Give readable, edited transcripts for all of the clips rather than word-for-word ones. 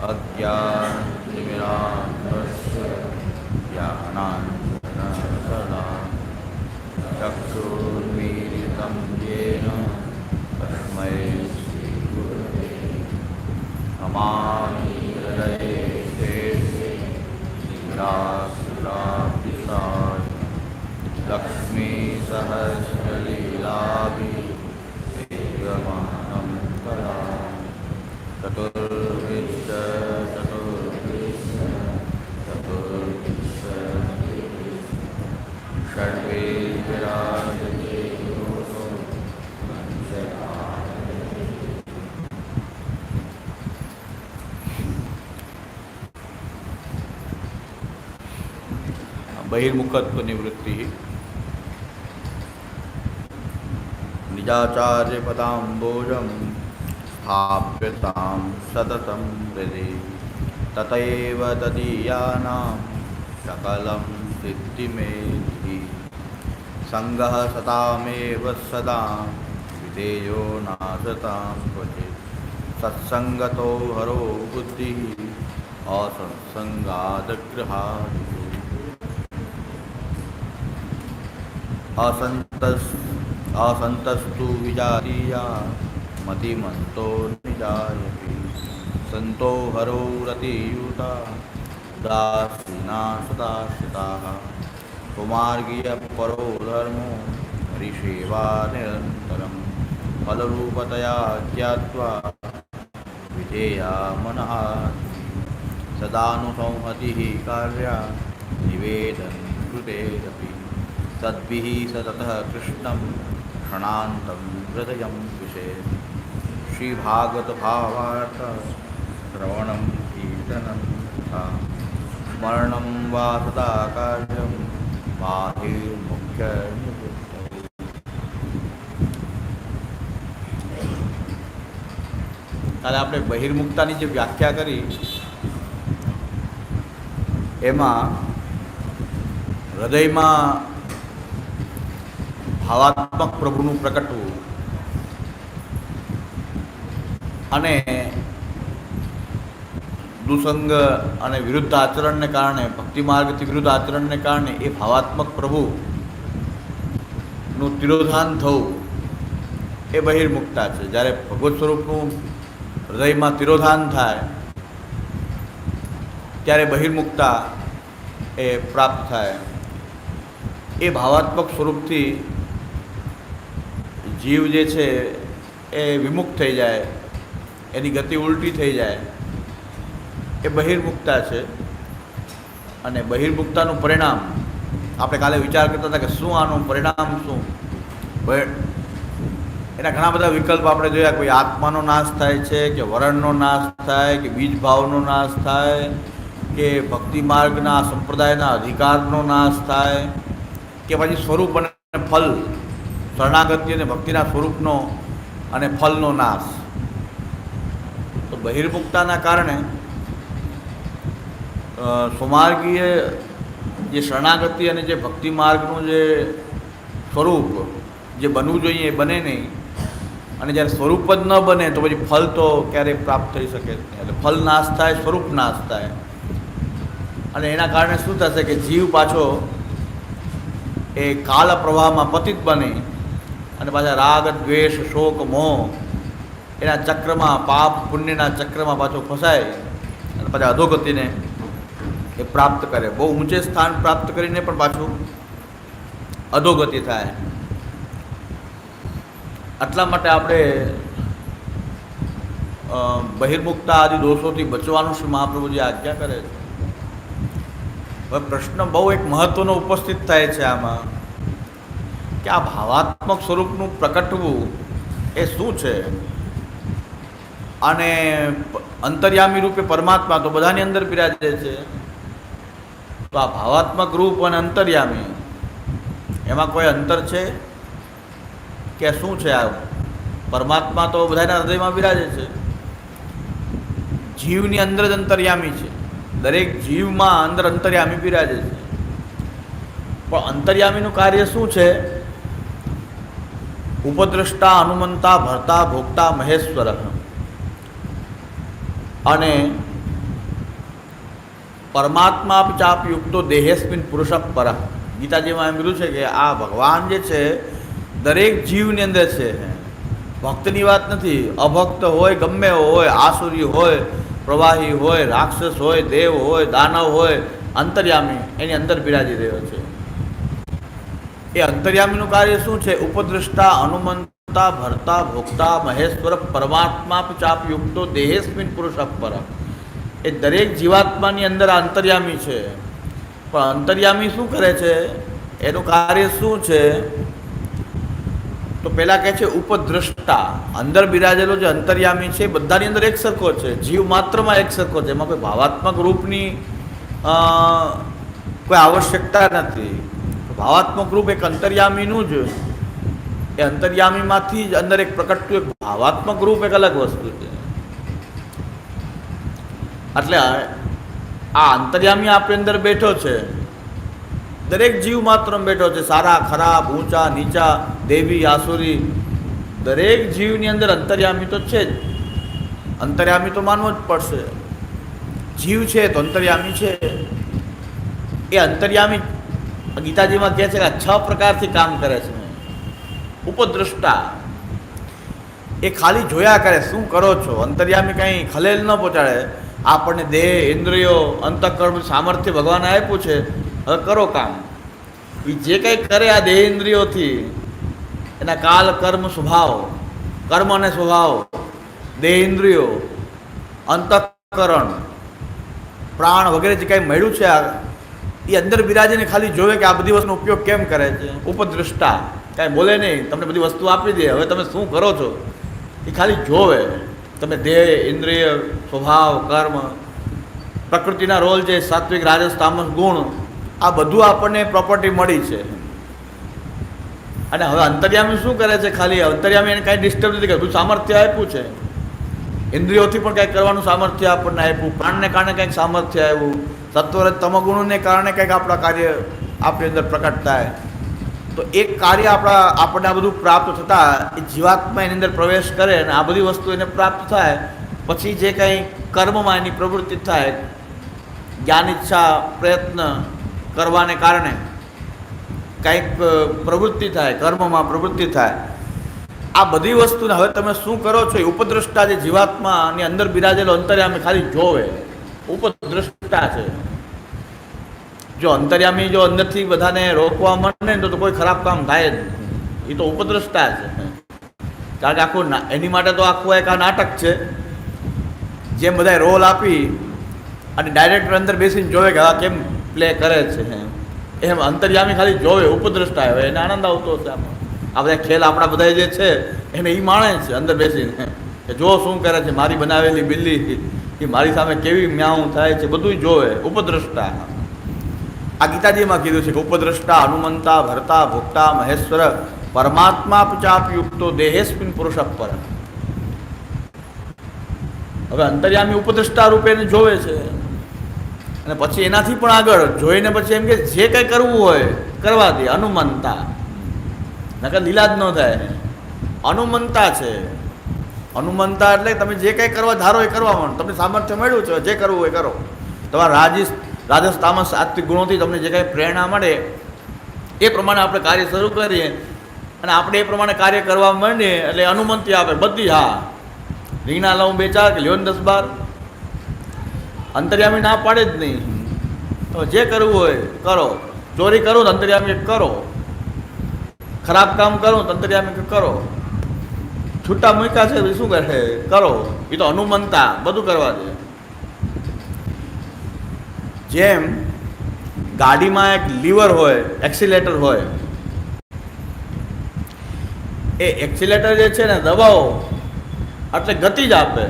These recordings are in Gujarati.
अज्ञानतिमिरान्धस्य ज्ञानाञ्जनशलाकया चक्षुर्मीलितं येन तस्मै श्रीगुरवे नमामि हृदये शेषे निरासुराभिसार लक्ष्मीसहस्रलीलाभिसेव्यमानं करा चतुर्विंश षड्वे विराजते बहिर्मुखत्व निवृत्ति निजाचार्य पदाम्बोजं स्थाप्यतां सततं हृदि ततैव तदीयानां सकलं सिद्धिमेधि संगः सतामेव सदा विधेयो नासतां क्वचित् सत्संगतो हरो बुद्धिः असत्संगादग्रहात् असंतस्तु विजातीया मतिमन्तो निजायति संतो हरो रतियुता दासीना सदाश्रिताः कुमार्गीय परो धर्मो हरिसेवा निरन्तरं फलरूपतया ज्ञात्वा विधेया मनः सदानुसंहतिः कार्या निवेदन कृतेरपि तद्भिः सततः कृष्णं क्षणान्तं हृदयं विशेष श्रीभागवत भावार्थ श्रवणं कीर्तनं तथा स्मरणं वा सदा कार्यं बाहिर्मुख्य કાલે આપણે બહિર્મુક્તાની જે વ્યાખ્યા કરી એમાં હૃદયમાં ભાવાત્મક પ્રભુનું પ્રગટવું અને દુસંગ અને વિરુદ્ધ આચરણને કારણે ભક્તિ માર્ગથી વિરુદ્ધ આચરણને કારણે એ ભાવાત્મક પ્રભુનું તિરોધાન થવું એ બહિર્મુક્તા છે. જ્યારે ભગવત સ્વરૂપનું હૃદયમાં તિરોધાન થાય ત્યારે બહિર્મુક્તા એ પ્રાપ્ત થાય. એ ભાવાત્મક સ્વરૂપથી જીવ જે છે એ વિમુક્ત થઈ જાય, એની ગતિ ઉલટી થઈ જાય, એ બહિર્મુક્તા છે. અને બહિર્મુક્તાનું પરિણામ આપણે કાલે વિચાર કરતા હતા કે શું આનું પરિણામ શું. એના ઘણા બધા વિકલ્પ આપણે જોયા. કોઈ આત્માનો નાશ થાય છે, કે વરણનો નાશ થાય, કે બીજ ભાવનો નાશ થાય, કે ભક્તિ માર્ગના સંપ્રદાયના અધિકારનો નાશ થાય, કે પછી સ્વરૂપ અને ફલ, શરણાગતિ અને ભક્તિના સ્વરૂપનો અને ફલનો નાશ. તો બહિર્મુક્તાના કારણે સ્વમાર્ગીય જે શરણાગતિ અને જે ભક્તિ માર્ગનું જે સ્વરૂપ જે બનવું જોઈએ એ બને નહીં. અને જ્યારે સ્વરૂપ જ ન બને તો પછી ફલ તો ક્યારેય પ્રાપ્ત થઈ શકે નહીં. એટલે ફલ નાશ થાય, સ્વરૂપ નાશ થાય. અને એના કારણે શું થશે કે જીવ પાછો એ કાલ પ્રવાહમાં પતિત બને અને પાછા રાગ, દ્વેષ, શોક, મોહ એના ચક્રમાં, પાપ પુણ્યના ચક્રમાં પાછો ફસાય અને પાછા અધોગતિને એ પ્રાપ્ત કરે. બહુ ઊંચે સ્થાન પ્રાપ્ત કરીને પણ પાછું અધોગતિ થાય. એટલા માટે આપણે બહિર્મુક્તા આદિ દોષોથી બચવાનું શ્રી મહાપ્રભુજી આજ્ઞા કરે છે. હવે પ્રશ્ન બહુ એક મહત્ત્વનો ઉપસ્થિત થાય છે આમાં કે આ ભાવાત્મક સ્વરૂપનું પ્રકટવું એ શું છે. અને અંતર્યામી રૂપે પરમાત્મા તો બધાની અંદર બિરાજે છે. તો આ ભાવાત્મક રૂપ અને અંતર્યામી એમાં કોઈ અંતર છે કે શું છે? આ પરમાત્મા તો બધાના હૃદયમાં બિરાજે છે. જીવની અંદર જ અંતર્યામી છે. દરેક જીવમાં અંદર અંતર્યામી બિરાજે છે. પણ અંતર્યામીનું કાર્ય શું છે? ઉપદ્રષ્ટા, હનુમંતા, ભર્તા, ભોગતા, મહેશ્વર. અને પરમાત્મા ચાપ યુક્તો દેહેસ્મિન પુરુષ પર. ગીતાજીમાં એમ કીધું છે કે આ ભગવાન જે છે દરેક જીવની અંદર છે. ભક્તની વાત નથી, અભક્ત હોય, ગમે હોય, આસુરી હોય, પ્રવાહી હોય, રાક્ષસ હોય, દેવ હોય, દાનવ હોય, અંતર્યામી એની અંદર બિરાજી રહ્યો છે. એ અંતર્યામીનું કાર્ય શું છે? ઉપદ્રષ્ટા, અનુમંતા, ભર્તા, ભોક્તા, મહેશ્વર, પરમાત્મા ચાપ યુક્તો દેહેસ્મિન પુરુષ પર. એ દરેક જીવાત્માની અંદર અંતર્યામી છે. પણ અંતર્યામી શું કરે છે? એનું કાર્ય શું છે? તો પહેલાં કહે છે ઉપદ્રષ્ટા. અંદર બિરાજેલો જે અંતર્યામી છે બધાની અંદર એક સરખો છે, જીવ માત્રમાં એક સરખો છે. એમાં કોઈ ભાવાત્મક રૂપની કોઈ આવશ્યકતા નથી. ભાવાત્મક રૂપ એક અંતર્યામીનું જ, એ અંતર્યામીમાંથી જ અંદર એક પ્રકટતું એક ભાવાત્મક રૂપ એક અલગ વસ્તુ છે. એટલે આ અંતર્યામી આપણી અંદર બેઠો છે, દરેક જીવ માત્રમાં બેઠો છે. સારા ખરાબ, ઊંચા નીચા, દેવી આસુરી, દરેક જીવની અંદર અંતર્યામી તો છે જ. અંતર્યામી તો માનવો જ પડશે. જીવ છે તો અંતર્યામી છે. એ અંતર્યામી ગીતાજીમાં કહે છે કે 6 પ્રકારથી કામ કરે છે. ઉપદ્રષ્ટા, એ ખાલી જોયા કરે, શું કરો છો. અંતર્યામી કંઈ ખલેલ ન પહોંચાડે. આપણને દેહ, ઇન્દ્રિયો, અંતઃકર્મ સામર્થ્ય ભગવાને આપ્યું છે, હવે કરો કામ. એ જે કંઈ કરે આ દેહ ઇન્દ્રિયોથી, એના કાલ, કર્મ, સ્વભાવ, કર્મ અને સ્વભાવ, દેહ ઇન્દ્રિયો, અંતઃકરણ, પ્રાણ વગેરે જે કાંઈ મળ્યું છે એ અંદર બિરાજીને ખાલી જોવે કે આ બધી વસ્તુનો ઉપયોગ કેમ કરે છે. ઉપદ્રષ્ટા, કાંઈ બોલે નહીં, તમને બધી વસ્તુ આપી દે, હવે તમે શું કરો છો એ ખાલી જોવે. તમે દેહ, ઇન્દ્રિય, સ્વભાવ, કર્મ, પ્રકૃતિના રોલ છે, સાત્વિક, રાજસ, તામસ ગુણ, આ બધું આપણને પ્રોપર્ટી મળી છે. અને હવે અંતર્યામી શું કરે છે? ખાલી અંતર્યામી એને કાંઈ ડિસ્ટર્બ નથી કરતું. સામર્થ્ય આપ્યું છે, ઇન્દ્રિયોથી પણ કંઈક કરવાનું સામર્થ્ય આપણને આપ્યું, પ્રાણને કારણે કંઈક સામર્થ્ય આવ્યું, સત્વર તમગુણને કારણે કંઈક આપણા કાર્ય આપણી અંદર પ્રકટ થાય. તો એક કાર્ય આપણને આ બધું પ્રાપ્ત થતાં એ જીવાત્મા એની અંદર પ્રવેશ કરે અને આ બધી વસ્તુ એને પ્રાપ્ત થાય. પછી જે કંઈ કર્મમાં એની પ્રવૃત્તિ થાય, જ્ઞાન, ઈચ્છા, પ્રયત્ન કરવાને કારણે કંઈક પ્રવૃત્તિ થાય, કર્મમાં પ્રવૃત્તિ થાય. આ બધી વસ્તુને હવે તમે શું કરો છો? એ ઉપદ્રષ્ટા જે જીવાત્માની અંદર બિરાજેલો અંતર્યામી ખાલી જોવે, ઉપદ્રષ્ટા છે. જો અંતર્યામી જો અંદરથી બધાને રોકવા માંડે ને તો કોઈ ખરાબ કામ થાય જ નહીં. એ તો ઉપદ્રષ્ટા છે. કારણ કે આખું એની માટે તો આખું એક આ નાટક છે. જેમ બધાએ રોલ આપી અને ડાયરેક્ટર અંદર બેસીને જોવે કે હા કેમ પ્લે કરે છે, એમ અંતર્યામી ખાલી જોવે, ઉપદ્રષ્ટા આવે, એને આનંદ આવતો હશે. આમાં આ બધા ખેલ આપણા બધા જે છે એને એ માણે છે અંદર બેસીને કે જો શું કરે છે, મારી બનાવેલી બિલ્લી એ મારી સામે કેવી મ્યાઉં થાય છે, બધું જોવે. ઉપદ્રષ્ટા આ ગીતાજીમાં કીધું છે કે ઉપદ્રષ્ટા, હનુમંતા, ભરતા, ભોક્તા, મહેશ્વર, પરમાત્મા ચાપ યુક્તો દેહેસ્મિન પુરુષ પર. હવે અંતર્યામી ઉપદ્રષ્ટા રૂપે એને જોવે છે અને પછી એનાથી પણ આગળ જોઈને પછી એમ કે જે કંઈ કરવું હોય કરવા દે. હનુમંતા, નકર લીલા જ ન થાય. હનુમંતા છે. હનુમંતા એટલે તમે જે કંઈ કરવા ધારો એ કરવા માંડો. તમને સામર્થ્ય મળ્યું છે, જે કરવું હોય કરો. તમારા રાજસ, તામસ, સાત્વિક ગુણોથી તમને જે કાંઈ પ્રેરણા મળે એ પ્રમાણે આપણે કાર્ય શરૂ કરીએ અને આપણે એ પ્રમાણે કાર્ય કરવા માંડીએ એટલે અનુમતિ આપે બધી. હા, રીંગણા લઉં 2-4 કે લ્યો 10-12, અંતર્યામી ના પાડે જ નહીં. તો જે કરવું હોય કરો. ચોરી કરો તો અંતર્યામી કરો, ખરાબ કામ કરો તો અંતર્યામી કરો, છૂટા મૂક્યા છે શું કરે કરો. એ તો હનુમંતા બધું કરવા દે. જેમ ગાડીમાં એક લીવર હોય, એક્સિલેટર હોય, એ એક્સિલેટર જે છે ને દબાવો એટલે ગતિ જ આપે.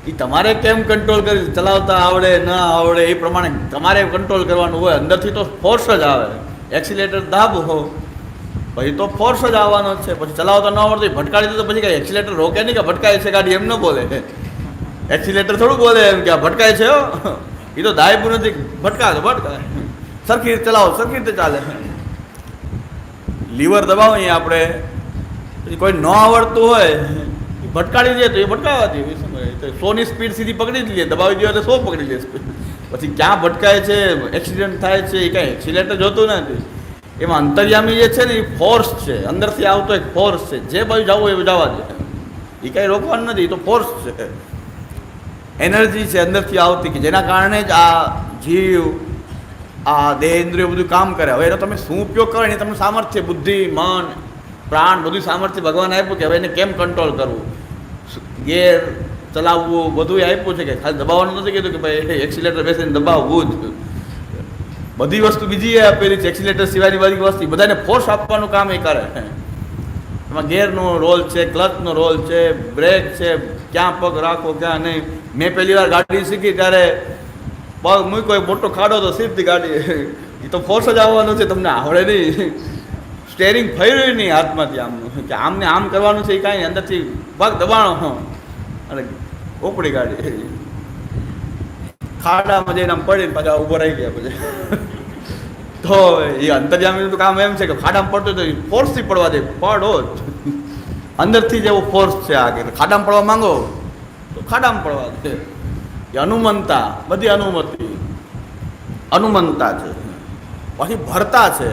એ તમારે કેમ કંટ્રોલ કરી ચલાવતા આવડે ન આવડે એ પ્રમાણે તમારે કંટ્રોલ કરવાનું હોય. અંદરથી તો ફોર્સ જ આવે. એક્સિલેટર દાબો પછી તો ફોર્સ જ આવવાનો જ છે. પછી ચલાવતા ન આવડતું ભટકાડી દો તો પછી કાંઈ એક્સિલેટર રોકે નહીં કે ભટકાય છે ગાડી, એમ ન બોલે. એક્સિલેટર થોડું બોલે એમ કે આ ભટકાય છે. એ તો દાયબું નથી, ભટકાય ભટકાય. સરખી રીતે ચલાવો, સરખી રીતે ચાલે. લીવર દબાવીએ આપણે, પછી કોઈ ન આવડતું હોય એ ભટકાડી દે તો એ ભટકાવા દે, તો 100ની સ્પીડ સીધી પકડી જ લે, દબાવી દે તો 100 પકડી લે સ્પીડ. પછી ક્યાં ભટકાય છે, એક્સિડન્ટ થાય છે, એ કાંઈ એક્સિડન્ટ જોતું નથી. એમાં અંતર્યામી જે છે ને એ ફોર્સ છે, અંદરથી આવતો એક ફોર્સ છે, જે બાજુ જવું એ જવા દે, એ કાંઈ રોકવાનું નથી, એ તો ફોર્સ છે, એનર્જી છે અંદરથી આવતી, કે જેના કારણે જ આ જીવ, આ દેહ ઇન્દ્રિયો બધું કામ કરે. હવે એનો તમે શું ઉપયોગ કરો એ તમને સામર્થ્ય, બુદ્ધિ, મન, પ્રાણ બધું સામર્થ્ય ભગવાન આપ્યું કે હવે એને કેમ કંટ્રોલ કરવું, ગેર ચલાવવું બધું આપ્યું છે, કે ખાલી દબાવવાનું નથી કીધું કે ભાઈ એક્સિલેટર બેસીને દબાવવું જ. બધી વસ્તુ બીજી આપેલી છે, એક્સિલેટર સિવાયની બધી વસ્તુ બધાને ફોર્સ આપવાનું કામ એ કરે. એમાં ગેરનો રોલ છે, ક્લચનો રોલ છે, બ્રેક છે, ક્યાં પગ રાખો ક્યાં નહીં. મેં પહેલી વાર ગાડી શીખી ત્યારે પગ મૂક્યો મોટો ખાડો તો સીધી ગાડી, એ તો ફોર્સ જ આવવાનો છે, તમને આવડે નહીં. સ્ટેરિંગ ફર્યું નહીં હાથમાંથી આમનું, કે આમને આમ કરવાનું છે, એ કાંઈ અંદરથી પગ દબાણો અને ઉપડી ગાડી ખાડામાં જઈને આમ પડીને પાછા ઊભો રહી ગયા. પછી તો એ અંતર્યામીનું તો કામ એમ છે કે ખાડામાં પડતો તો ફોર્સથી પડવા દે, પડો જ અંદરથી જ એવો ફોર્સ છે આ, કે ખાડામાં પડવા માંગો તો ખાડામાં પડવા દે. એ અનુમંતા, બધી અનુમતિ, અનુમંતા છે. પછી ભરતા છે,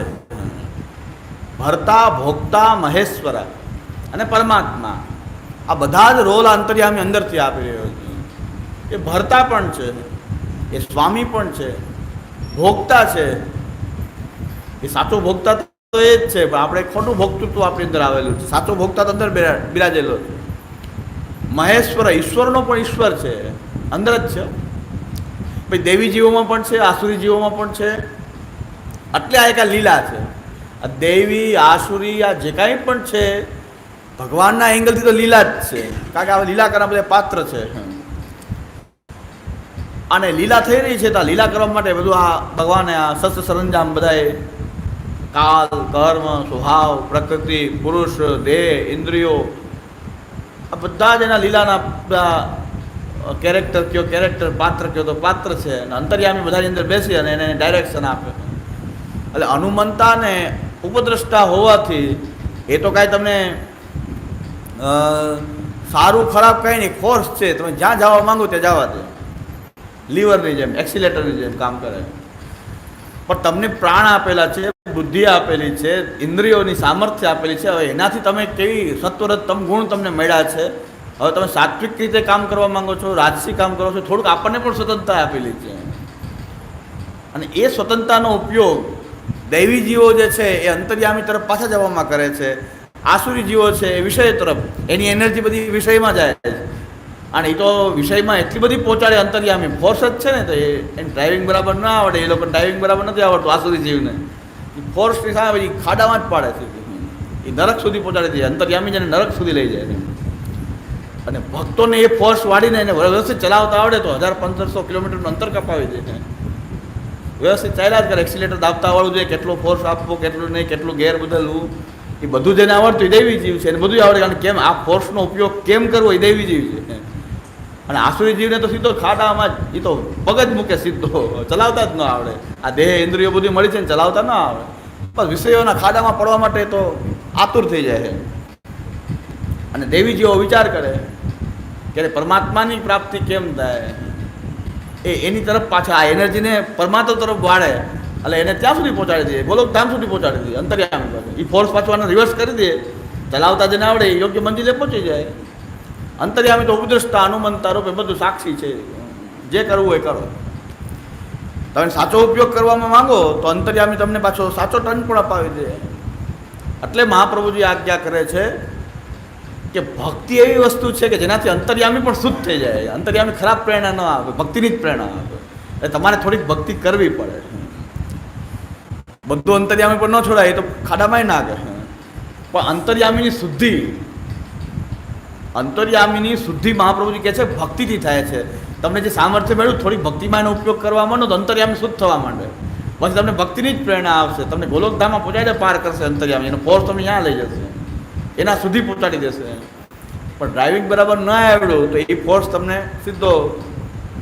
ભરતા, ભોગતા, મહેશ્વર અને પરમાત્મા, આ બધા જ રોલ અંતર્યામી અંદરથી આપી રહ્યો છે. એ ભરતા પણ છે, એ સ્વામી પણ છે, ભોગતા છે. એ સાચો ભોગતા તો એ જ છે, પણ આપણે ખોટું ભોગતૃત્વ આપણી અંદર આવેલું છે. સાચો ભોગતા તો અંદર બિરાજેલો છે. મહેશ્વર, ઈશ્વરનો પણ ઈશ્વર છે, અંદર જ છે. ભાઈ દેવી જીવોમાં પણ છે, આસુરી જીવોમાં પણ છે. એટલે આ એક આ લીલા છે. આ દેવી, આસુરી, આ જે કાંઈ પણ છે ભગવાનના એંગલથી તો લીલા જ છે, કારણ કે આ લીલા કરવા બધા પાત્ર છે. અને લીલા થઈ રહી છે, તો આ લીલા કરવા માટે બધું આ ભગવાને આ શસ્ત્ર સરંજામ બધાએ કાલ, કર્મ, સ્વભાવ, પ્રકૃતિ, પુરુષ, દેહ, ઇન્દ્રિયો, આ બધા જ એના લીલાના કેરેક્ટર કયો કેરેક્ટર, પાત્ર કયો તો પાત્ર છે. અને અંતર્યામી બધાની અંદર બેસી અને એને ડાયરેક્શન આપે. એટલે હનુમંતા ને ઉપદ્રષ્ટા હોવાથી એ તો કાંઈ તમને સારું ખરાબ કાંઈ નહીં, ફોર્સ છે, તમે જ્યાં જવા માંગો ત્યાં જવા દે. લીવરની જેમ, એક્સિલેટરની જેમ કામ કરે. પણ તમને પ્રાણ આપેલા છે, બુદ્ધિ આપેલી છે, ઇન્દ્રિયોની સામર્થ્ય આપેલી છે. હવે એનાથી તમે કેવી સત્વરજ તમ ગુણ તમને મળ્યા છે. હવે તમે સાત્વિક રીતે કામ કરવા માંગો છો, રાજસી કામ કરો છો, થોડુંક આપણને પણ સ્વતંત્રતા આપેલી છે. અને એ સ્વતંત્રતાનો ઉપયોગ દૈવી જીવો જે છે એ અંતર્યામી તરફ પાછા જવામાં કરે છે. આસુરી જીવો છે એ વિષય તરફ, એની એનર્જી બધી વિષયમાં જાય છે. અને એ તો વિષયમાં એટલી બધી પહોંચાડે અંતર્યામી, ફોર્સ જ છે ને. તો એને ડ્રાઇવિંગ બરાબર ના આવડે, એ લોકો ડ્રાઇવિંગ બરાબર નથી આવડતું આસુરી જીવને. એ ફોર્સની સામે એ ખાડામાં જ પાડે છે, એ નરક સુધી પહોંચાડી દે. અંતર્યામી જેને નરક સુધી લઈ જાય. અને ભક્તોને એ ફોર્સ વાળીને એને વ્યવસ્થિત ચલાવતા આવડે તો 1500 કિલોમીટરનું અંતર કપાવી દે. વ્યવસ્થિત ચાલ્યા જ કરે. એક્સિલેટર દાબતા આવડવું જોઈએ, કેટલો ફોર્સ આપવો, કેટલું નહીં, કેટલું ગેર બદલવું, એ બધું જેને આવડતું એ દૈવી જીવ છે. એને બધું આવડે, કારણ કેમ આ ફોર્સનો ઉપયોગ કેમ કરવો એ દૈવી જીવ છે. અને આસુરી જીવને તો સીધો ખાડામાં જ, એ તો પગ જ મૂકે સીધો, ચલાવતા જ ન આવડે. આ દેહ ઇન્દ્રિયો બધી મળી છે ને ચલાવતા ન આવડે, બસ વિષયોના ખાડામાં પડવા માટે તો આતુર થઈ જાય. અને દેવી જીવો વિચાર કરે કે પરમાત્માની પ્રાપ્તિ કેમ થાય, એની તરફ પાછા આ એનર્જીને પરમાત્મા તરફ વાળે. એટલે એને ત્યાં સુધી પહોંચાડી દે, ગોલોક ધામ સુધી પહોંચાડી દે અંતર્યામી પાસે. એ ફોર્સ પાછું આને રિવર્સ કરી દે, ચલાવતા જેને આવડે એ યોગ્ય મંજિલે પહોંચી જાય. અંતર્યામી તો ઉપદ્રષ્ટા, હનુમંતા રૂપે બધું સાક્ષી છે, જે કરવું એ કરો. તમે સાચો ઉપયોગ કરવામાં માંગો તો અંતર્યામી તમને પાછો સાચો ટર્ન પણ અપાવી દે. એટલે મહાપ્રભુજી આજ્ઞા કરે છે કે ભક્તિ એવી વસ્તુ છે કે જેનાથી અંતર્યામી પણ શુદ્ધ થઈ જાય. અંતર્યામી ખરાબ પ્રેરણા ન આપે, ભક્તિની જ પ્રેરણા આપે. એટલે તમારે થોડીક ભક્તિ કરવી પડે. બધું અંતર્યામી પણ ન છોડાય, એ તો ખાડામાં ના ગયે. પણ અંતર્યામીની શુદ્ધિ, અંતર્યામીની શુદ્ધિ મહાપ્રભુજી કહે છે ભક્તિથી થાય છે. તમને જે સામર્થ્ય મળ્યું, થોડીક ભક્તિમાં એનો ઉપયોગ કરવા માંડો તો અંતર્યામી શુદ્ધ થવા માંડે. પછી તમને ભક્તિની જ પ્રેરણા આવશે, તમને ગોલોકધામમાં પહોંચાડે પાર કરશે અંતર્યામી. એનો ફોર્સ તમે ત્યાં લઈ જશે, એના સુધી પહોંચાડી દેશે. પણ ડ્રાઇવિંગ બરાબર ન આવડ્યું તો એ ફોર્સ તમને સીધો,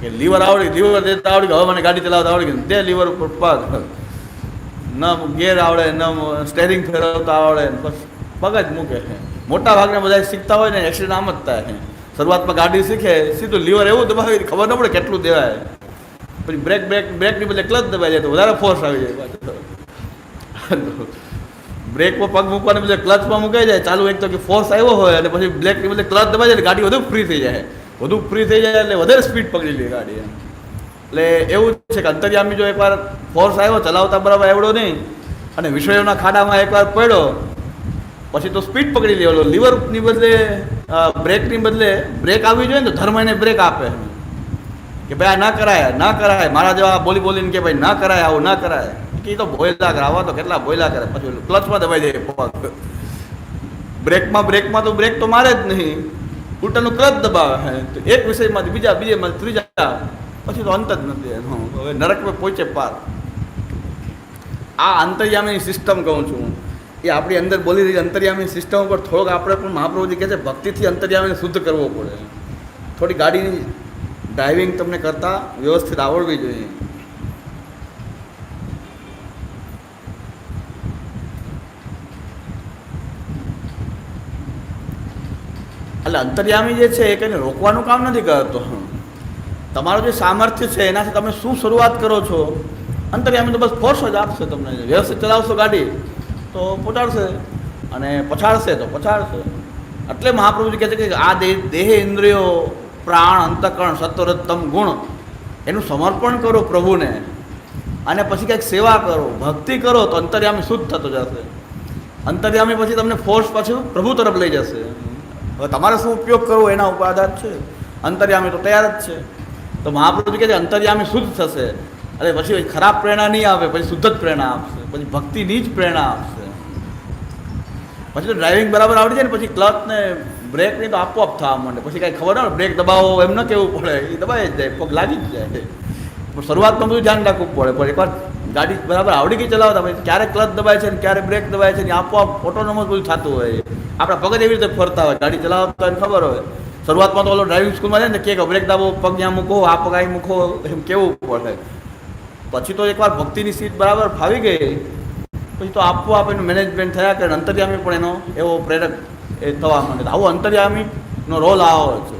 કે લીવર આવડી, લીવર દેતા આવડી ગયું, હવે મને ગાડી ચલાવતા આવડી ગયું, તે લીવર ઉપર પગ, ન ગેર આવડે, ન સ્ટેરિંગ ફેરવતા આવડે, બસ પગ જ મૂકે છે. મોટા ભાગના બધા શીખતા હોય ને એક્સિડન્ટ આમ જ થાય. શરૂઆતમાં ગાડી શીખે સીધું લીવર એવું દબાવે ખબર ન પડે કેટલું દેવાય, પછી બ્રેકની બદલે ક્લચ દબાઈ જાય તો વધારે ફોર્સ આવી જાય. બ્રેકમાં પગ મૂકવાને બદલે ક્લચમાં મુકાઈ જાય, ચાલુ એક તો કે ફોર્સ આવ્યો હોય અને પછી બ્રેકની બદલે ક્લચ દબાઈ જાય ગાડી વધુ ફ્રી થઈ જાય, એટલે વધારે સ્પીડ પકડી લે ગાડી. એટલે એવું છે કે અંતર્યામી જો એકવાર ફોર્સ આવ્યો ચલાવતા બરાબર આવડો નહીં અને વિષયોના ખાડામાં એકવાર પડ્યો પછી તો સ્પીડ પકડી લેવાનો. લીવરની બદલે બ્રેકની બદલે બ્રેક આવવી જોઈએ ને તો ધર્મ એને બ્રેક આપે કે ભાઈ આ ના કરાય. મારા જેવા બોલીને કે ભાઈ ના કરાય, આવું ના કરાય. કે તો બોયલા કરે, આવા તો કેટલા બોયલા કરે. પછી ક્લચમાં દબાઈ જાય પગ. બ્રેકમાં તો બ્રેક તો મારે જ નહીં, ઉલટાનું ક્લચ દબાવે. તો એક વિષયમાંથી બીજામાંથી ત્રીજા, પછી તો અંત જ નથી. હવે નરકમાં પહોંચે પાર. આ અંતર્યામીની સિસ્ટમ કહું છું, એ આપણી અંદર બોલી રહી અંતર્યામીની સિસ્ટમ ઉપર થોડોક આપણે પણ મહાપ્રભુજી કહે છે ભક્તિથી અંતર્યામીને શુદ્ધ કરવો પડે. થોડી ગાડીની ડ્રાઇવિંગ તમને કરતાં વ્યવસ્થિત આવડવી જોઈએ. એટલે અંતર્યામી જે છે એ કંઈને રોકવાનું કામ નથી કરતો. તમારું જે સામર્થ્ય છે એનાથી તમે શું શરૂઆત કરો છો, અંતર્યામી તો બસ ફોર્સ જ આપશે તમને. વ્યવસ્થિત ચલાવશો ગાડી તો પહોંચાડશે અને પછાડશે તો પછાડશે. એટલે મહાપ્રભુજી કહે છે કે આ દેહ ઇન્દ્રિયો પ્રાણ અંતઃકરણ સત્વરતમ ગુણ એનું સમર્પણ કરો પ્રભુને અને પછી કંઈક સેવા કરો, ભક્તિ કરો તો અંતર્યામી શુદ્ધ થતો જશે. અંતર્યામી પછી તમને ફોર્સ પાછું પ્રભુ તરફ લઈ જશે. હવે તમારે શું ઉપયોગ કરવો એના ઉપર આધાર છે. અંતર્યામી તો તૈયાર જ છે. તો મહાપ્રભુજી કહે છે અંતર્યામી શુદ્ધ થશે અને પછી ખરાબ પ્રેરણા નહીં આવે, પછી શુદ્ધ જ પ્રેરણા આપશે, પછી ભક્તિની જ પ્રેરણા આપશે. પછી તો ડ્રાઇવિંગ બરાબર આવડી જાય ને પછી ક્લચ ને બ્રેક નહીં તો આપોઆપ થવા માંડે. પછી કાંઈ ખબર ના બ્રેક દબાવો એમ ન કહેવું પડે, એ દબાઈ જ જાય, પગ લાગી જ જાય. પણ શરૂઆતમાં બધું ધ્યાન રાખવું પડે. પણ એકવાર ગાડી બરાબર આવડી ગઈ ચલાવતા પછી ક્યારે ક્લચ દબાય છે ને ક્યારે બ્રેક દબાય છે ને આપોઆપ ઓટોનોમસ બધું થતું હોય. આપણા પગ જ એવી રીતે ફરતા હોય, ગાડી ચલાવતા હોય ખબર હોય. શરૂઆતમાં તો ઓલો ડ્રાઇવિંગ સ્કૂલમાં જાય ને કે બ્રેક દાબો, પગ ત્યાં મૂકો, આ પગ અહીં મૂકો, એમ કેવું પડે. પછી તો એકવાર ભક્તિની સીટ બરાબર ફાવી ગઈ પછી તો આપોઆપ એનું મેનેજમેન્ટ થયા કરે. અંતર્યામી પણ એનો એવો પ્રેરક એ થવા માંડે. આવો અંતર્યામીનો રોલ આવો છે.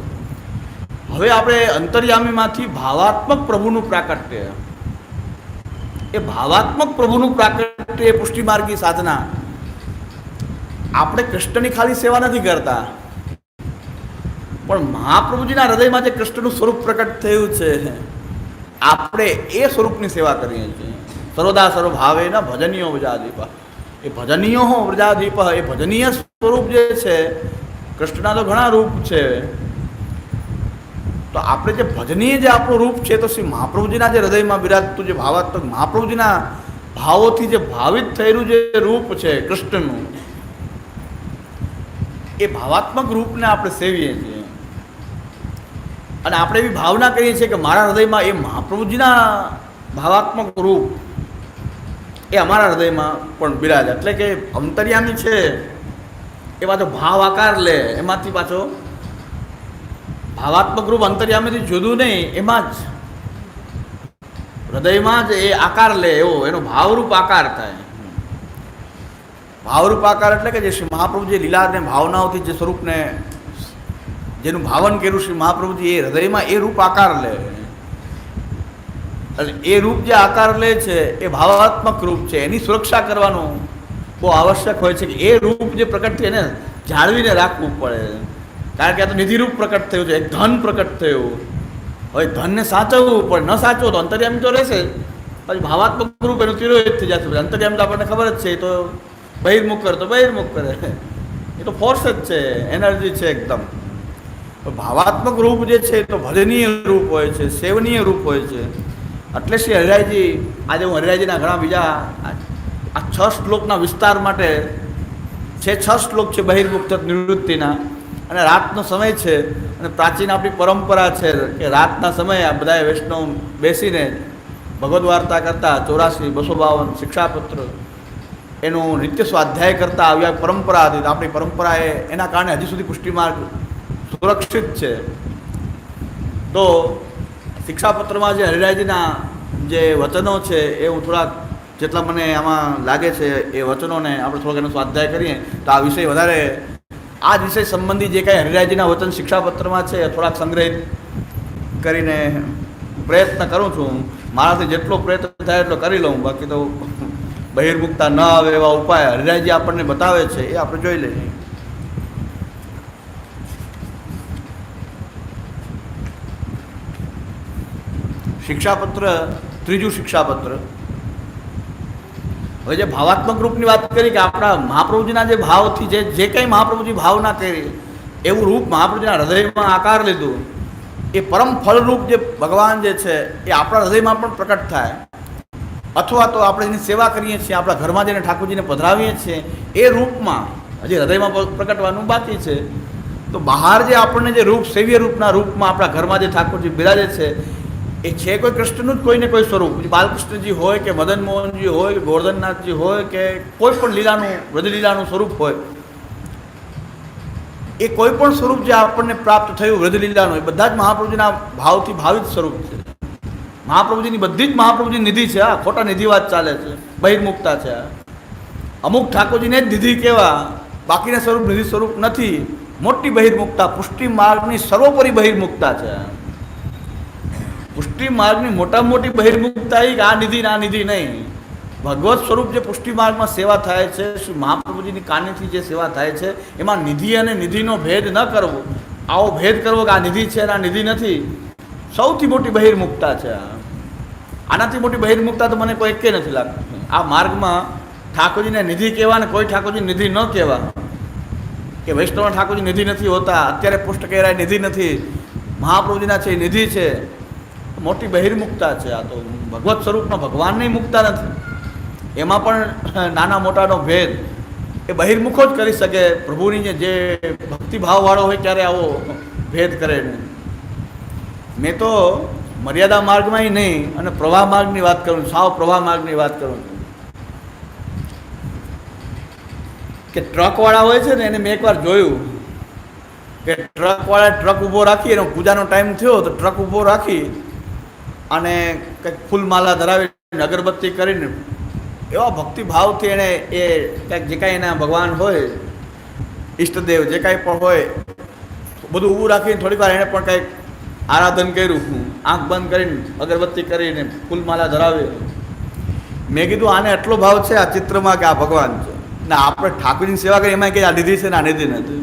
હવે આપણે અંતર્યામીમાંથી ભાવાત્મક પ્રભુનું પ્રાકટ્ય, એ ભાવાત્મક પ્રભુનું પ્રાકટ્ય એ પુષ્ટિમાર્ગી સાધના. આપણે કૃષ્ણની ખાલી સેવા નથી કરતા, પણ મહાપ્રભુજીના હૃદયમાં જે કૃષ્ણનું સ્વરૂપ પ્રકટ થયું છે આપણે એ સ્વરૂપની સેવા કરીએ છીએ. સર્વદા સર્વભાવે ન ભજનીયો વ્રજાદીપ. એ ભજનીયો વ્રજાદીપ, એ ભજનીય સ્વરૂપ જે છે, કૃષ્ણના તો ઘણા રૂપ છે, તો આપણે જે ભજનીય જે આપણું રૂપ છે તો શ્રી મહાપ્રભુજીના જે હૃદયમાં બિરાજતું જે ભાવાત્મક મહાપ્રભુજીના ભાવોથી જે ભાવિત થયેલું જે રૂપ છે કૃષ્ણનું, એ ભાવાત્મક રૂપને આપણે સેવીએ છીએ. અને આપણે એવી ભાવના કરીએ છીએ કે મારા હૃદયમાં એ મહાપ્રભુજીના ભાવાત્મક રૂપ એ અમારા હૃદયમાં પણ બિરાજ. એટલે કે અંતર્યામી છે એ પાછો ભાવ આકાર લે, એમાંથી પાછો ભાવાત્મક રૂપ અંતર્યામીથી જુદું નહીં, એમાં જ હૃદયમાં જ એ આકાર લે, એવો એનો ભાવરૂપ આકાર થાય. ભાવરૂપ આકાર એટલે કે જે શ્રી મહાપ્રભુજી લીલાને ભાવનાઓથી જે સ્વરૂપને જેનું ભાવન કર્યું શ્રી મહાપ્રભુજી, એ હૃદયમાં એ રૂપ આકાર લે. એટલે એ રૂપ જે આકાર લે છે એ ભાવાત્મક રૂપ છે. એની સુરક્ષા કરવાનું બહુ આવશ્યક હોય છે કે એ રૂપ જે પ્રકટ થયું એને જાળવીને રાખવું પડે. કારણ કે આ તો નિધિરૂપ પ્રકટ થયું છે, એક ધન પ્રકટ થયું. હવે ધનને સાચવવું પડે, ન સાચવો તો અંતર્યામી તો રહેશે, પછી ભાવાત્મક રૂપ એનું તિરોહિત થઈ જશે. અંતર્યામી તો આપણને ખબર જ છે, એ તો બહિર્મુખ કરે તો બહિર્મુખ કરે, એ તો ફોર્સ જ છે, એનર્જી છે એકદમ. ભાવાત્મક રૂપ જે છે એ તો ભજનીય રૂપ હોય છે, સેવનીય રૂપ હોય છે. એટલે શ્રી હરિરાયજી, આજે હું હરિરાયજીના ઘણા બીજા આ 6 શ્લોકના વિસ્તાર માટે છે. 6 શ્લોક છે બહિર્મુખ નિવૃત્તિના, અને રાતનો સમય છે, અને પ્રાચીન આપણી પરંપરા છે કે રાતના સમયે આ બધા વૈષ્ણવ બેસીને ભગવદ્ વાર્તા કરતા 84, 252 શિક્ષાપત્ર એનું નિત્ય સ્વાધ્યાય કરતા આવ્યા પરંપરા હતી. આપણી પરંપરા એના કારણે હજી સુધી પુષ્ટિમાર્ગ સુરક્ષિત છે. તો શિક્ષાપત્રમાં જે હરિરાયજીના જે વચનો છે એ હું થોડાક જેટલા મને આમાં લાગે છે એ વચનોને આપણે થોડોક એનો સ્વાધ્યાય કરીએ તો આ વિષય વધારે આ વિષય સંબંધી જે કાંઈ હરિરાયજીના વચન શિક્ષાપત્રમાં છે થોડાક સંગ્રહિત કરીને પ્રયત્ન કરું છું. મારાથી જેટલો પ્રયત્ન થાય એટલો કરી લઉં. બાકી તો બહિર્મુખતા ન આવે એવા ઉપાય હરિરાયજી આપણને બતાવે છે એ આપણે જોઈ લઈએ. શિક્ષાપત્ર, ત્રીજું શિક્ષાપત્ર. હવે જે ભાવાત્મક રૂપની વાત કરી કે આપણા મહાપ્રભુજીના જે ભાવથી જે કંઈ મહાપ્રભુજી ભાવના કરી એવું રૂપ મહાપ્રભુજીના હૃદયમાં આકાર લીધું, એ પરમ ફળરૂપ જે ભગવાન જે છે એ આપણા હૃદયમાં પણ પ્રકટ થાય. અથવા તો આપણે એની સેવા કરીએ છીએ, આપણા ઘરમાં જઈને ઠાકોરજીને પધરાવીએ છીએ, એ રૂપમાં હજી હૃદયમાં પ્રકટવાનું બાકી છે. તો બહાર જે આપણને જે રૂપ, સેવ્ય રૂપના રૂપમાં આપણા ઘરમાં જે ઠાકોરજી બિરાજે છે એ છે કોઈ કૃષ્ણનું જ કોઈને કોઈ સ્વરૂપ. બાલકૃષ્ણજી હોય કે મદન મોહનજી હોય કે ગોરધનનાથજી હોય કે કોઈ પણ લીલાનું, વ્રજલીલાનું સ્વરૂપ હોય, એ કોઈ પણ સ્વરૂપ જે આપણને પ્રાપ્ત થયું વ્રજલીલાનું, એ બધા જ મહાપ્રભુજીના ભાવથી ભાવિત સ્વરૂપ છે. મહાપ્રભુજીની બધી જ મહાપ્રભુજીની નિધિ છે. આ ખોટા નિધિવાદ ચાલે છે, બહિર્મુખતા છે. અમુક ઠાકોરજીને જ નિધિ કહેવા, બાકીના સ્વરૂપ નિધિ સ્વરૂપ નથી. મોટી બહિર્મુખતા, પુષ્ટિ માર્ગની સર્વોપરી બહિર્મુખતા છે. પુષ્ટિ માર્ગની મોટામાં મોટી બહિર્મુખતા એ આ નિધિ ના નિધિ નહીં. ભગવત સ્વરૂપ જે પુષ્ટિ માર્ગમાં સેવા થાય છે, શ્રી મહાપ્રભુજીની કાનીથી જે સેવા થાય છે, એમાં નિધિ અને નિધિનો ભેદ ન કરવો. આવો ભેદ કરવો કે આ નિધિ છે અને આ નિધિ નથી, સૌથી મોટી બહિર્મુખતા છે. આનાથી મોટી બહિર્મુખતા તો મને કોઈ એકે નથી લાગતી. આ માર્ગમાં ઠાકોરજીને નિધિ કહેવા ને કોઈ ઠાકોરજી નિધિ ન કહેવા, કે વૈષ્ણવ ઠાકોરજી નિધિ નથી હોતા, અત્યારે પુષ્ટ કહેવાય નિધિ નથી, મહાપ્રભુજીના છે એ નિધિ છે, મોટી બહિર્મુખતા છે. આ તો ભગવત સ્વરૂપમાં ભગવાનની મુક્તા નથી. એમાં પણ નાના મોટાનો ભેદ એ બહિર્મુખો જ કરી શકે. પ્રભુની જે ભક્તિભાવવાળો હોય ત્યારે આવો ભેદ કરે નહીં. મેં તો મર્યાદા માર્ગમાં નહીં અને પ્રવાહ માર્ગની વાત કરું, સાવ પ્રવાહ માર્ગની વાત કરું છું. કે ટ્રકવાળા હોય છે ને, એને મેં એકવાર જોયું કે ટ્રકવાળા ટ્રક ઊભો રાખી, એનો પૂજાનો ટાઈમ થયો તો ટ્રક ઊભો રાખી અને કંઈક ફૂલમાલા ધરાવીને અગરબત્તી કરીને એવા ભક્તિભાવથી એણે એ કંઈક જે કાંઈ એના ભગવાન હોય, ઈષ્ટદેવ જે કાંઈ પણ હોય, બધું ઊભું રાખીને થોડીક વાર એણે પણ કંઈક આરાધન કર્યું, આંખ બંધ કરીને અગરબત્તી કરીને ફૂલમાલા ધરાવી. મેં કીધું આને એટલો ભાવ છે આ ચિત્રમાં કે આ ભગવાન છે, ને આપણે ઠાકોરની સેવા કરી એમાં કે આ નિધિ છે ને આ નિધિ નથી.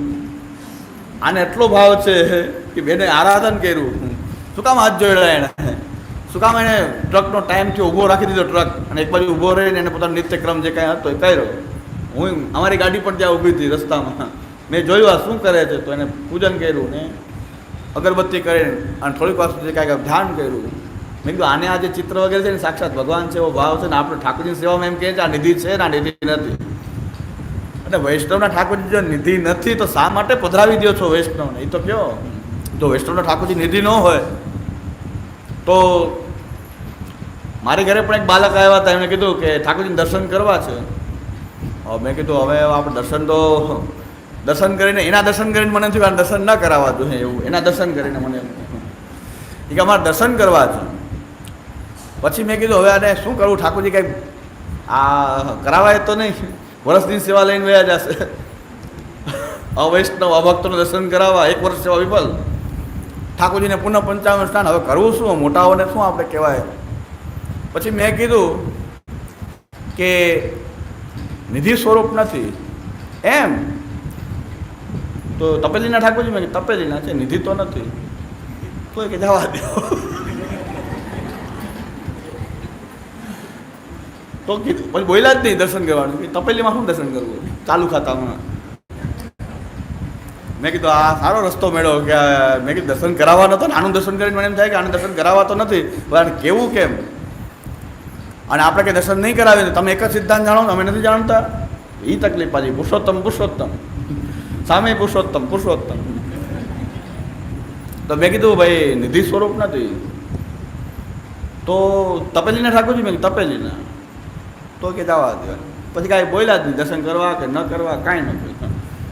આને એટલો ભાવ છે કે બેને આરાધન કર્યું. શું કામ હાથ જોડ્યા એણે? શું કામ એને ટ્રકનો ટાઈમથી ઊભો રાખી દીધો ટ્રક, અને એક બાજુ ઊભો રહીને એને પોતાનો નિત્યક્રમ જે કાંઈ હતો એ કર્યો. હું અમારી ગાડી પણ ત્યાં ઊભી હતી રસ્તામાં, મેં જોયું આ શું કરે છે, તો એને પૂજન કર્યું ને અગરબત્તી કરીને અને થોડીક વાર સુધી કાંઈક ધ્યાન કર્યું. મેં કીધું આને આ જે ચિત્ર વગેરે છે ને સાક્ષાત ભગવાન છે એવો ભાવ છે ને આપણે ઠાકોરજીની સેવામાં એમ કહે છે આ નિધિ છે ને આ નિધિ નથી. અને વૈષ્ણવના ઠાકોરજી જો નિધિ નથી તો શા માટે પધરાવી દો છો વૈષ્ણવને? એ તો કહો. જો વૈષ્ણવના ઠાકોરજી નિધિ ન હોય તો મારી ઘરે પણ એક બાળક આવ્યા હતા, એમણે કીધું કે ઠાકોરજીને દર્શન કરવા છે. મેં કીધું હવે આપણે દર્શન કરીને એના દર્શન કરીને મને થયું દર્શન ન કરાવવા જોઈએ એવું. એના દર્શન કરીને મને એ કે અમારે દર્શન કરવા છે. પછી મેં કીધું હવે આને શું કરવું? ઠાકોરજી કંઈક આ કરાવાય તો નહીં, વર્ષની સેવા લઈને વયા જશે. અવૈષ્ણવ અભક્તોનું દર્શન કરાવવા, એક વર્ષ સેવા વિફલ, ઠાકોરજીને પુનઃ 55 સ્નાન. હવે કરવું શું? મોટાઓને શું આપણે કહેવાય? પછી મેં કીધું કે નિધિ સ્વરૂપ નથી એમ તો તપેલીના ઠાકોરજી, મેં તપેલીના છે, નિધિ તો નથી. તો કે જવા દો. તો કીધું પછી બોલ્યા જ નહીં દર્શન કરવાનું. તપેલીમાં શું દર્શન કરવું ચાલુ ખાતામાં? મેં કીધું આ સારો રસ્તો મેળવ્યો કે મેં કીધું દર્શન કરાવવા નતો ને આનું દર્શન કરીને મને એમ થાય કે આને દર્શન કરાવવા તો નથી, આને કેવું કેમ? અને આપણે કંઈ દર્શન નહીં કરાવીએ તમે એક જ સિદ્ધાંત જાણો અમે નથી જાણતા. એ તકલીફ પાછી. પુરુષોત્તમ પુરુષોત્તમ સામે પુરુષોત્તમ પુરુષોત્તમ. તો મેં કીધું ભાઈ નિધિ સ્વરૂપ નથી તો તપેલીના ઠાકોરજી, મેં તપેલીના. તો કે જવા દે. પછી કાંઈ બોલ્યા જ નહીં, દર્શન કરવા કે ન કરવા કાંઈ ન બોલ્યા.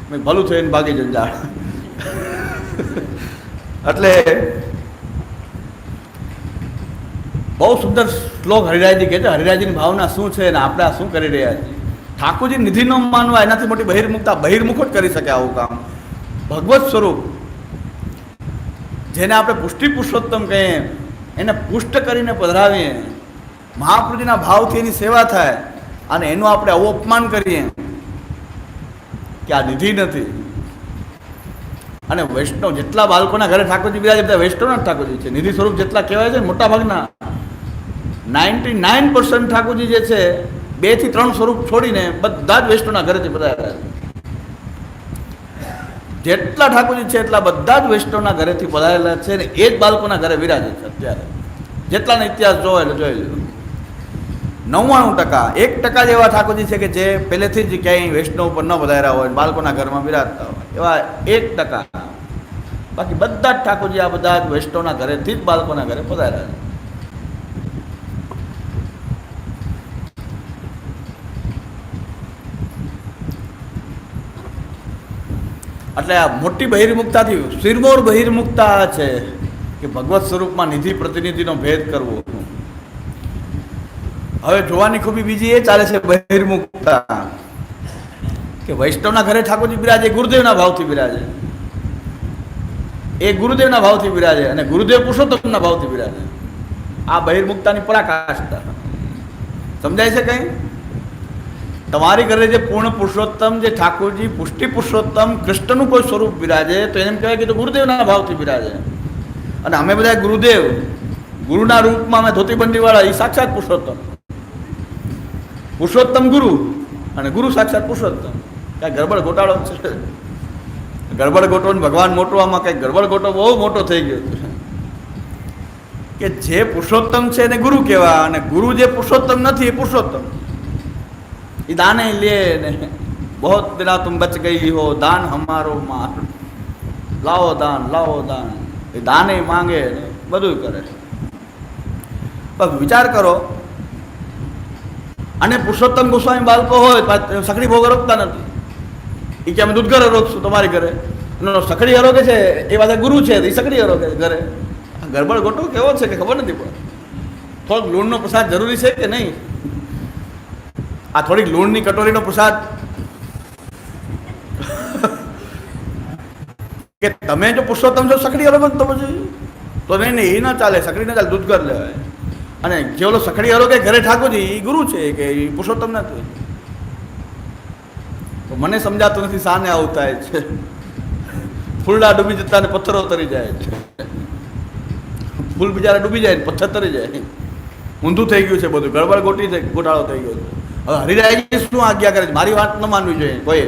મેં ભલું થઈને ભાગી જંજાળ. એટલે બહુ સુંદર શ્લોક હરિરાયજી કહે છે. હરિરાયજીની ભાવના શું છે અને આપણે આ શું કરી રહ્યા છીએ? ઠાકોરજી નિધિ ન માનવા એનાથી મોટી બહિર્મુખતા, બહિર્મુખો જ કરી શકે આવું કામ. ભગવત સ્વરૂપ, જેને આપણે પુષ્ટિ પુરુષોત્તમ કહીએ, એને પુષ્ટ કરીને પધરાવીએ, મહાપ્રભુજીના ભાવથી એની સેવા થાય અને એનું આપણે આવું અપમાન કરીએ કે આ નિધિ નથી. અને વૈષ્ણવ જેટલા બાળકોના ઘરે ઠાકોરજી બિરાજે બધા વૈષ્ણવના ઠાકોરજી છે. નિધિ સ્વરૂપ જેટલા કહેવાય છે મોટા ભાગના 99% ઠાકોરજી જે છે 2 થી 3 સ્વરૂપ છોડીને બધા જ વૈષ્ણવના ઘરેથી પધાર્યા છે. જેટલા ઠાકોરજી છે એટલા બધા જ વૈષ્ણવના ઘરેથી પધારેલા છે ને એ જ બાળકોના ઘરે વિરાજે છે અત્યારે. જેટલાનો ઇતિહાસ જોવા એટલે જોઈ લો. 99%, 1% જ એવા ઠાકોરજી છે કે જે પહેલેથી જ ક્યાંય વૈષ્ણવ પર ન પધાર્યા હોય, બાળકોના ઘરમાં બિરાજતા હોય, એવા 1%. બાકી બધા જ ઠાકોરજી આ બધા જ વૈષ્ણવના ઘરેથી જ બાળકોના ઘરે પધાર્યા છે. એટલે આ મોટી બહિર્મુખતાથી શિરમોર બહિર્મુખતા છે કે ભગવત સ્વરૂપમાં નિધિ પ્રતિનિધિનો ભેદ કરવો. હવે જોવાની ખૂબી બીજી એ ચાલે છે બહિર્મુખતા કે વૈષ્ણવના ઘરે ઠાકોરજી બિરાજે, ગુરુદેવના ભાવથી બિરાજે, એ ગુરુદેવના ભાવથી બિરાજે અને ગુરુદેવ પુરુષોત્તમના ભાવથી બિરાજે. આ બહિર્મુખતાની પરાકાષ્ઠા સમજાય છે કઈ? તમારી ઘરે જે પૂર્ણ પુરુષોત્તમ, જે ઠાકોરજી પુષ્ટિ પુરુષોત્તમ કૃષ્ણનું કોઈ સ્વરૂપ બિરાજે તો એમ કહેવાય કે તો ગુરુદેવના ભાવથી બિરાજે. અને અમે બધા ગુરુદેવ, ગુરુના રૂપમાં અમે ધોતીબંધીવાળા, એ સાક્ષાત પુરુષોત્તમ. પુરુષોત્તમ ગુરુ અને ગુરુ સાક્ષાત પુરુષોત્તમ. કાંઈ ગરબડ ગોટાળો છે, ગરબડ ગોટો ને ભગવાન મોટો, આમાં કંઈક ગરબડ ગોટો બહુ મોટો થઈ ગયો છે કે જે પુરુષોત્તમ છે એને ગુરુ કહેવા અને ગુરુ જે પુરુષોત્તમ નથી એ પુરુષોત્તમ. એ દાને લે ને બહોત દિના તુમ બચ ગઈ હો, દાન હમારો માર, લાવો દાન, એ દાને માંગે ને બધું કરે. બસ વિચાર કરો. અને પુરુષોત્તમ ગોસ્વામી બાળકો હોય સખડી ભોગ રોકતા નથી. એ કે અમે દૂધ ઘરે રોકશું તમારી ઘરે, સખડી હરોગે છે એ વાત ગુરુ છે, એ સખડી હરોગે ઘરે. ગરબડ ગોટો કેવો છે કે ખબર નથી પડે. થોડોક લૂણનો પ્રસાદ જરૂરી છે કે નહીં? આ થોડીક લૂણની કટોરીનો પ્રસાદ કે તમે જો પુરુષોત્તમ છો સખડી હરોગો તો પછી તો નહીં, એ ના ચાલે. સખડી ના ચાલે, દૂધ ઘર લેવાય. અને જે ઓલો સખડી હરોગે ઘરે ઠાકોરજી એ ગુરુ છે કે એ પુરુષોત્તમ નથી. તો મને સમજાતું નથી સાને આવું થાય છે. ફૂલડા ડૂબી જતા ને પથ્થરો તરી જાય છે. ફૂલ બિચારા ડૂબી જાય ને પથ્થર તરી જાય. ઊંધું થઈ ગયું છે બધું, ગડબડ ગોટાળો થઈ ગયો છે. હવે હરિરાયજી શું આજ્ઞા કરે છે? મારી વાત ન માનવી જોઈએ કોઈ.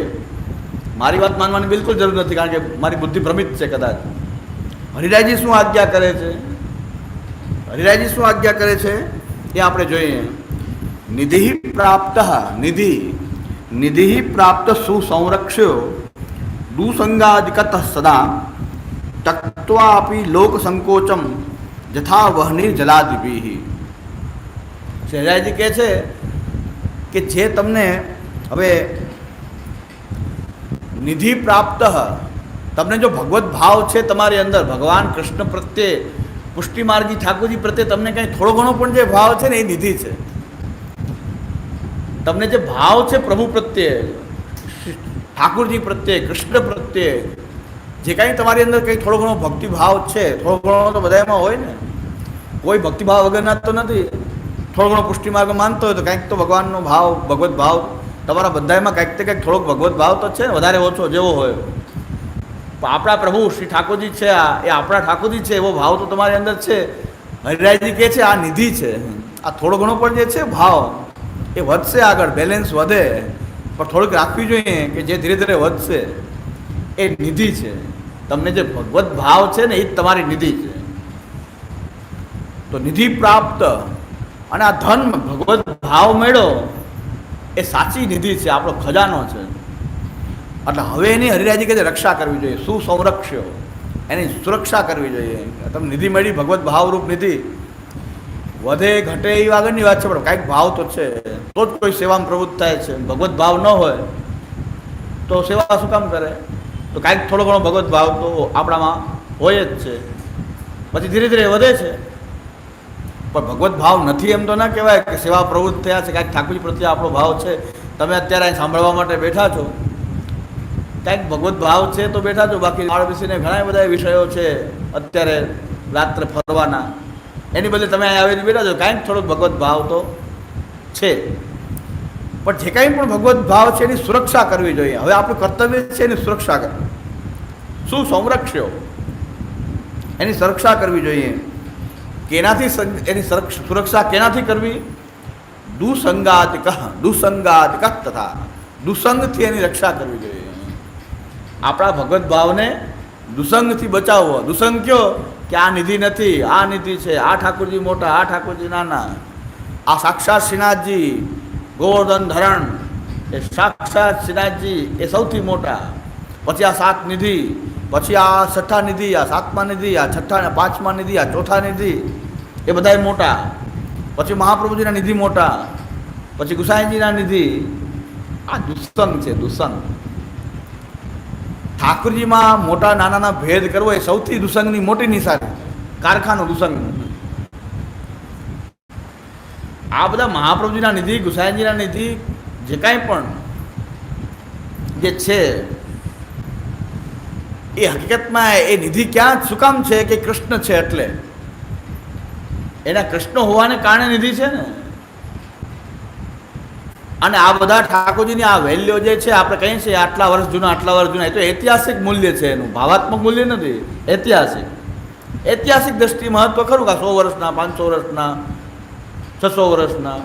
મારી વાત માનવાની બિલકુલ જરૂર નથી, કારણ કે મારી બુદ્ધિ ભ્રમિત છે કદાચ. હરિરાયજી શું આજ્ઞા કરે છે? હરિરાયજી શું આજ્ઞા કરે છે એ આપણે જોઈએ. નિધિ પ્રાપ્ત નિધિ પ્રાપ્ત સુસંરક્ષ્યો દુસંગાદિકત સદા તક્ત્વાપી લોક સંકોચમ જથા વહની જલાદિભિ. હરિરાયજી કહે છે કે જે તમને હવે નિધિ પ્રાપ્ત, તમને જો ભગવત ભાવ છે તમારી અંદર, ભગવાન કૃષ્ણ પ્રત્યે, પુષ્ટિ માર્ગી ઠાકોરજી પ્રત્યે તમને કંઈ થોડો ઘણો પણ જે ભાવ છે ને એ નિધિ છે. તમને જે ભાવ છે પ્રભુ પ્રત્યે, ઠાકોરજી પ્રત્યે, કૃષ્ણ પ્રત્યે, જે કાંઈ તમારી અંદર કંઈ થોડો ઘણો ભક્તિભાવ છે, થોડો ઘણો તો બધામાં હોય ને, કોઈ ભક્તિભાવ વગરના તો નથી. થોડો ઘણો પુષ્ટિ માર્ગ માનતો હોય તો કંઈક તો ભગવાનનો ભાવ, ભગવત ભાવ તમારા બધામાં કંઈક તે કંઈક થોડોક ભગવત ભાવ તો છે, વધારે ઓછો જેવો હોય. આપણા પ્રભુ શ્રી ઠાકોરજી છે, એ આપણા ઠાકોરજી છે, એવો ભાવ તો તમારી અંદર છે. હરિરાયજી કહે છે આ નિધિ છે. આ થોડો ઘણો પણ જે છે ભાવ એ વધશે, આગળ બેલેન્સ વધે, પણ થોડીક રાખવી જોઈએ કે જે ધીરે ધીરે વધશે એ નિધિ છે. તમને જે ભગવત ભાવ છે ને એ જ તમારી નિધિ છે. તો નિધિ પ્રાપ્ત અને આ ધન ભગવત ભાવ મેળો એ સાચી નિધિ છે, આપણો ખજાનો છે. એટલે હવે એની હરિરાયજી કહે છે રક્ષા કરવી જોઈએ, સુસંરક્ષ્યો, એની સુરક્ષા કરવી જોઈએ. તમે નિધિ મળી, ભગવત ભાવરૂપ નિધિ, વધે ઘટે એ આગળની વાત છે, પણ કાંઈક ભાવ તો છે તો જ કોઈ સેવામાં પ્રવૃત્ત થાય છે. ભગવત ભાવ ન હોય તો સેવા શું કામ કરે? તો કાંઈક થોડો ઘણો ભગવત ભાવ તો આપણામાં હોય જ છે, પછી ધીરે ધીરે વધે છે. પણ ભગવત ભાવ નથી એમ તો ના કહેવાય કે સેવા પ્રવૃત્ત થયા છે, કાંઈક ઠાકોરજી પ્રત્યે આપણો ભાવ છે. તમે અત્યારે અહીં સાંભળવા માટે બેઠા છો, કાંઈક ભગવત ભાવ છે તો બેઠા છો, બાકી બાળ બેસીને ઘણા બધા વિષયો છે અત્યારે રાત્રે ફરવાના, એની બદલે તમે અહીં આવીને બેઠા છો, કાંઈક થોડોક ભગવત ભાવ તો છે. પણ જે કાંઈ પણ ભગવત ભાવ છે એની સુરક્ષા કરવી જોઈએ. હવે આપણું કર્તવ્ય છે એની સુરક્ષા કરવી. શું સંરક્ષો એની સુરક્ષા કરવી જોઈએ. કેનાથી એની સુરક્ષા કેનાથી કરવી? દુસંગાતિક તથા દુસંગથી એની રક્ષા કરવી જોઈએ. આપણા ભગવત ભાવને દુસંગથી બચાવવો. દુસંગ કયો કે આ નિધિ નથી, આ નિધિ છે, આ ઠાકોરજી મોટા, આ ઠાકોરજી નાના, આ સાક્ષાત શ્રીનાથજી ગોવર્ધન ધરણ, એ સાક્ષાત શ્રીનાથજી એ સૌથી મોટા, પછી આ સાત નિધિ, પછી આ છઠ્ઠા નિધિ, આ સાતમા નિધિ, આ છઠ્ઠા પાંચમા નિધિ, આ ચોથા નિધિ, એ બધા મોટા, પછી મહાપ્રભુજીના નિધિ મોટા, પછી ગુસાઈજીના નિધિ. આ દુસંગ છે. દુસંગ ઠાકોરજીમાં મોટા નાનાના ભેદ કરવો એ સૌથી દુસંગની મોટી નિશાની, કારખાનો દુસંગ. આ બધા મહાપ્રભુજીના નિધિ, ગુસાઈજીના નિધિ, જે કાંઈ પણ જે છે એ હકીકતમાં એ નિધિ ક્યાં શું કામ છે કે કૃષ્ણ છે એટલે, એના કૃષ્ણ હોવાને કારણે નિધિ છે ને. અને આ બધા ઠાકોરજીની આ વેલ્યુ જે છે આપણે કહીએ છીએ આટલા વર્ષ જૂના, આટલા વર્ષ જૂના, એ તો ઐતિહાસિક મૂલ્ય છે એનું, ભાવાત્મક મૂલ્ય નથી. ઐતિહાસિક દ્રષ્ટિ મહત્વ ખરું કે 100 વર્ષના, 500 વર્ષના, 600 વર્ષના.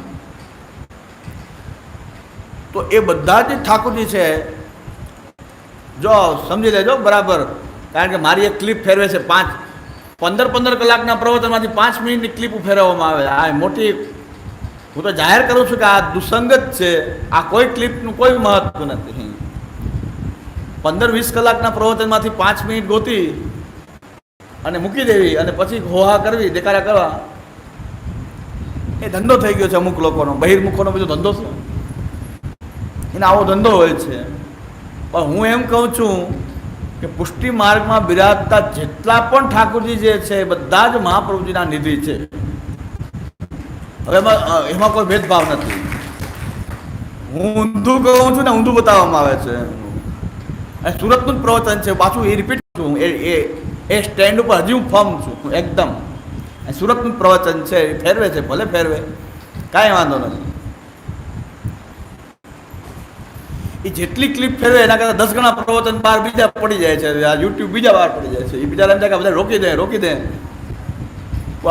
તો એ બધા જ ઠાકોરજી છે. જો સમજી લેજો બરાબર, કારણ કે મારી એક ક્લિપ ફેરવે છે 15 કલાકના પ્રવચનમાંથી 5 મિનિટની ક્લિપ ફેરવવામાં આવે. આ મોટી, હું તો જાહેર કરું છું કે આ દુસંગત છે. આ કોઈ ક્લિપનું કોઈ મહત્વ નથી. 15-20 કલાકના પ્રવચનમાંથી 5 મિનિટ ગોતી અને મૂકી દેવી અને પછી હોહા કરવી, દેખાડા કરવા, એ ધંધો થઈ ગયો છે અમુક લોકોનો. બહિર્મુખોનો બધો ધંધો છે, એને આવો ધંધો હોય છે. પણ હું એમ કહું છું કે પુષ્ટિ માર્ગમાં બિરાજતા જેટલા પણ ઠાકોરજી જે છે બધા જ મહાપ્રભુજીના નિધિ છે. હવે એમાં કોઈ ભેદભાવ નથી. હું ઊંધું કહું છું ને ઊંધું બતાવવામાં આવે છે. અને સુરતનું જ પ્રવચન છે, પાછું એ રિપીટ છું, એ સ્ટેન્ડ ઉપર હજી હું ફર્મ છું એકદમ. સુરતનું જ પ્રવચન છે, ફેરવે છે, ભલે ફેરવે, કાંઈ વાંધો નથી. એ જેટલી ક્લિપ ફેરવે એના કરતાં 10 ગણા પ્રવચન બહાર બીજા પડી જાય છે. આ યુટ્યુબ બીજા બહાર પડી જાય છે. એ બીજા એમ થાય કે બધા રોકી દે.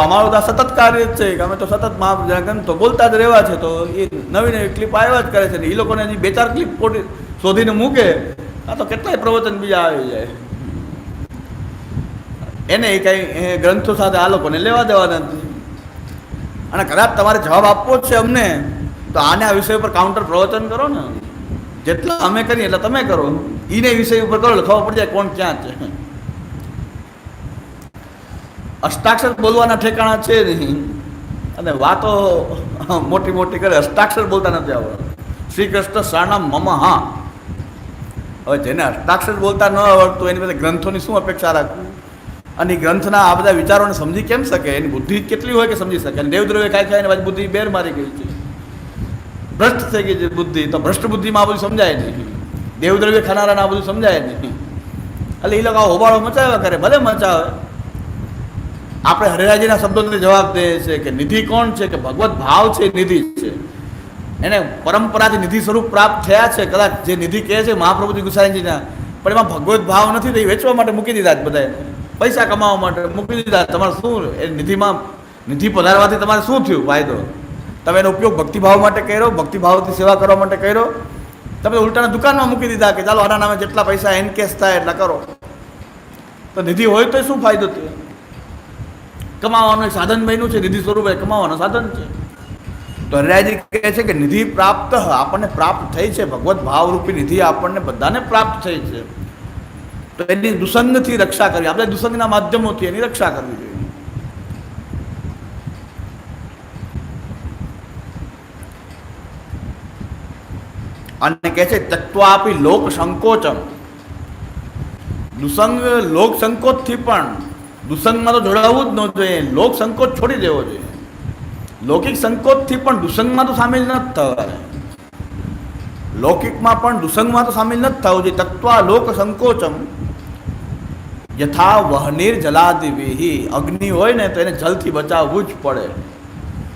અમારું તો સતત કાર્ય જ છે કે અમે તો સતત મહાપ્રભુ તો બોલતા જ રહેવા છે. તો એ નવી ક્લિપ આવ્યા જ કરે છે ને એ લોકોને હજી 2-4 ક્લિપ શોધીને મૂકે, આ તો કેટલાય પ્રવચન બીજા આવી જાય. એને કંઈ ગ્રંથો સાથે આ લોકોને લેવા દેવાના નથી. અને કદાચ તમારે જવાબ આપવો જ છે અમને, તો આને આ વિષય ઉપર કાઉન્ટર પ્રવચન કરો ને. જેટલા અમે કરીએ એટલે તમે કરો, એને વિષય ઉપર કરો એટલે ખબર પડી જાય કોણ ક્યાં છે. અષ્ટાક્ષર બોલવાના ઠેકાણા છે નહીં અને વાતો મોટી કરે. અષ્ટાક્ષર બોલતા નથી આવડતું. શ્રી કૃષ્ણ શરણમ મમ. હા, હવે જેને અષ્ટાક્ષર બોલતા ન આવડતું એની પાસે ગ્રંથોની શું અપેક્ષા રાખવી? અને એ ગ્રંથના આ બધા વિચારોને સમજી કેમ શકે? એની બુદ્ધિ કેટલી હોય કે સમજી શકે? અને દેવદ્રવ્ય ખાઈને પાછી બુદ્ધિ બેર મારી ગઈ છે, ભ્રષ્ટ થઈ ગઈ છે બુદ્ધિ. તો ભ્રષ્ટ બુદ્ધિમાં આ બધું સમજાય નહીં. દેવદ્રવ્ય ખાનારાને આ બધું સમજાય નહીં. એટલે એ લોકો હોબાળો મચાવ્યા કરે. ભલે મચાવે. આપણે હરિરાજીના શબ્દોને જવાબ દે છે કે નિધિ કોણ છે? કે ભગવત ભાવ છે, નિધિ છે. એને પરંપરાથી નિધિ સ્વરૂપ પ્રાપ્ત થયા છે. કદાચ જે નિધિ કહે છે મહાપ્રભુજી ગુસાઈજીના, પણ એમાં ભગવત ભાવ નથી. તો એ વેચવા માટે મૂકી દીધા જ બધાએ, પૈસા કમાવા માટે મૂકી દીધા. તમારે શું એ નિધિમાં નિધિ પધારવાથી તમારે શું થયું ફાયદો? તમે એનો ઉપયોગ ભક્તિભાવ માટે કર્યો, ભક્તિભાવથી સેવા કરવા માટે કર્યો. તમે ઉલટાના દુકાનમાં મૂકી દીધા કે ચાલો આના નામે જેટલા પૈસા એનકેશ થાય એટલા કરો. તો નિધિ હોય તો શું ફાયદો થયો? કમાવાનું સાધન બન્યું છે. નિધિ સ્વરૂપ એ કમાવાનું સાધન છે. તો હરિરાયજી કહે છે કે નિધિ પ્રાપ્ત આપણને પ્રાપ્ત થઈ છે. ભગવત ભાવરૂપી નિધિ આપણને બધાને પ્રાપ્ત થઈ છે. તો એની દુસંગથી રક્ષા કરવી, આપણે દુસંગના માધ્યમોથી એની રક્ષા કરવી જોઈએ. અને કહે છે તત્વા આપી લોક સંકોચમ. દુસંગ લોક સંકોચથી પણ દુસંગમાં તો જોડાવવું જ ન જોઈએ. લોક સંકોચ છોડી દેવો જોઈએ. લૌકિક સંકોચથી પણ દુસંગમાં તો સામેલ ન થવાય. લૌકિકમાં પણ દુસંગમાં તો સામેલ નથી થવું જોઈએ. તત્વા લોક સંકોચમ યથા વહનીર જલાદિવિહી. અગ્નિ હોય ને તો એને જલથી બચાવવું જ પડે.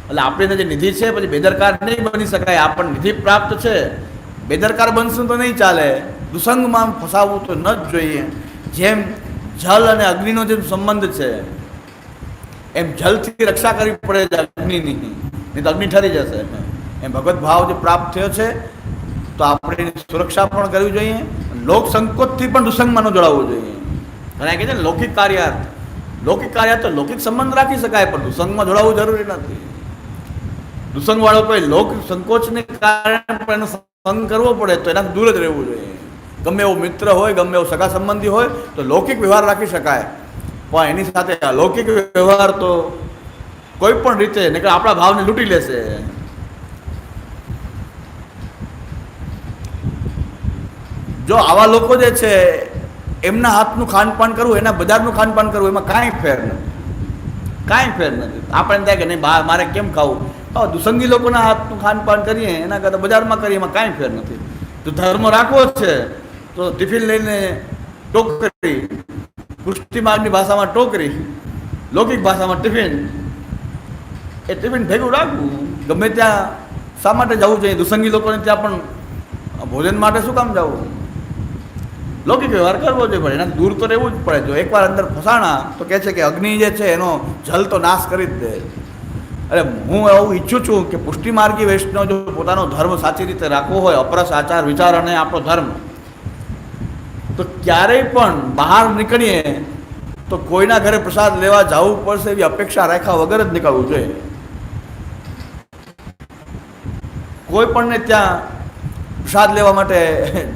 એટલે આપણે જે નિધિ છે પછી બેદરકાર નહીં બની શકાય. આપણને નિધિ પ્રાપ્ત છે, બેદરકાર બનશું તો નહીં ચાલે. દુસંગમાં ફસાવવું તો ન જ જોઈએ. જેમ જલ અને અગ્નિનો જે સંબંધ છે એમ જલથી રક્ષા કરવી પડે છે અગ્નિની, નહીં તો અગ્નિ ઠરી જશે. એમ ભગવત ભાવ જે પ્રાપ્ત થયો છે તો આપણે એની સુરક્ષા પણ કરવી જોઈએ. લોક સંકોચથી પણ દુસંગમાં ન જોડાવવું જોઈએ. ઘણા કહે છે ને લૌકિક કાર્યાર્થ, લૌકિક કાર્યાર્થ તો લૌકિક સંબંધ રાખી શકાય પણ દુસંગમાં જોડાવવું જરૂરી નથી. દુસંગ વાળો કોઈ લોક સંકોચને કારણે પણ એનો સંગ કરવો પડે તો એનાથી દૂર જ રહેવું જોઈએ. ગમે એવો મિત્ર હોય, ગમે એવો સગા સંબંધી હોય તો લૌકિક વ્યવહાર રાખી શકાય, પણ એની સાથે અલૌકિક વ્યવહાર તો કોઈ પણ રીતે નહીં, આપણા ભાવને લૂંટી લેશે. જો આવા લોકો જે છે એમના હાથનું ખાનપાન કરવું, એના બજારનું ખાનપાન કરવું, એમાં કાંઈ ફેર નથી, કાંઈ ફેર નથી. આપણે થાય કે નહીં બહાર મારે કેમ ખાવું, દુસંગી લોકોના હાથનું ખાનપાન કરીએ એના કરતાં બજારમાં કરીએ એમાં કાંઈ ફેર નથી. તો ધર્મ રાખવો જ છે તો ટિફિન લઈને ટોકરી, પુષ્ટિ માર્ગની ભાષામાં ટોકરી, લૌકિક ભાષામાં ટિફિન, એ ટિફિન ભેગું રાખવું. ગમે ત્યાં શા માટે જવું જોઈએ? દુસંગી લોકોને ત્યાં પણ ભોજન માટે શું કામ જવું? લૌકિક વ્યવહાર કરવો જોઈએ, પણ એનાથી દૂર તો રહેવું જ પડે. જો એકવાર અંદર ફસાણા તો કહે છે કે અગ્નિ જે છે એનો જલ તો નાશ કરી જ દે. અરે હું એવું ઈચ્છું છું કે પુષ્ટિમાર્ગી વૈષ્ણવ જો પોતાનો ધર્મ સાચી રીતે રાખવો હોય, અપરસ આચાર વિચાર અને આપણો ધર્મ, તો ક્યારેય પણ બહાર નીકળીએ તો કોઈના ઘરે પ્રસાદ લેવા જવું પડશે એવી અપેક્ષા રાખ્યા વગર જ નીકળવું જોઈએ. કોઈ પણને ત્યાં પ્રસાદ લેવા માટે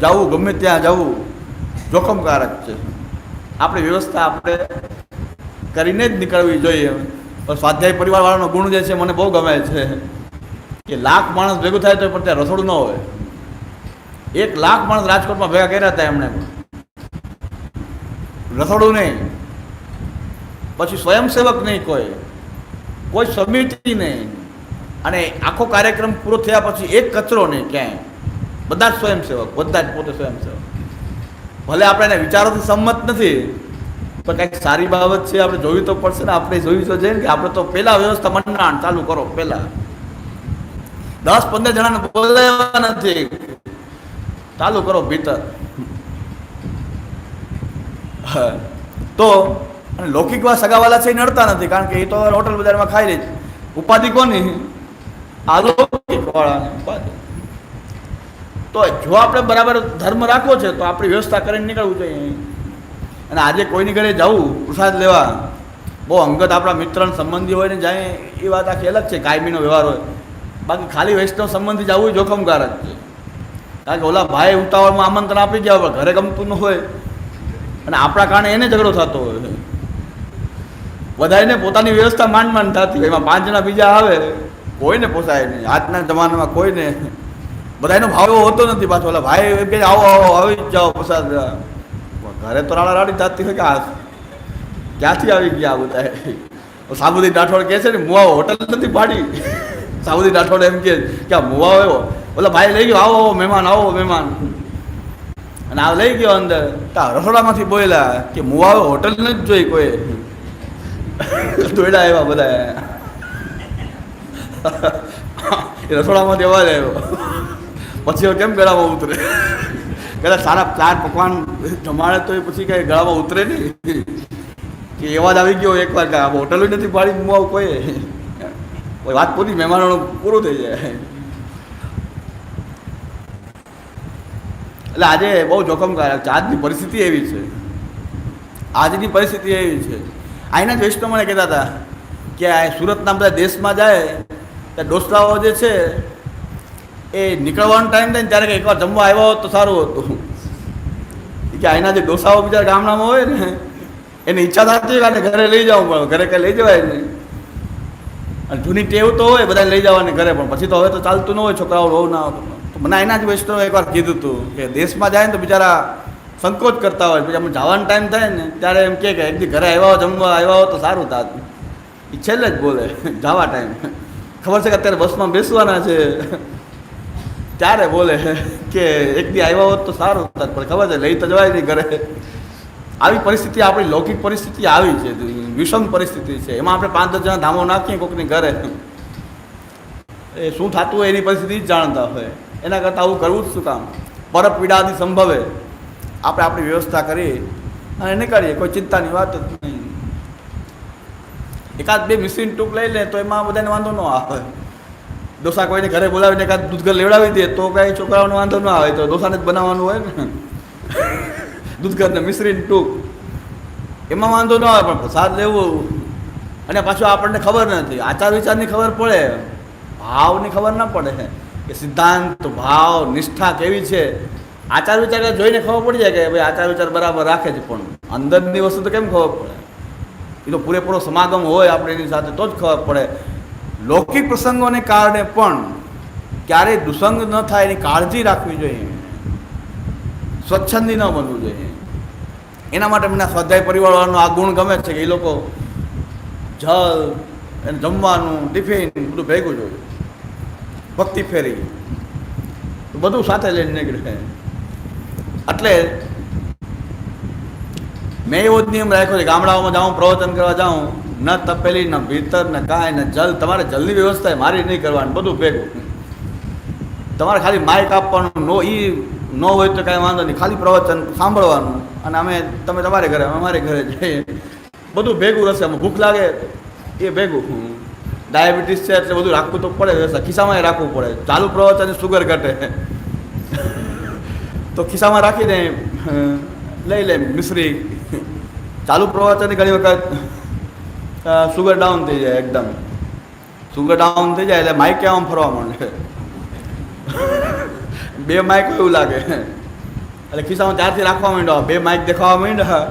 જવું, ગમે ત્યાં જવું જોખમકારક છે. આપણી વ્યવસ્થા આપણે કરીને જ નીકળવી જોઈએ. સ્વાધ્યાય પરિવારવાળાનો ગુણ જે છે મને બહુ ગમે છે કે લાખ માણસ ભેગું થાય તો પણ ત્યાં રસોડું ન હોય. 1 લાખ માણસ રાજકોટમાં ભેગા કર્યા હતા એમણે, રસોડું નહીં, પછી સ્વયંસેવક નહીં, કોઈ સમિતિ નહીં, અને આખો કાર્યક્રમ પૂરો થયા પછી એક કચરો નહીં ક્યાંય. બધા જ સ્વયંસેવક, બધા જ પોતે સ્વયંસેવક. ભલે આપણે એને વિચારોથી સંમત નથી પણ કંઈક સારી બાબત છે, આપણે જોવી તો પડશે ને. આપણે જોયું તો છે કે આપણે તો પહેલાં વ્યવસ્થા મંડાણ ચાલુ કરો, પહેલાં 10-15 જણાને બોલાવવા નથી, ચાલુ કરો ભીતર. તો લૌકિકમાં સગાવાલા છે એ નડતા નથી, કારણ કે એ તો હોટલ બજારમાં ખાઈ લે. ઉપાધિ કોની? અલૌકિક વાળાની ઉપાધિ. તો જો આપણે બરાબર ધર્મ રાખવો છે તો આપણી વ્યવસ્થા કરીને નીકળવું જોઈએ. અને આજે કોઈની ઘરે જવું પ્રસાદ લેવા, બહુ અંગત આપણા મિત્ર સંબંધી હોય ને જાય એ વાત આખી અલગ છે, કાયમીનો વ્યવહાર હોય. બાકી ખાલી વૈષ્ણવ સંબંધી જવું જોખમકારક છે, કારણ કે ઓલા ભાઈ ઉતાવળમાં આમંત્રણ આપી ગયા હોય, ઘરે ગમતું ન હોય અને આપણા કારણે એને ઝઘડો થતો હોય. બધાને પોતાની વ્યવસ્થા માંડ થતી હોય, એમાં 5 જણા બીજા આવે, કોઈને પોસાય નહીં. આજના જમાનામાં કોઈને બધાનો ભાવ એવો હોતો નથી. પાછો ઓલા ભાઈ એમ કે આવો આવો આવી જ જાઓ પ્રસાદ. ઘરે તો રાડી થતી હોય કે આ ક્યાંથી આવી ગયા બધા. સાબુદી રાઠોડ કહે છે ને મુવાઓ હોટલ નથી પાડી. સાબુદી રાઠોડ એમ કે આ મુવાઓ એવો, ઓલા ભાઈ લઈ ગયો આવો મહેમાન, આવો મહેમાન, અને આ લઈ ગયો અંદર. રસોડામાંથી બોલ્યા કે મુવાઓ હોટલ નથી જોઈ કોઈ, દોડ્યા એવા બધા. રસોડામાંથી અવાજ આવ્યો, પછી કેમ ગળામાં ઉતરે? કદાચ સારા 4 પકવાન જમાડે તો એ પછી કઈ ગળામાં ઉતરે નહીં કે અવાજ આવી ગયો એકવાર કે હોટલ નથી પાડી મુવાવ કોઈ વાત પૂરી, મહેમાનોનું પૂરું થઈ જાય. એટલે આજે બહુ જોખમકારક છે. આજની પરિસ્થિતિ એવી છે, આજની પરિસ્થિતિ એવી છે. અહીંના જ વૈષ્ણવ મને કહેતા હતા કે આ સુરતના બધા દેશમાં જાય ત્યાં ડોસલાઓ જે છે એ નીકળવાનો ટાઈમ થાય ને ત્યારે કે એકવાર જમવા આવ્યો હોત તો સારું હતું. કે અહીંના જે ડોસાઓ બીજા ગામડામાં હોય ને એની ઈચ્છા થતી હોય કે ઘરે લઈ જવું પડે, ઘરે કંઈ લઈ જવાય નહીં. અને જૂની ટેવ તો હોય બધાને લઈ જવાની ઘરે, પણ પછી તો હવે તો ચાલતું ન હોય, છોકરાઓ બહુ ના હોય. તો મને અહીંના જ વૈષ્ણવ એકવાર કીધું હતું કે દેશમાં જાય ને તો બિચારા સંકોચ કરતા હોય, પછી અમે જવાનો ટાઈમ થાય ને ત્યારે એમ કે એક દી ઘરે આવ્યા જમવા આવ્યા હો તો સારું થાત. એ છેલ્લે જ બોલે જવા ટાઈમ. ખબર છે કે અત્યારે બસમાં બેસવાના છે, ત્યારે બોલે કે એક દી આવ્યા હોત તો સારું હોત, પણ ખબર છે લઈ તો જવાય નહીં ઘરે. આવી પરિસ્થિતિ, આપણી લૌકિક પરિસ્થિતિ આવી છે, વિષમ પરિસ્થિતિ છે. એમાં આપણે 5-10 જણા ધામો નાખીએ કોઈકની ઘરે, એ શું થતું હોય એની પરિસ્થિતિ જ જાણતા હોય. એના કરતાં આવું કરવું જ શું કામ? પર પીડાથી સંભવે આપણે આપણી વ્યવસ્થા કરી અને નીકળીએ, કોઈ ચિંતાની વાત જ નહીં. એકાદ 2 મિશ્રીન ટૂંક લઈ લે તો એમાં બધાને વાંધો ન આવે. ડોસા કોઈને ઘરે બોલાવીને એકાદ દૂધઘર લેવડાવી દે તો કાંઈ છોકરાઓને વાંધો ન આવે, તો ડોસાને જ બનાવવાનું હોય ને. દૂધઘરને મિશ્રીન ટૂંક એમાં વાંધો ન આવે, પણ પ્રસાદ લેવું અને પાછું આપણને ખબર નથી, આચાર વિચારની ખબર પડે, ભાવની ખબર ના પડે કે સિદ્ધાંત, ભાવ, નિષ્ઠા કેવી છે. આચાર વિચાર જોઈને ખબર પડી જાય કે ભાઈ આચાર વિચાર બરાબર રાખે છે, પણ અંદરની વસ્તુ તો કેમ ખબર પડે? એ તો પૂરેપૂરો સમાગમ હોય આપણે એની સાથે તો જ ખબર પડે. લૌકિક પ્રસંગોને કારણે પણ ક્યારેય દુસંગ ન થાય એની કાળજી રાખવી જોઈએ, સ્વચ્છંદી ન બનવું જોઈએ. એના માટે મને સ્વાધ્યાય પરિવારવાળાનો આ ગુણ ગમે છે કે એ લોકો જલ, એને જમવાનું, ટિફિન બધું ભેગું જોયું, ભક્તિ ફેરી બધું સાથે લઈને નીકળે. એટલે મેં એવો જ નિયમ રાખ્યો છે, ગામડાઓમાં જાઉં, પ્રવચન કરવા જાઉં, ન તપેલી, ન ભીતર, ન કાંઈ, ન જલ. તમારે જલની વ્યવસ્થા મારી નહીં કરવાની, બધું ભેગું. તમારે ખાલી માઇક આપવાનું, એ ન હોય તો કાંઈ વાંધો નહીં, ખાલી પ્રવચન સાંભળવાનું, અને તમે તમારે ઘરે, અમારે ઘરે જઈએ, બધું ભેગું રહેશે. અમે ભૂખ લાગે એ ભેગું, ડાયાબિટીસ છે એટલે બધું રાખવું તો પડે, ખિસ્સામાં રાખવું પડે. ચાલુ પ્રવચન સુગર ઘટે તો ખિસ્સામાં રાખીને લઈ લે મિશ્રી. ચાલુ પ્રવચનની ઘણી વખત સુગર ડાઉન થઈ જાય, એકદમ સુગર ડાઉન થઈ જાય એટલે માઇક આમ ફરવા માંડે. 2 માઇક એવું લાગે એટલે ખિસ્સામાં ત્યારથી રાખવા માંડ્યો, 2 માઇક દેખાવા માંડ્યા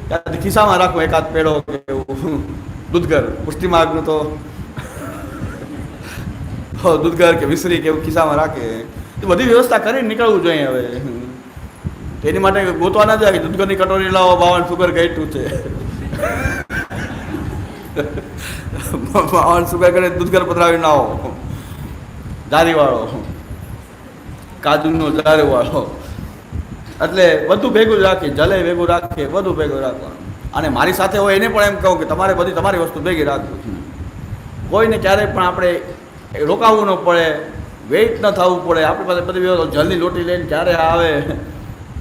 ત્યારથી ખિસ્સામાં રાખવું, એકાદ પેડો કે એવું. દૂધઘર, પુષ્ટિ માર્ગનું તો દૂધઘર કે વિસરી કે એવું ખિસ્સામાં રાખે. તો બધી વ્યવસ્થા કરીને નીકળવું જોઈએ. હવે એની માટે ગોતવા ના જાય કે દૂધઘરની કટોરી લાવો, બાવન સુગર ઘટ્યું છે. બાવન સુગર કરે દૂધઘર પધરાવી ના આવો, જારીવાળો, કાજુનો જારીવાળો. એટલે બધું ભેગું જ રાખીએ, જલે ભેગું રાખીએ, બધું ભેગું રાખવાનું. અને મારી સાથે હોય એને પણ એમ કહું કે તમારે બધી તમારી વસ્તુ ભેગી રાખવી. કોઈને ક્યારેય પણ આપણે રોકાવવું ન પડે, વેઇટ ન થવું પડે. આપણી પાસે બધી જલ્દી લોટી લઈને ક્યારે આવે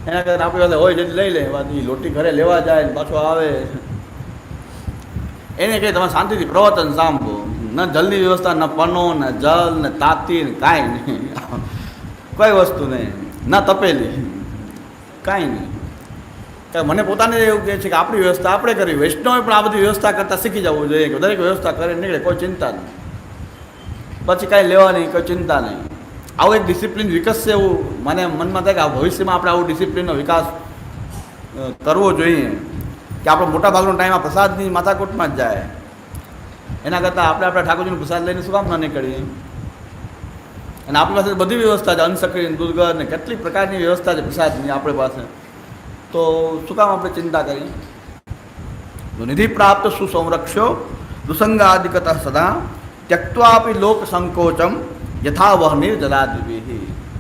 એના કારણે આપણી પાસે હોય જલ્દી લઈ લે, બાકી લોટી ઘરે લેવા જાય ને પાછો આવે. એને કહે તમે શાંતિથી પ્રવચન સાંભળો, ન જલની વ્યવસ્થા, ન પનો, ન જલ, ને તાતી, ને કાંઈ નહીં, કોઈ વસ્તુ નહીં, ન તપેલી, કાંઈ નહીં. મને પોતાને એવું કહે છે કે આપણી વ્યવસ્થા આપણે કરવી. વૈષ્ણવે પણ આ બધી વ્યવસ્થા કરતાં શીખી જવું જોઈએ કે દરેક વ્યવસ્થા કરીને નીકળે, કોઈ ચિંતા નહીં, પછી કાંઈ લેવા નહીં, કોઈ ચિંતા નહીં. આવું એક ડિસિપ્લિન વિકસશે એવું મને મનમાં થાય કે આ ભવિષ્યમાં આપણે આવું ડિસિપ્લિનનો વિકાસ કરવો જોઈએ કે આપણો મોટા ભાગનો ટાઈમ આ પ્રસાદની માથાકૂટમાં જ જાય. એના કરતાં આપણે આપણા ઠાકોરજીનો પ્રસાદ લઈને શું કામ ન નીકળીએ? અને આપણી પાસે બધી વ્યવસ્થા છે, અન્નસક્રી, દૂધઘર ને કેટલી પ્રકારની વ્યવસ્થા છે પ્રસાદની આપણી પાસે, તો શું કામ આપણે ચિંતા કરીએ? નિધિ પ્રાપ્ત સુસંરક્ષ્યો દુસંગાદિકત સદા ત્યક્ત્વાપી લોક સંકોચમ યથા વહનિર જલાદ્વિભિ.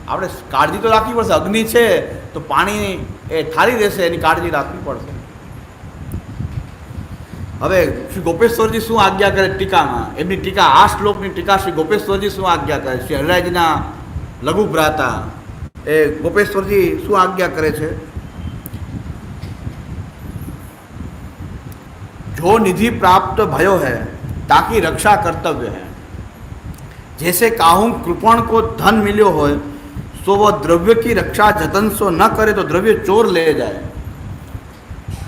આપણે કાળજી તો રાખવી પડશે. અગ્નિ છે તો પાણી એ ઠારી દેશે, એની કાળજી રાખવી પડશે. હવે શ્રી ગોપેશ્વરજી શું આજ્ઞા કરે ટીકામાં? એમની ટીકા, આ શ્લોકની ટીકા શ્રી ગોપેશ્વરજી શું આજ્ઞા કરે? શ્રી હરિરાયજીના લઘુ ભ્રાતા એ ગોપેશ્વરજી શું આજ્ઞા કરે છે? जो निधि प्राप्त भयो है ताकि रक्षा कर्तव्य है, जैसे काहू कृपण को धन मिलो हो सो वह द्रव्य की रक्षा जतन सो न करे तो द्रव्य चोर ले जाए.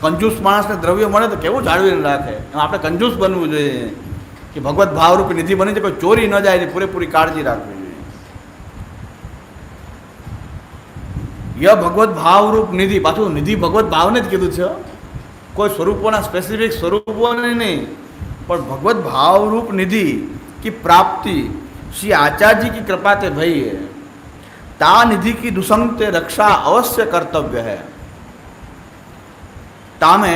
कंजूस माणसने द्रव्य મળે તો કેવું જાળવીને રાખે. આપણે કંજૂસ બનવું જોઈએ કે ભગવત ભાવરૂપી નિધિ બની છે, કોઈ ચોરી ન જાય એની પૂરેપૂરી કાળજી રાખવી જોઈએ. ય ભગવત ભાવરૂપ નિધિ, પાછું નિધિ ભગવત ભાવને જ કીધું છે, કોઈ સ્વરૂપોના સ્પેસિફિક સ્વરૂપોને નહીં, પણ ભગવત भावरूप निधि की प्राप्ति श्री आचार्य जी की कृपा से भई है. ता निधि की दुसंग ते रक्षा अवश्य कर्तव्य है. तामे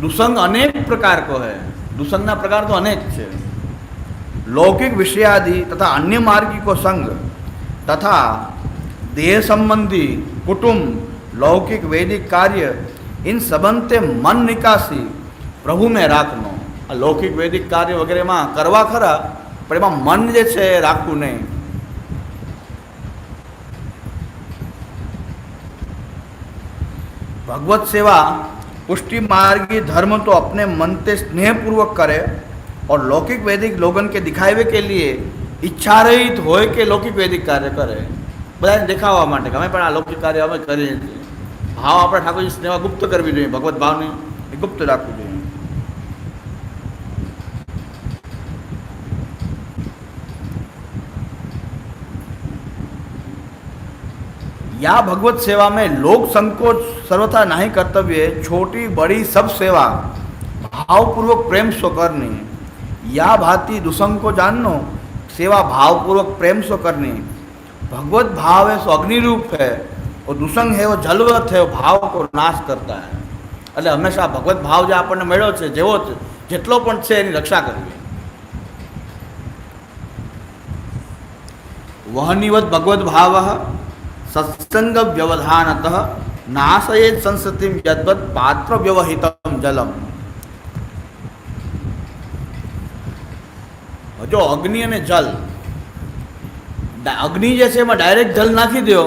दुसंग अनेक प्रकार को है. दुसंगना प्रकार तो अनेक है. लौकिक विषयादि तथा अन्य मार्गी को संग तथा देह संबंधी, कुटुंब, लौकिक वैदिक कार्य, इन सबंते मन निकासी प्रभु में राखनो। आ लौकिक वैदिक कार्य वगैरह में करवा खरा पण एमां मन जे छे राखवुं नहीं। भगवत सेवा पुष्टि मार्गी धर्म तो अपने मन से स्नेहपूर्वक करे और लौकिक वैदिक लोगन के दिखावे के लिए इच्छा रहित होय के लौकिक वैदिक कार्य करे, बधाने देखावा माटे कि अमे पण आ लौकिक कार्य अमे करीए छीए। भाव आपणे ठाकुरजी सेवा गुप्त करवी जोईए, भगवत भावने गुप्त राखवू जोईए। या भगवत सेवा में लोक संकोच सर्वथा नहीं कर्तव्य, छोटी बड़ी सब सेवा भावपूर्वक प्रेम सो करनी। या भांति दुसंग को जाननो, सेवा भावपूर्वक प्रेम सो करनी। भगवत भाव है सो अग्नि रूप है और दुसंग है वो जलवत है, वो भाव को नाश करता है। એટલે હંમેશા ભગવત ભાવ જે આપણને મળ્યો છે જેવો જેટલો પણ છે એની રક્ષા કરવી। વહનિવત ભગવત ભાવ सत्संग व्यवधानतः नाशयेत् संसतिं यद्वत् पात्र व्यवहितं जलम। जो अग्नि अने जल, अग्नि जे छे एमां डायरेक्ट जल नाखी दो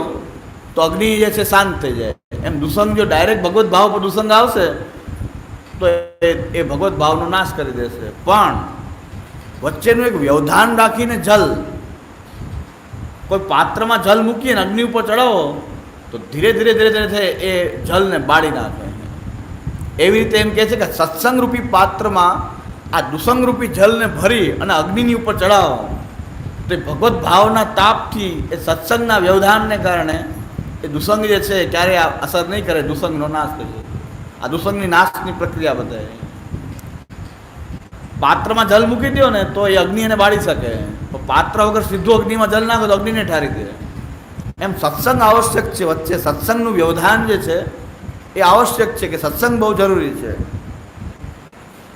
तो अग्नि जे छे शांत थई जाय। एम दुसंग जो डायरेक्ट भगवत भाव पर दुसंग आवशे तो ए भगवत भावनो नाश करी देशे। पण वच्चेनुं एक व्यवधान राखीने जल, कोई पात्र में जल मूकीए ने अग्नि पर चढ़ावो तो धीरे धीरे धीरे धीरे ए जल ने बाड़ी नाखे। एवी रीते एम कहे छे कि सत्संग रूपी पात्र में आ दुसंग रूपी जल ने भरी अने अग्नि ऊपर चढ़ावो तो भगवत भावना ताप थी ए सत्संगना व्यवधान ने कारणे ए दुसंग जे छे क्यारे असर नहीं करे, दुसंगनो नाश करे। आ दुसंगनी नाशनी प्रक्रिया बताए। पात्र में जल मूकी दो ने तो ये अग्नि ने बाड़ी सके, तो पात्र वगर सीधो अग्नि में जल नाखो तो अग्नि ने ठारी दे। एम सत्संग आवश्यक है, वच्चे सत्संगनु व्यवधान जे छे ए आवश्यक है कि सत्संग बहुत जरूरी है।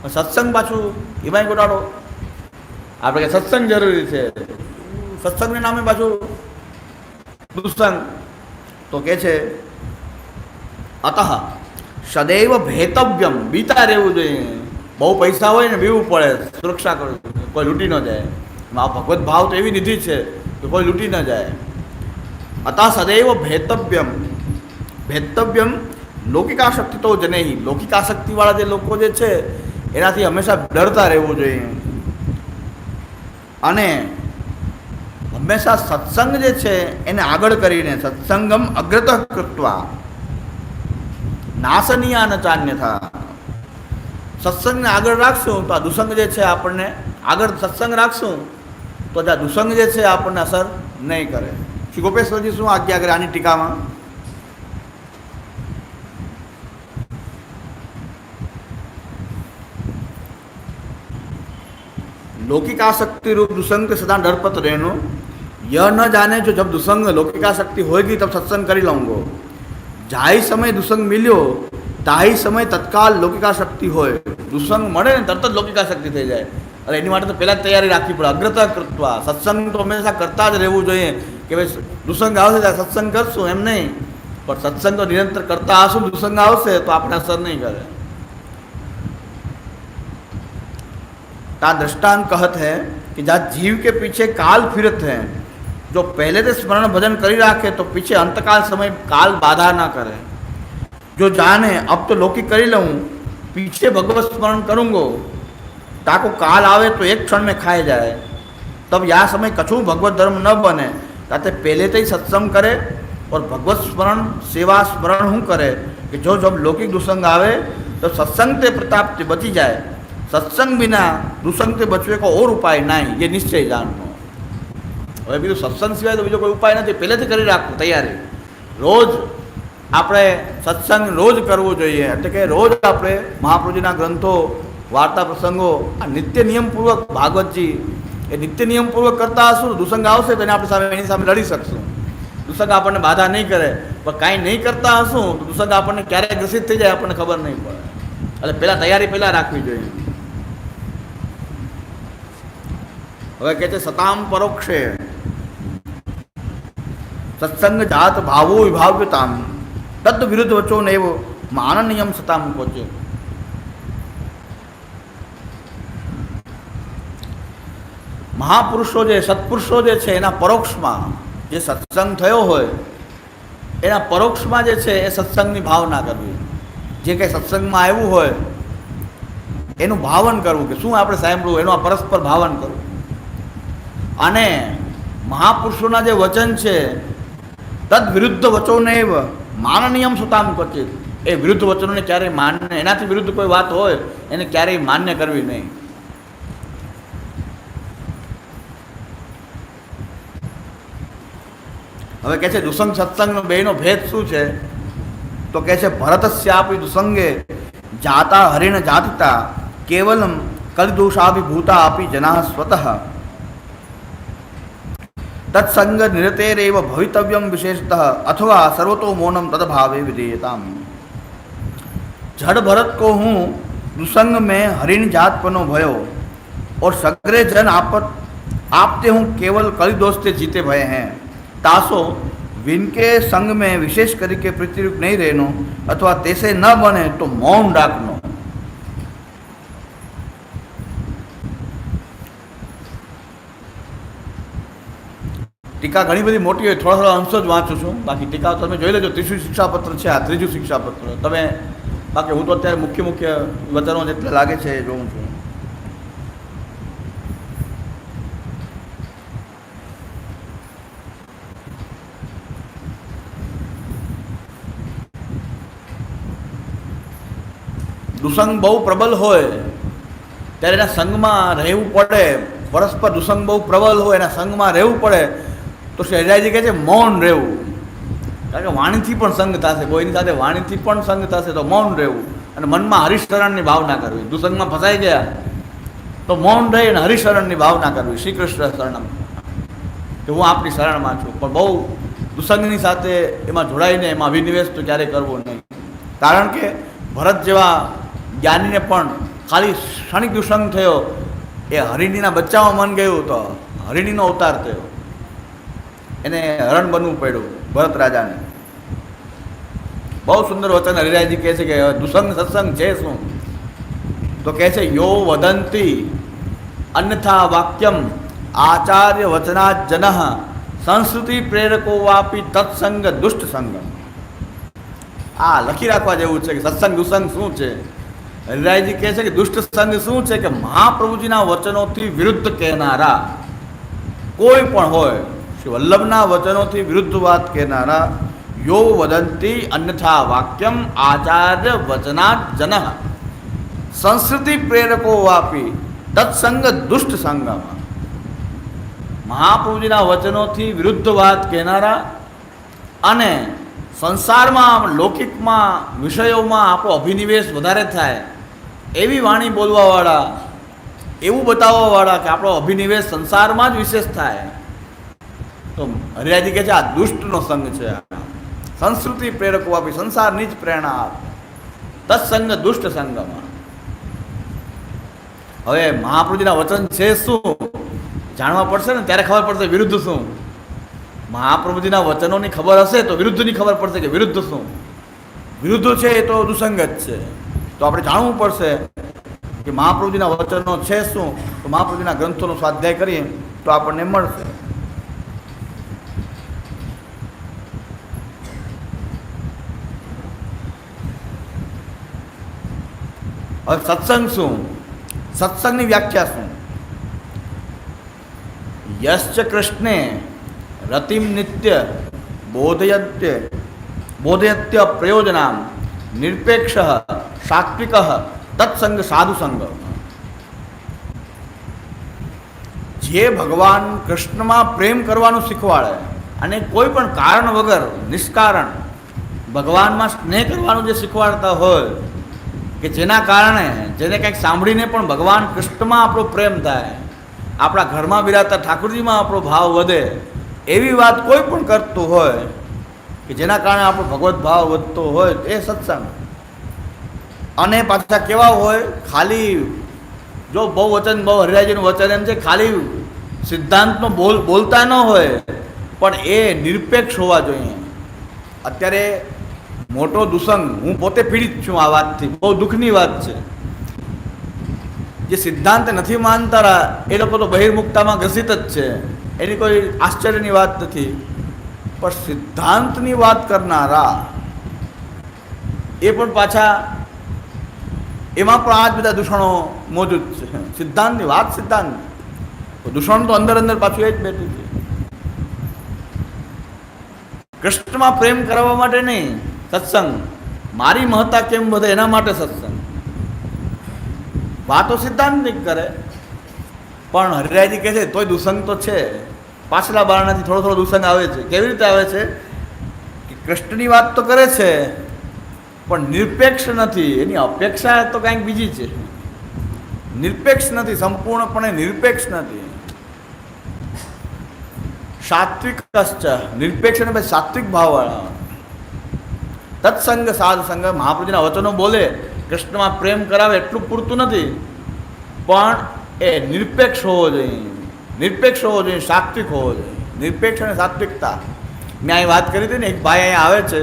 सत्संग पाछू एमांय गोटाळो आपणे सत्संग जरूरी है, सत्संग ने नामे पाछू दुसंग तो कहे छे अतः सदैव भेतव्यम, बीता रहेवुं जोईए। बहु पैसा होय ने बीवू पड़े, सुरक्षा करो कोई लूटी न जाए। भगवत भाव तो एवी निधि है कि कोई लूटी न जाए। अतः सदैव भेतव्यम, भेतव्यम लौकिकाशक्ति तो जने ही, लौकिकाशक्ति वाला जे लोको जे छे एनाथी हमेशा डरता रहेवुं जोईए। अने हमेशा सत्संग जे छे एने आगळ करीने सत्संगम अग्रतः कृत्वा नाशनीया न चान्यथा। सत्संग ने आगळ राखशुं तो आ दुसंग जे छे आपणे आगळ सत्संग राखशुं तो आ दुसंग जे छे आपणे असर नहीं करे। श्री गोपेश्वरजी शुं आज्ञा करे आनी टीकामां? लौकिकासक्ति रूप दुसंग के सदा डरपत रहनो, यह न जाने जो जब दुसंग लौकिकासक्ति होगी तब सत्संग करी लूँगो। जाई समय दुसंग मिल्यो ताही समय तत्काल लौकिकाशक्ति होय, दुसंग मळे ने तरत ज लौकिकाशक्ति थई जाए। अरे एनी माटे तो पहला तैयारी राखवी पड़े। अग्रता कृत्वा सत्संग तो हमेशा करता ज रहेवुं जोईए कि भाई दुसंग आवशे त्यारे सत्संग करशुं एम नहीं, पण सत्संग तो निरंतर करता हशुं, दुसंग आवशे तो आपणे असर नहीं करे। ता दृष्टांत कहत है कि जहाँ जीव के पीछे काल फिरत है, जो पहले से स्मरण भजन करी राखे तो पीछे अंतकाल समय काल बाधा ना करे। जो जाने अब तो लौकिक करी लूँ, पीछे भगवत स्मरण करूँगो, ताको काल आवे तो एक क्षण में खाए जाए, तब यह समय कछु भगवत धर्म न बने। ताते पहले तो ही सत्संग करे और भगवत स्मरण सेवा स्मरण हूँ करे कि जो जब लौकिक दुसंग आवे तो सत्संग ते प्रताप ते बची जाए। सत्संग बिना दुसंग से बचवे को और उपाय नहीं, ये निश्चय जानो। હવે બીજું સત્સંગ સિવાય તો બીજો કોઈ ઉપાય નથી, પહેલેથી કરી રાખવું તૈયારી। રોજ આપણે સત્સંગ રોજ કરવો જોઈએ, એટલે કે રોજ આપણે મહાપ્રભુજીના ગ્રંથો વાર્તા પ્રસંગો આ નિત્ય નિયમપૂર્વક ભાગવતજી એ નિત્ય નિયમપૂર્વક કરતા હશું તો દુસંગ આવશે તો આપણે સામે એની સામે લડી શકશું। દુસંગ આપણને બાધા નહીં કરે, પણ કાંઈ નહીં કરતા હશું તો દુસંગ આપણને ક્યારે ગ્રસિત થઈ જાય આપણને ખબર નહીં પડે। એટલે પહેલાં તૈયારી પહેલાં રાખવી જોઈએ। હવે કહે છે સતામ પરોક્ષે, સત્સંગ જાત ભાવો વિભાવ્યતામ તદ વિરુદ્ધ વચો નૈવ માનનીયમ સતામ કોચે. મહાપુરુષો જે સત્પુરુષો જે છે એના પરોક્ષમાં જે સત્સંગ થયો હોય એના પરોક્ષમાં જે છે એ સત્સંગની ભાવના કરવી. જે કંઈ સત્સંગમાં આવ્યું હોય એનું ભાવન કરવું કે શું આપણે સાંભળવું, એનું આ પરસ્પર ભાવન કરવું. અને મહાપુરુષોના જે વચન છે તદ વિરુદ્ધ વચોનેવ માનનીયમ સુતામ ક્વચિત, એ વિરુદ્ધ વચનોને ક્યારેય માન્ય, એનાથી વિરુદ્ધ કોઈ વાત હોય એને ક્યારેય માન્ય કરવી નહીં. હવે કહે છે દુસંગ સત્સંગનો બેનો ભેદ શું છે? તો કહે છે ભરતસ્યાપી દુસંગે જાતા હરિણ જાતિતા કેવલમ કલિદોષાભિભૂતા આપી જના સ્વતઃ તત્સંગ નિરતેરેવ ભવિતવ્યમ વિશેષતઃ अथवा सर्वतो मौनम तदभावे विधेयताम. जड़ भरत को हूँ दुसंग में हरिण जात पनो भयो और सगरे जन आपते हूँ केवल कली दोस्ते जीते भय हैं. तासो विनके संग में विशेष करके प्रतिरूप नहीं रहनो अथवा तैसे न बने तो मौन राखनो. ટીકા ઘણી બધી મોટી હોય, થોડા થોડા અંશો જ વાંચું છું, બાકી ટીકા તમે જોઈ લેજો. ત્રીજું શિક્ષાપત્ર છે, આ ત્રીજું શિક્ષાપત્ર. તમે બાકી હું તો અત્યારે મુખ્ય મુખ્ય વચનો જેટલા લાગે છે એ જોઉં છું. દુસંગ બહુ પ્રબલ હોય ત્યારે એના સંગમાં રહેવું પડે. પરસ્પર દુસંગ બહુ પ્રબલ હોય, એના સંગમાં રહેવું પડે તો શહેજાજી કહે છે મૌન રહેવું. કારણ કે વાણીથી પણ સંગ થશે, કોઈની સાથે વાણીથી પણ સંગ થશે તો મૌન રહેવું. અને મનમાં હરિશરણની ભાવના કરવી. દુસંગમાં ફસાઈ ગયા તો મૌન રહી અને હરિશરણની ભાવના કરવી. શ્રી કૃષ્ણ શરણમ, કે હું આપની શરણમાં છું. પણ બહુ દુસંગની સાથે એમાં જોડાઈને એમાં અભિનિવેશ તો ક્યારેય કરવો નહીં. કારણ કે ભરત જેવા જ્ઞાનીને પણ ખાલી ક્ષણિક દુસંગ થયો, એ હરિણીના બચ્ચામાં મન ગયું તો હરિણીનો અવતાર થયો, એને હરણ બનવું પડ્યું ભરત રાજાને. બહુ સુંદર વચન હરિરાયજી કહે છે કે દુસંગ સત્સંગ છે શું? તો કહે છે યો વદંતી અન્યથા વાક્યમ આચાર્ય વચનાત જન સંસ્કૃતિ પ્રેરકો વાપી તત્સંગ દુષ્ટ સંગમ. આ લખી રાખવા જેવું છે કે સત્સંગ દુસંગ શું છે. હરિરાયજી કહે છે કે દુષ્ટ સંગ શું છે? કે મહાપ્રભુજીના વચનોથી વિરુદ્ધ કહેનારા કોઈ પણ હોય, શ્રી વલ્લભના વચનોથી વિરુદ્ધ વાત કહેનારા. યો વદંતી અન્યથા વાક્યમ આચાર્ય વચનાત જન સંસ્કૃતિ પ્રેરકો વાપી તત્સંગ દુષ્ટ સંગમ. મહાપ્રભુજીના વચનોથી વિરુદ્ધ વાત કહેનારા અને સંસારમાં લૌકિકમાં વિષયોમાં આપણો અભિનિવેશ વધારે થાય એવી વાણી બોલવાવાળા, એવું બતાવવાવાળા કે આપણો અભિનિવેશ સંસારમાં જ વિશેષ થાય, તો હરિરાયજી કહે છે આ દુષ્ટનો સંગ છે. સંસ્કૃતિ પ્રેરકો આપી સંસારની જ પ્રેરણા આપે. તત્સંગ દુષ્ટ સંગમાં. હવે મહાપ્રભુજીના વચન છે શું જાણવા પડશે ને ત્યારે ખબર પડશે વિરુદ્ધ શું. મહાપ્રભુજીના વચનોની ખબર હશે તો વિરુદ્ધની ખબર પડશે કે વિરુદ્ધ શું. વિરુદ્ધ છે એ તો દુસંગ જ છે. તો આપણે જાણવું પડશે કે મહાપ્રભુજીના વચનો છે શું. તો મહાપ્રભુજીના ગ્રંથોનો સ્વાધ્યાય કરીએ તો આપણને મળશે. હવે સત્સંગ શું? સત્સંગની વ્યાખ્યા શું? યશ્ચ કૃષ્ણે રતિમ નિત્ય બોધયત્ય પ્રયોજનામ નિરપેક્ષ સાત્વિક તત્સંગ સાધુ સંગ. જે ભગવાન કૃષ્ણમાં પ્રેમ કરવાનું શીખવાડે અને કોઈ પણ કારણ વગર નિષ્કારણ ભગવાનમાં સ્નેહ કરવાનું જે શીખવાડતા હોય, કે જેના કારણે જેને કંઈક સાંભળીને પણ ભગવાન કૃષ્ણમાં આપણો પ્રેમ થાય, આપણા ઘરમાં બિરાજતા ઠાકોરજીમાં આપણો ભાવ વધે, એવી વાત કોઈ પણ કરતું હોય કે જેના કારણે આપણો ભગવત ભાવ વધતો હોય એ સત્સંગ. અને પાછા કેવા હોય, ખાલી જો બહુ હરિરાયજીનું વચન એમ છે ખાલી સિદ્ધાંતનો બોલતા ન હોય પણ એ નિરપેક્ષ હોવા જોઈએ. અત્યારે મોટો દુસંગ, હું પોતે પીડિત છું આ વાતથી, બહુ દુઃખની વાત છે. જે સિદ્ધાંત નથી માનતા એ લોકો તો બહિર્મુક્તામાં ગ્રસિત જ છે, એની કોઈ આશ્ચર્યની વાત નથી. પણ સિદ્ધાંતની વાત કરનારા એ પણ પાછા એમાં પણ આ જ બધા દૂષણો મોજૂદ છે. સિદ્ધાંતની વાત સિદ્ધાંત, દૂષણ તો અંદર અંદર પાછું એ જ બેઠું છે. કૃષ્ણમાં પ્રેમ કરાવવા માટે નહીં સત્સંગ, મારી મહત્તા કેમ વધે એના માટે સત્સંગ. વાતો સિદ્ધાંતિક કરે, પણ હરિરાયજી કહે છે તોય દુસંગ તો છે. પાછલા બારણાથી થોડો થોડો દુસંગ આવે છે. કેવી રીતે આવે છે કે કૃષ્ણની વાત તો કરે છે પણ નિરપેક્ષ નથી, એની અપેક્ષા તો કંઈક બીજી છે. નિરપેક્ષ નથી, સંપૂર્ણપણે નિરપેક્ષ નથી. સાત્વિક નિરપેક્ષ અને પછી સાત્વિક ભાવવાળા. તત્સંગ સાધસંગ, મહાપ્રભુજીના વચનો બોલે કૃષ્ણમાં પ્રેમ કરાવે એટલું પૂરતું નથી, પણ એ નિરપેક્ષ હોવો જોઈએ. નિરપેક્ષ હોવો જોઈએ, સાત્વિક હોવો જોઈએ. નિરપેક્ષ અને સાત્વિકતા. મેં અહીં વાત કરી હતી ને, એક ભાઈ અહીંયા આવે છે,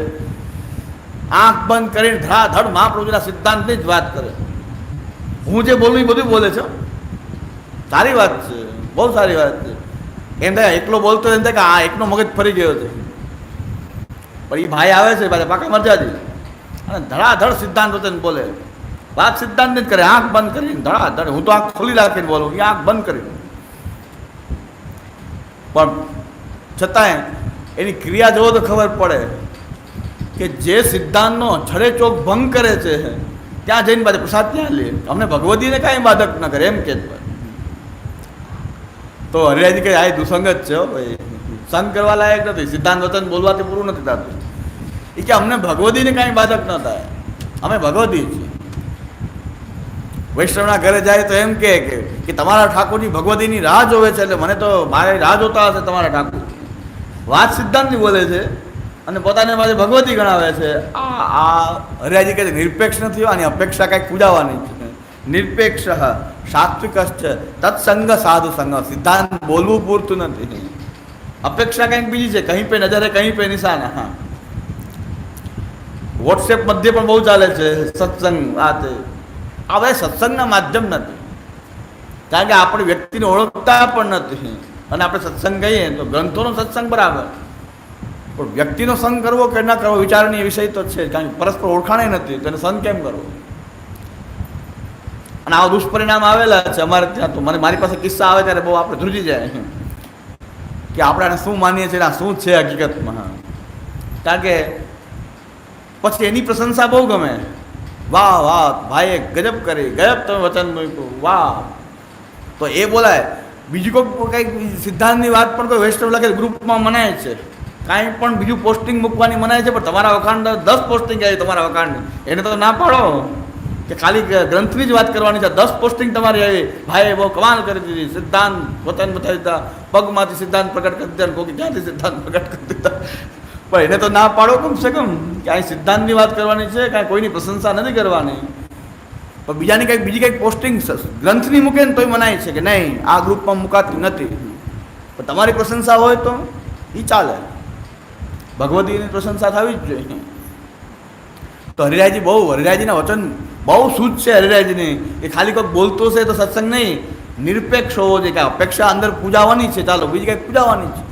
આંખ બંધ કરીને ધડાધડ મહાપ્રભુજીના સિદ્ધાંતની જ વાત કરે. હું જે બોલું એ બધું બોલે છે. સારી વાત છે, બહુ સારી વાત છે. એમ થાય એકલો બોલતો એમ થાય કે આ એકનો મગજ ફરી ગયો છે. પણ એ ભાઈ આવે છે પાછા પાકા મરજાજી, અને ધડાધડ સિદ્ધાંત વચન બોલે. વાત સિદ્ધાંત જ કરે, આંખ બંધ કરીને ધડાધડ. હું તો આંખ ખોલી રાખીને બોલું, એ આંખ બંધ કરીને. પણ છતાંય એની ક્રિયા જોવો તો ખબર પડે કે જે સિદ્ધાંતનો છડે ચોક ભંગ કરે છે ત્યાં જઈને પાછા પ્રસાદ ત્યાં લે. અમને ભગવતીને કાંઈ બાધક ન કરે એમ કે. તો હરિરાયજી કહે આ દુસંગ જ છે ભાઈ, સંગ કરવા લાયક નથી. સિદ્ધાંત વચન બોલવાથી પૂરું નથી થતું. એ કે અમને ભગવતીને કાંઈ બાધક ન થાય, અમે ભગવતી છીએ. વૈષ્ણવના ઘરે જાય તો એમ કે તમારા ઠાકોરજી ભગવતીની રાહ જોવે છે, એટલે મને તો મારે રાહ જોતા હશે તમારા ઠાકોર. વાત સિદ્ધાંતની બોલે છે અને પોતાને પાસે ભગવતી ગણાવે છે. આ હરિરાયજી કહે છે નિરપેક્ષ નથી, આની અપેક્ષા કાંઈક પૂજાવાની છે. નિરપેક્ષ સાત્વિક છે, તત્સંગ સાધુ સંગ. સિદ્ધાંત બોલવું પૂરતું નથી, અપેક્ષા કંઈક બીજી છે. કહી પે નજરે કહી પે નિશાન. હા, વોટ્સએપ મધ્ય પણ બહુ ચાલે છે સત્સંગ. આ તે હવે સત્સંગના માધ્યમ નથી, કારણ કે આપણે વ્યક્તિને ઓળખતા પણ નથી. અને આપણે સત્સંગ કહીએ તો ગ્રંથોનો સત્સંગ બરાબર, પણ વ્યક્તિનો સંગ કરવો કે ન કરવો વિચારની વિષય તો છે, કારણ કે પરસ્પર ઓળખાણે નથી તો એને સંગ કેમ કરવો. અને આવા દુષ્પરિણામ આવેલા છે અમારે ત્યાં. તો મને મારી પાસે કિસ્સા આવે ત્યારે બહુ આપણે ધ્રુજી જાય કે આપણે આને શું માનીએ છીએ, આ શું છે હકીકતમાં. કારણ કે પછી એની પ્રશંસા બહુ ગમે. વાહ વાહ ભાઈએ ગજબ કરી, ગજબ તમે વચન મૂક્યું, વાહ. તો એ બોલાય. બીજું કોઈ કંઈક સિદ્ધાંતની વાત પણ કોઈ વૈષ્ણવ લખે ગ્રુપમાં મનાય છે, કાંઈ પણ બીજું પોસ્ટિંગ મૂકવાની મનાય છે, પણ તમારા વખાણ 10 પોસ્ટિંગ આવી તમારા વખાણની, એને તો ના પાડો કે ખાલી ગ્રંથની જ વાત કરવાની છે. 10 પોસ્ટિંગ તમારી આવી, ભાઈએ બહુ કમાલ કરી દીધી, સિદ્ધાંત વચન બતાવી દીધા, પગમાંથી સિદ્ધાંત પ્રગટ કરી દીધા, કોઈ ક્યાંથી સિદ્ધાંત પ્રગટ કરી દીધા. પણ એને તો ના પાડો કમસે કમ કે અહીં સિદ્ધાંતની વાત કરવાની છે, કાંઈ કોઈની પ્રશંસા નથી કરવાની. પણ બીજાની કંઈક બીજી કંઈક પોસ્ટિંગ ગ્રંથની મૂકે ને તોય મનાય છે કે નહીં આ ગ્રુપમાં મુકાતી નથી. પણ તમારી પ્રશંસા હોય તો એ ચાલે, ભગવતીની પ્રશંસા થવી જ જોઈએ. તો હરિરાયજીના વચન બહુ શુદ્ધ છે. હરિરાયજીની એ ખાલી કોઈ બોલતો છે તો સત્સંગ નહીં, નિરપેક્ષ હોવો જોઈએ. કે અપેક્ષા અંદર પૂજાવાની છે, ચાલો બીજી કંઈક પૂજાવાની છે.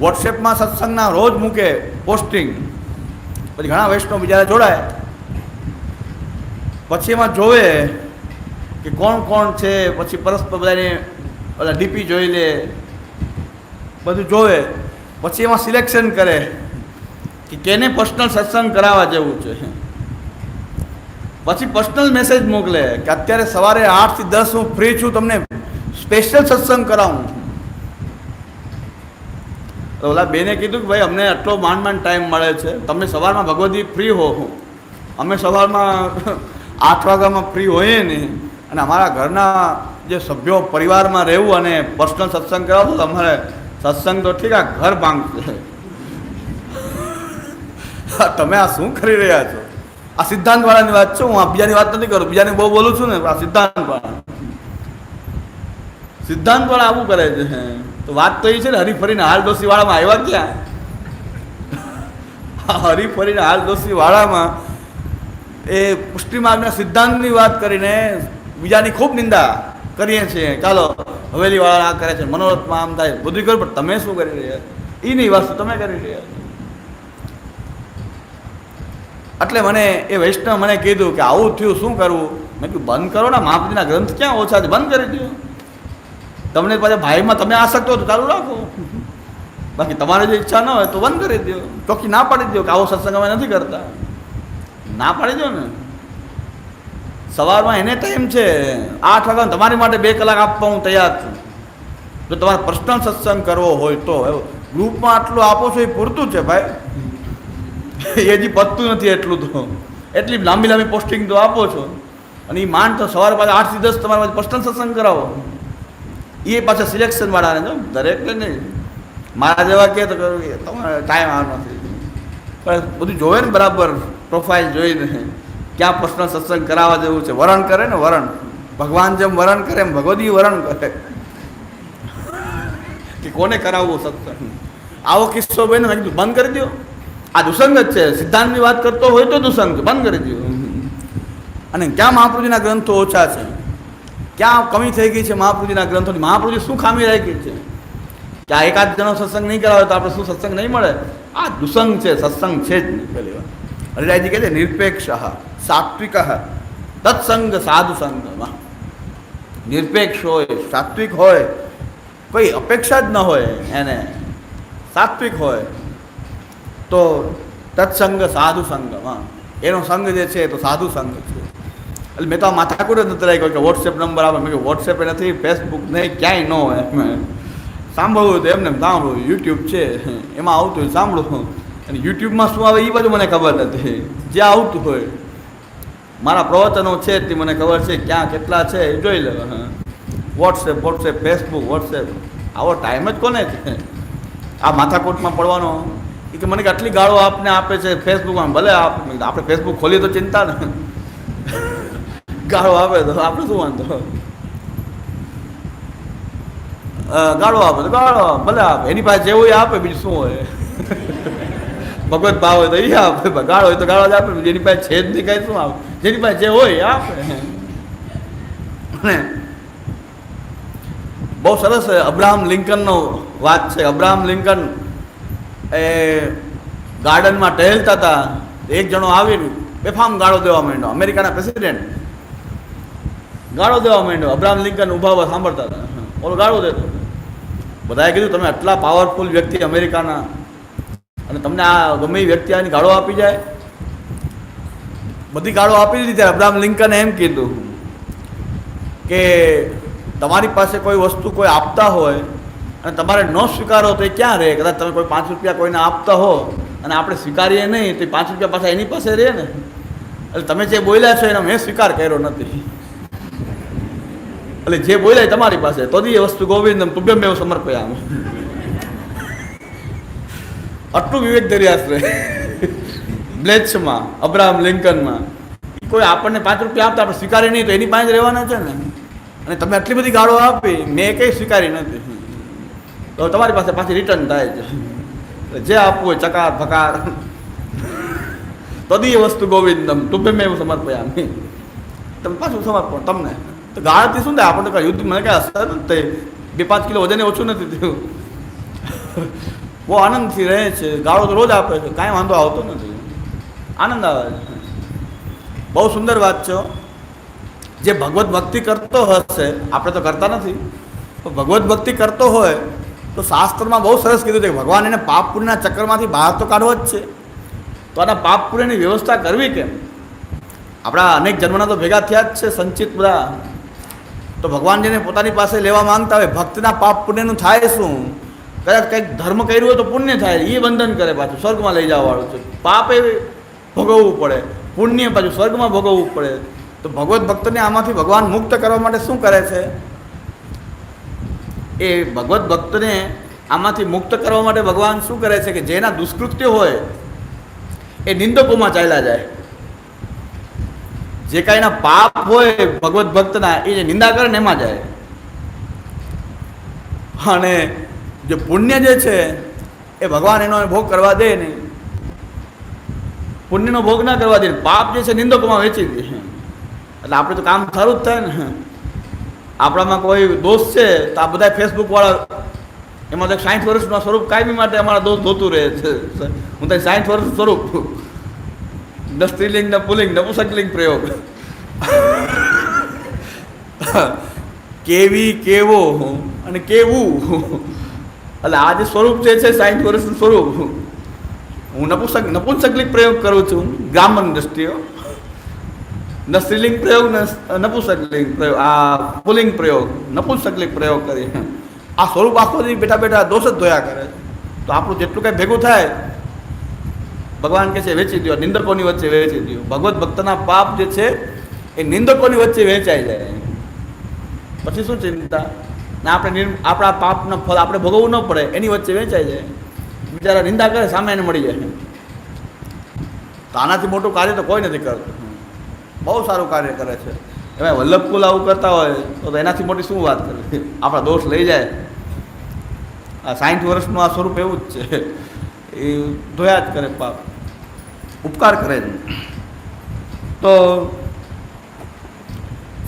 વોટ્સએપમાં સત્સંગના રોજ મૂકે પોસ્ટિંગ, પછી ઘણા વૈષ્ણવ બીજા જોડાય, પછી એમાં જોવે કે કોણ કોણ છે, પછી પરસ્પર બધાને બધા ડીપી જોઈ લે, બધું જોવે, પછી એમાં સિલેક્શન કરે કે કેને પર્સનલ સત્સંગ કરાવવા જેવું છે. પછી પર્સનલ મેસેજ મોકલે કે અત્યારે સવારે 8 થી 10 હું ફ્રી છું, તમને સ્પેશિયલ સત્સંગ કરાવું. તો ઓલા બેને કીધું કે ભાઈ અમને આટલો માંડ ટાઈમ મળે છે, તમે સવારમાં ભગવતી ફ્રી હો, અમે સવારમાં 8 વાગ્યામાં ફ્રી હોઈએ નહીં, અને અમારા ઘરના જે સભ્યો પરિવારમાં રહેવું અને પર્સનલ સત્સંગ કરાવો તો અમારે સત્સંગ તો ઠીક, આ ઘર ભાંગશે. તમે આ શું કરી રહ્યા છો? આ સિદ્ધાંતવાળાની વાત છે, હું આ બીજાની વાત નથી કરું, બીજાની બહુ બોલું છું ને, આ સિદ્ધાંતવાળા. સિદ્ધાંત વાળા આવું કરે છે. તો વાત તો એ છે ને, હરીફરીને હાલ દોશી વાળામાં આવ્યા ક્યાં? હરીફરીને હાલ દોશી વાળામાં એ પુષ્ટિ માર્ગના સિદ્ધાંતની વાત કરીને બીજાની ખૂબ નિંદા કરીએ છીએ. ચાલો હવેલી વાળા આ કરે છે, મનોરથમાં આમ થાય, બધું કર્યું, પણ તમે શું કરી રહ્યા? એ નહીં વસ્તુ તમે કરી રહ્યા. એટલે મને એ વૈષ્ણવ મને કીધું કે આવું થયું, શું કરવું? મેં કીધું બંધ કરો ને, મહાપુરુષના ગ્રંથ ક્યાં ઓછા છે, બંધ કરી દો. તમને પાછા ભાઈમાં તમે આસક્ત હો તો ચાલુ રાખો, બાકી તમારે જો ઈચ્છા ન હોય તો બંધ કરી દો. ચોખ્ખી ના પાડી દો કે આવો સત્સંગ અમે નથી કરતા, ના પાડી દો ને. સવારમાં એને ટાઈમ છે 8 વાગ્યા, તમારી માટે 2 કલાક આપવા હું તૈયાર છું. જો તમારે પર્સનલ સત્સંગ કરવો હોય તો ગ્રુપમાં આટલું આપો છો એ પૂરતું છે ભાઈ, એ હજી પતતું નથી. એટલું તો એટલી લાંબી લાંબી પોસ્ટિંગ તો આપો છો, અને એ માંડ તો સવારે પાછા 8 થી 10 તમારે પર્સનલ સત્સંગ કરાવો. એ પાછા સિલેક્શન વાળાને, જો દરેકને નહીં. મારા જેવા કહે તો તમારે ટાઈમ આવવાનો નથી, પણ બધું જોવે ને બરાબર, પ્રોફાઇલ જોઈને ક્યાં પર્સનલ સત્સંગ કરાવવા જેવું છે. વરણ કરે ને, વરણ ભગવાન જેમ વરણ કરે એમ ભગવદી વરણ કરે કે કોને કરાવવું સત્સંગ. આવો કિસ્સો ભાઈ મેં કીધું બંધ કરી દો. આ દુસંગ જ છે, સિદ્ધાંતની વાત કરતો હોય તો દુસંગ છે, બંધ કરી દો. અને ક્યાં મહાપુરુષના ગ્રંથો ઓછા છે, ક્યાં કમી થઈ ગઈ છે મહાપુરુષના ગ્રંથોની? મહાપુરુષ શું ખામી રાખી છે કે આ એકાદ જણો સત્સંગ નહીં કરાવે તો આપણે શું સત્સંગ નહીં મળે? આ દુસંગ છે, સત્સંગ છે જ નહીં. પહેલી વાર હરિરાયજી કહે છે નિરપેક્ષ સાત્વિક તત્સંગ સાધુ સંગમાં. નિરપેક્ષ હોય, સાત્વિક હોય, કોઈ અપેક્ષા જ ન હોય એને, સાત્વિક હોય તો તત્સંગ સાધુ સંગમાં, એનો સંગ જે છે તો સાધુ સંગ છે. એટલે મેં તો આ માથાકૂટ જ નથી રાખ્યો કે વોટ્સએપ નંબર આવે. મેં કહ્યું વોટ્સએપે નથી, ફેસબુક નહીં, ક્યાંય ન હોય. સાંભળવું તો એમને સાંભળવું, યુટ્યુબ છે એમાં આવતું હોય સાંભળવું. અને યુટ્યુબમાં શું આવે એ બધું મને ખબર નથી. જે આવતું હોય, મારા પ્રવચનો છે તે મને ખબર છે, ક્યાં કેટલા છે એ જોઈ લેવા. વોટ્સએપ ફેસબુક, વોટ્સએપ આવો ટાઈમ જ કોને છે આ માથાકૂટમાં પડવાનો? એ કે મને કે આટલી ગાળો આપને આપે છે ફેસબુકમાં, ભલે આપણે ફેસબુક ખોલીએ તો ચિંતા ને, ગાળો આપે તો આપણે શું વાંધો? ગાળો આપે તો ગાળો ભલે આપે, એની પાસે જેવું આપે, બીજું શું હોય? ભગવત ભાવ હોય તો એ આપે, ગાળો હોય તો ગાળો જ આપે. જેની પાસે છે જ નહીં કાંઈ શું આપે? જેની પાસે જે હોય એ આપે. અને બહુ સરસ અબ્રાહમ લિંકનનો વાત છે. અબ્રાહમ લિંકન એ ગાર્ડનમાં ટહેલતા હતા, એક જણો આવીને બેફામ ગાળો દેવા માંડ્યો. અમેરિકાના પ્રેસિડેન્ટ ગાળો દેવા માંડ્યો. અબ્રાહમ લિંકન ઊભા ઊભા સાંભળતા હતા, ઓલો ગાળો દેતો. બધાએ કીધું તમે આટલા પાવરફુલ વ્યક્તિ અમેરિકાના, અને તમને આ ગમે એ વ્યક્તિ આની ગાળો આપી જાય? બધી ગાળો આપી દીધી. ત્યારે અબ્રાહમ લિંકને એમ કીધું કે તમારી પાસે કોઈ વસ્તુ કોઈ આપતા હોય અને તમારે ન સ્વીકારો તો એ ક્યાં રહે? કદાચ તમે કોઈ 5 રૂપિયા કોઈને આપતા હો અને આપણે સ્વીકારીએ નહીં તો 5 રૂપિયા પાછા એની પાસે રહે ને. એટલે તમે જે બોલ્યા છો એનો મેં સ્વીકાર કર્યો નથી, એટલે જે બોલ્યા તમારી પાસે તો એ વસ્તુ ગોવિંદમ તુભ્યમ એવું સમર્પયામિ. આટલું વિવેક ધર્યાશ્રય બ્લેચ્સમાં, અબ્રાહમ લિંકનમાં. કોઈ આપણને 5 રૂપિયા આપતા આપણે સ્વીકારી નહીં તો એની પાસે જ રહેવાના છે ને. અને તમે આટલી બધી ગાળો આપી, મેં કંઈ સ્વીકારી નથી, તો તમારી પાસે પાછી રિટર્ન થાય છે. જે આપવું હોય ચકાર ભકાર તદી એ વસ્તુ ગોવિંદમ તુભ્યમ એવું સમર્પયામિ. તમે પાછું સમર્પણ તમને તો ગાળાથી શું થાય? આપણને કાંઈ યુદ્ધ મને કાંઈ અસર નથી થઈ, 2-5 કિલો વજને ઓછું નથી થયું. બહુ આનંદથી રહે છે. ગાળો તો રોજ આપે છે, કાંઈ વાંધો આવતો નથી, આનંદ આવે છે. બહુ સુંદર વાત છે. જે ભગવત ભક્તિ કરતો હશે, આપણે તો કરતા નથી, તો ભગવત ભક્તિ કરતો હોય તો શાસ્ત્રમાં બહુ સરસ કીધું છે કે ભગવાન એને પાપ પુણ્યના ચક્કરમાંથી બહાર તો કાઢવો જ છે. તો આના પાપ પુણ્યની વ્યવસ્થા કરવી કેમ? આપણા અનેક જન્મના તો ભેગા થયા જ છે સંચિત બધા. તો ભગવાન જેને પોતાની પાસે લેવા માંગતા હોય, ભક્તના પાપ પુણ્યનું થાય શું? કદાચ કંઈક ધર્મ કર્યું હોય તો પુણ્ય થાય, એ બંધન કરે, પાછું સ્વર્ગમાં લઈ જવાવાળું છે. પાપ એ ભોગવવું પડે, પુણ્ય પાછું સ્વર્ગમાં ભોગવવું પડે. તો ભગવત ભક્તને આમાંથી ભગવાન મુક્ત કરવા માટે શું કરે છે? એ ભગવત ભક્તને આમાંથી મુક્ત કરવા માટે ભગવાન શું કરે છે કે જેના દુષ્કૃત્ય હોય એ નિંદકોમાં ચાલ્યા જાય. જે કાંઈના પાપ હોય ભગવત ભક્તના, એ જે નિંદા કરે ને એમાં જાય. અને જે પુણ્ય જે છે એ ભગવાન એનો ભોગ કરવા દે નહીં, પુણ્યનો ભોગ ના કરવા દે, પાપ જે છે નિંદકોમાં વેચી દે. એટલે આપણે તો કામ સારું જ થાય ને. આપણામાં કોઈ દોષ છે તો આ બધા ફેસબુકવાળા એમાં તો 60 વર્ષનું સ્વરૂપ કાયમી માટે અમારા દોષ ધોતું રહે છે. હું તો 60 વર્ષનું સ્વરૂપ ન સ્ત્રીલિંગ ન પુલિંગ નપુંસકલિંગ પ્રયોગ કેવી કેવો અને કેવું, એટલે આ જે સ્વરૂપ જે છે 60 વર્ષનું સ્વરૂપ, હું નપુંસકલિંગ પ્રયોગ કરું છું ગ્રામર દ્રષ્ટિએ. ન સ્ત્રીલિંગ પ્રયોગ ન નપુંસકલિંગ પ્રયોગ, આ પુલિંગ પ્રયોગ નપુંસકલિંગ પ્રયોગ કરી આ સ્વરૂપ આખો દી બેઠા બેઠા દોષ જ ધોયા કરે. તો આપણું જેટલું કંઈ ભેગું થાય ભગવાન કહે છે વેચી દો, નિંદકોની વચ્ચે વેચી દો. ભગવત ભક્તના પાપ જે છે એ નિંદકોની વચ્ચે વેચાઈ જાય. પછી શું ચિંતા? ને આપણે આપણા પાપનું ફળ આપણે ભોગવવું ન પડે, એની વચ્ચે વેચાઈ જાય. બિચારા નિંદા કરે, સામે એને મળી જાય. તો આનાથી મોટું કાર્ય તો કોઈ નથી કરતું. બહુ સારું કાર્ય કરે છે. એમાં વલ્લભકુલ આવું કરતા હોય તો એનાથી મોટી શું વાત કરે? આપણા દોષ લઈ જાય. આ 60 વર્ષનું આ સ્વરૂપ એવું જ છે, એ ધોયા જ કરે પાપ, ઉપકાર કરે જ. તો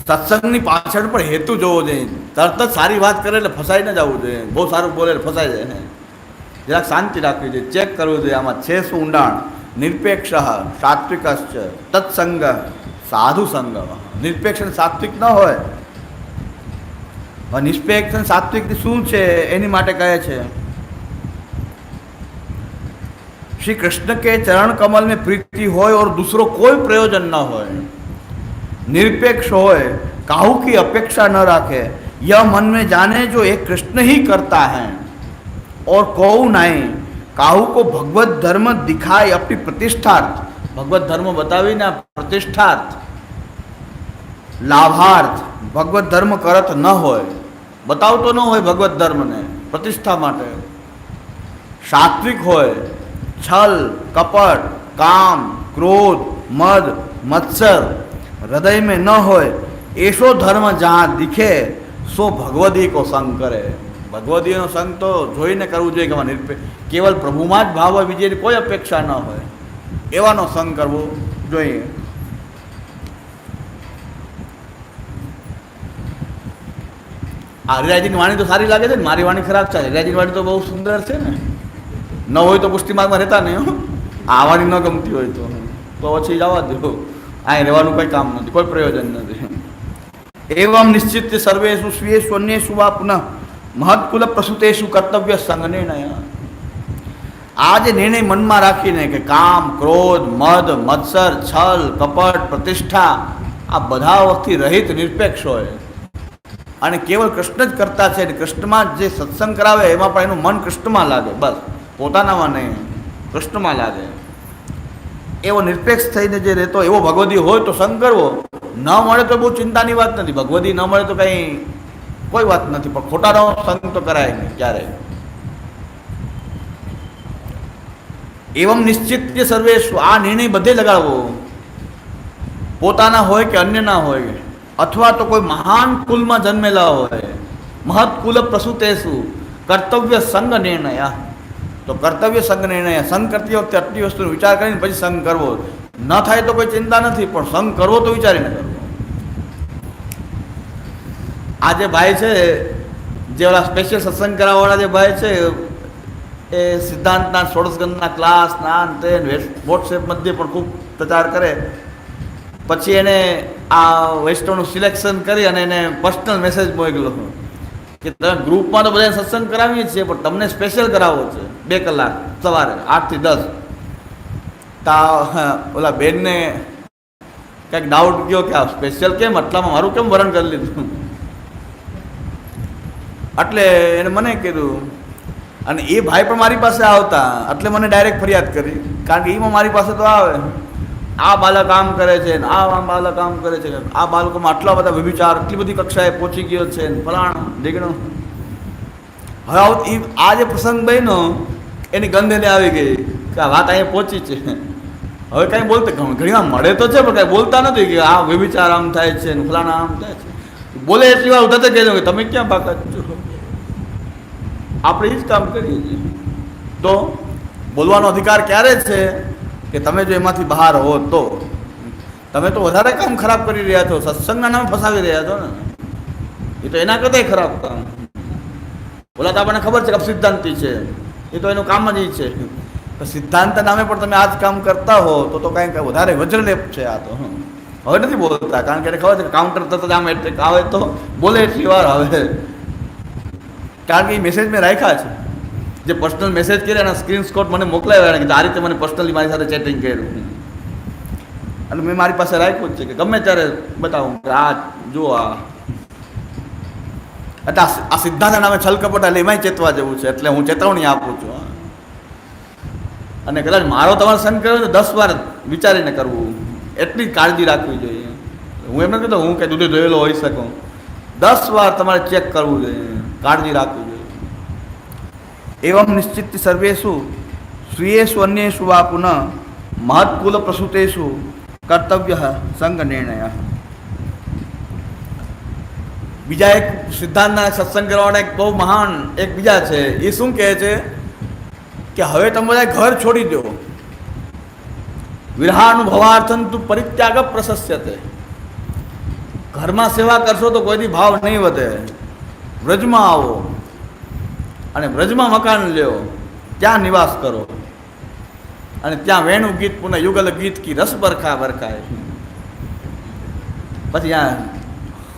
સત્સંગની પાછળ પણ હેતુ જોવો જોઈએ. તરત જ સારી વાત કરે એટલે ફસાઈ ન જવું જોઈએ. બહુ સારું બોલે એટલે ફસાઈ જાય. જરાક શાંતિ રાખવી જોઈએ, ચેક કરવું જોઈએ આમાં છે શું ઊંડાણ. નિરપેક્ષ સાત્વિકશ્ચ તત્સંગ સાધુ સંગ. નિરપેક્ષ અને સાત્વિક ન હોય, નિષ્પેક્ષ અને સાત્વિક શું છે એની માટે કહે છે श्री कृष्ण के चरण कमल में प्रीति होय और दूसरो कोई प्रयोजन न होय, निरपेक्ष होय, काहू की अपेक्षा न रखे, यह मन में जाने जो एक कृष्ण ही करता है और कोऊ नहीं, काहू को भगवत धर्म दिखाए अपनी प्रतिष्ठार्थ. भगवत धर्म बतावीने प्रतिष्ठार्थ लाभार्थ भगवत धर्म करत न होय, बतावतो न होय भगवत धर्म ने प्रतिष्ठा माटे. सात्विक होय, छल कपट काम क्रोध मद मत्सर हृदय में न होय, ऐसो धर्म जहाँ दिखे सो भगवदी को संग करे. भगवदीનો સંગ તો જોઈને કરવું જોઈએ કે કેવલ પ્રભુમાં જ ભાવ હોય, બીજી કોઈ અપેક્ષા ન હોય, એવાનો સંગ કરવો જોઈએ. આ હરિરાયજીની વાણી તો સારી લાગે છે ને, મારી વાણી ખરાબ છે? હરિરાયજીની વાણી તો બહુ સુંદર છે ને. ન હોય તો પુષ્ટિ માર્ગમાં રહેતા નહીં. આ વાણી ન ગમતી હોય તો પછી જવા દો. અહીં રહેવાનું કંઈ કામ નથી, કોઈ પ્રયોજન નથી. એવમ નિશ્ચિત સર્વેષુ સ્વીયેષુ અન્યેષુ વા પુનઃ મહત્કુલ પ્રસૂતેષુ કર્તવ્ય સંગ નિર્ણય. આ જે નિર્ણય મનમાં રાખીને કે કામ ક્રોધ મદ મત્સર છલ કપટ પ્રતિષ્ઠા આ બધા વસ્તુથી રહિત નિરપેક્ષ હોય અને કેવળ કૃષ્ણ જ કરતા છે, કૃષ્ણમાં જે સત્સંગ કરાવે એમાં પણ એનું મન કૃષ્ણમાં લાગે, બસ પોતાનામાં નહીં, કૃષ્ણમાં લાગે. એવો નિરપેક્ષ થઈને જે રહેતો એવો ભગવદી હોય તો સંગ કરવો. ન મળે તો બહુ ચિંતાની વાત નથી. ભગવદી ન મળે તો કંઈ કોઈ વાત નથી, પણ ખોટાનો સંગ તો કરાય નહીં ક્યારેય. એવમ નિશ્ચિત સર્વેશ, આ નિર્ણય બધે લગાડવો, પોતાના હોય કે અન્યના હોય, અથવા તો કોઈ મહાન કુલમાં જન્મેલા હોય. મહત્કુલ પ્રસૂતેષુ કર્તવ્ય સંગ નિર્ણય. તો કર્તવ્ય સંગ નિર્ણય, સંગ કરતી વખતે આટલી વસ્તુનો વિચાર કરીને પછી સંગ કરવો. ન થાય તો કોઈ ચિંતા નથી, પણ સંગ કરવો તો વિચારીને કરવો. આ જે ભાઈ છે, જે ઓલા સ્પેશિયલ સત્સંગ કરાવવાવાળા જે ભાઈ છે, એ સિદ્ધાંતના ષોડશગંધના ક્લાસ ના અંતે વોટ્સએપ મધ્યે પણ ખૂબ પ્રચાર કરે. પછી એને આ વૈષ્ણવનું સિલેક્શન કરી અને એને પર્સનલ મેસેજ મોકલ્યો કે તમે ગ્રુપમાં તો બધા સત્સંગ કરાવીએ છીએ, પણ તમને સ્પેશિયલ કરાવવો છે 2 કલાક સવારે 8 થી 10. તા ઓલા બેનને કંઈક ડાઉટ ગયો કે આ સ્પેશિયલ કેમ, આટલામાં મારું કેમ વરણ કરી લીધું. એટલે એને મને કીધું, અને એ ભાઈ પણ મારી પાસે આવતા, એટલે મને ડાયરેક્ટ ફરિયાદ કરી. કારણ કે એમાં મારી પાસે તો આવે, આ બાળક આમ કરે છે ને આ બાળક આમ કરે છે, આ બાળકોમાં આટલા બધા વ્યભિચાર, આટલી બધી કક્ષાએ પહોંચી ગયો છે ને ફલાણ ઢીકણું. હવે આ જે પ્રસંગ બન્યો એની ગંધ એને આવી ગઈ કે આ વાત અહીંયા પહોંચી છે. હવે કાંઈ બોલતા ઘણી વાર મળે તો છે, પણ કાંઈ બોલતા નથી કે આ વ્યભિચાર આમ થાય છે ને ફલાણા આમ થાય છે. બોલે એટલી વાર ઉઠાતે કહેજો કે તમે ક્યાં બાકાત છો. આપણે એ જ કામ કરીએ છીએ. તો બોલવાનો અધિકાર ક્યારે છે કે તમે જો એમાંથી બહાર હો તો. તમે તો વધારે કામ ખરાબ કરી રહ્યા છો, સત્સંગના નામે ફસાવી રહ્યા છો ને. એ તો એના કરતાં ખરાબ કામ. બોલા તો આપણને ખબર છે કે સિદ્ધાંતિ છે, એ તો એનું કામ જ છે. સિદ્ધાંત નામે પણ તમે આ જ કામ કરતા હો તો કાંઈક વધારે વજ્રલેપ છે આ તો. હવે નથી બોલતા, કારણ કે એને ખબર છે કે કાઉન્ટર તરત આમ એટલે આવે તો બોલે એટલી વાર આવે, કારણ કે એ મેસેજ મેં રાખ્યા છે. જે પર્સનલ મેસેજ કર્યા એના સ્ક્રીનશોટ મને મોકલાવ્યા કે આ રીતે મને પર્સનલી મારી સાથે ચેટિંગ કર્યું, અને મેં મારી પાસે રાખ્યું જ છે કે ગમે ત્યારે બતાવું કે આ જુઓ આ. એટલે આ સિદ્ધાંતના નામે છલકપટ, એટલે એમાંય ચેતવા જેવું છે. એટલે હું ચેતવણી આપું છું. અને કદાચ મારો તમારે સંગ કર્યો તો 10 વાર વિચારીને કરવું, એટલી કાળજી રાખવી જોઈએ. હું એમ નથી કહેતો હું કે દૂધે ધોયેલો હોઈ શકું. 10 વાર તમારે ચેક કરવું જોઈએ, કાળજી રાખવી જોઈએ. એવમ નિશ્ચિત સર્વેષુ સ્વીયેષુ અન્યેષુ વા પુનઃ મહત્કુલ પ્રસૂતેષુ કર્તવ્ય સંગ નિર્ણય. બીજા એક સિદ્ધાંતના સત્સંગ કરવાના એક બહુ મહાન એક બીજા છે. એ શું કહે છે કે હવે તમે બધા ઘર છોડી દો. વિરહાનુભવાર્થં તુ પરિત્યાગ પ્રશસ્યતે. ઘરમાં સેવા કરશો તો કોઈથી ભાવ નહીં વધે. વ્રજમાં આવો અને વ્રજમાં મકાન લ્યો, ત્યાં નિવાસ કરો, અને ત્યાં વેણુ ગીત પુનઃ યુગલ ગીત કી રસ બરખા વરખાય. પછી ત્યાં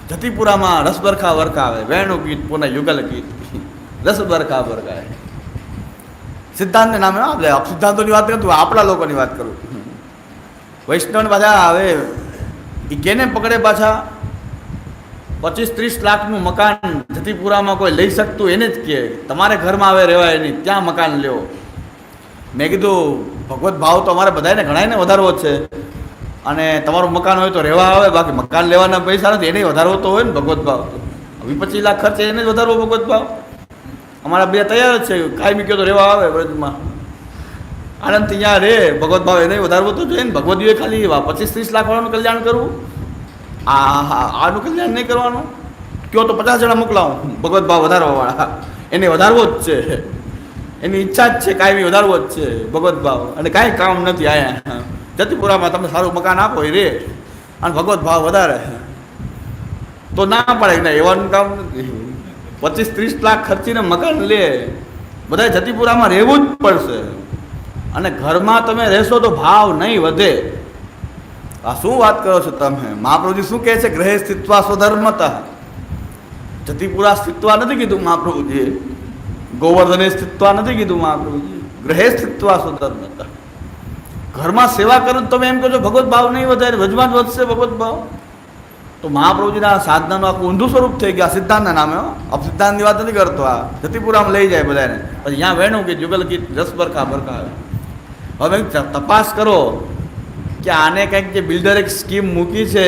જતીપુરામાં રસ બરખા વરખાવે, વેણુ ગીત પુનઃ યુગલ ગીત રસ બરખા વરખાય. સિદ્ધાંત નામે આપણે સિદ્ધાંતોની વાત કરતું, આપણા લોકોની વાત કરું. વૈષ્ણવ બધા હવે એ કેને પકડે પાછા 25-30 લાખનું મકાન જતીપુરામાં કોઈ લઈ શકતું એને જ કહે તમારે ઘરમાં આવે રહેવાય નહીં, ત્યાં મકાન લ્યો. મેં કીધું ભગવત ભાવ તો અમારે બધાને ઘણાને વધારવો છે, અને તમારું મકાન હોય તો રહેવા આવે, બાકી મકાન લેવાના પૈસા નથી એને વધારવો તો હોય ને ભગવત ભાવ. 25 લાખ ખર્ચે એને જ વધારવો ભગવત ભાવ. અમારા બે તૈયાર જ છે, કાંઈ કહો તો રહેવા આવે વ્રજમાં, આનંદ ત્યાં રે. ભગવત ભાવ એને વધારવો તો જોઈએ ને. ભગવદીએ ખાલી 25-30 લાખ વાળાનું કલ્યાણ કરવું, આનું કલ્યાણ નહીં કરવાનું. કયો તો 50 જણા મોકલાવું ભગવત ભાવ વધારવા વાળા, એને વધારવો જ છે. એની ઈચ્છા જ છે કાંઈ વધારવો જ છે ભગવત ભાવ, અને કાંઈ કામ નથી. આયા જતીપુરામાં તમે સારું મકાન આપો એ રે, અને ભગવત ભાવ વધારે તો ના પડે ને. એવાનું કામ નથી. 25-30 લાખ ખર્ચીને મકાન લે, બધા જતીપુરામાં રહેવું જ પડશે. અને ઘરમાં તમે રહેશો તો ભાવ નહીં વધે. આ શું વાત કરો છો તમે? મહાપ્રભુજી શું કહે છે? ગ્રહે સ્થિત્વા સ્વધર્મતઃ. જતીપુરા સ્થિત્વા નથી કીધું મહાપ્રભુજીએ, ગોવર્ધને સ્થિત્વા નથી કીધું મહાપ્રભુજી, ગ્રહે સ્થિત્વા સ્વધર્મતઃ. ઘરમાં સેવા કરો તમે એમ કહો છો ભગવત ભાવ નહીં વધે, વ્રજમાં જ વધશે ભગવત ભાવ. તો મહાપ્રભુજીના સાધનાનું આખું ઊંધું સ્વરૂપ થઈ ગયા સિદ્ધાંતના નામે. સિદ્ધાંતની વાત નથી કરતો. આ જતીપુરામાં લઈ જાય બધાને, પછી ત્યાં વેણું કે જુગલ ગીત રસ બરખા બરખા આવે. હવે તપાસ કરો કે આને કંઈક જે બિલ્ડરે એક સ્કીમ મૂકી છે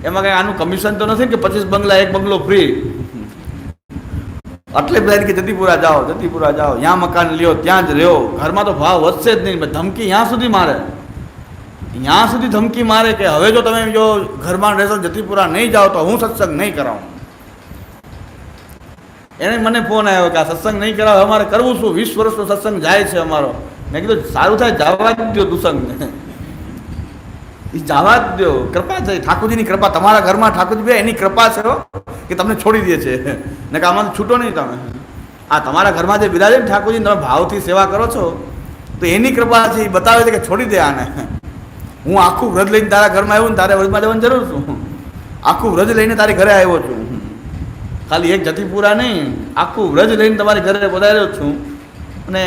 એમાં કંઈક આનું કમિશન તો નથી કે 25 બંગલા 1 બંગલો ફ્રી. એટલે બધા કે જતીપુરા જાઓ, જતીપુરા જાઓ, ત્યાં મકાન લ્યો, ત્યાં જ રહ્યો. ઘરમાં તો ભાવ વધશે જ નહીં. ધમકી ત્યાં સુધી મારે, ત્યાં સુધી ધમકી મારે કે હવે જો તમે જો ઘરમાં રહેશો જતીપુરા નહીં જાઓ તો હું સત્સંગ નહીં કરાવું. એને મને ફોન આવ્યો કે આ સત્સંગ નહીં કરાવે, અમારે કરવું શું? 20 વર્ષનો સત્સંગ જાય છે અમારો. મેં કીધું સારું થાય જવા જ દો દુસંગને, એ જવા જ દો. કૃપા છે ઠાકોરજીની કૃપા તમારા ઘરમાં. ઠાકોરજી ભાઈ એની કૃપા છે કે તમને છોડી દે છે, ને કે આમાંથી છૂટો નહીં તમે. આ તમારા ઘરમાં જે બિરાજે ને ઠાકોરજી, તમે ભાવથી સેવા કરો છો તો એની કૃપા છે. એ બતાવે છે કે છોડી દે આને. હું આખું વ્રજ લઈને તારા ઘરમાં આવ્યો ને તારે વ્રજમાં જવાની જરૂર છું? આખું વ્રજ લઈને તારી ઘરે આવ્યો છું. ખાલી એક જતીપુરા નહીં, આખું વ્રજ લઈને તમારી ઘરે પધાર્યો છું. અને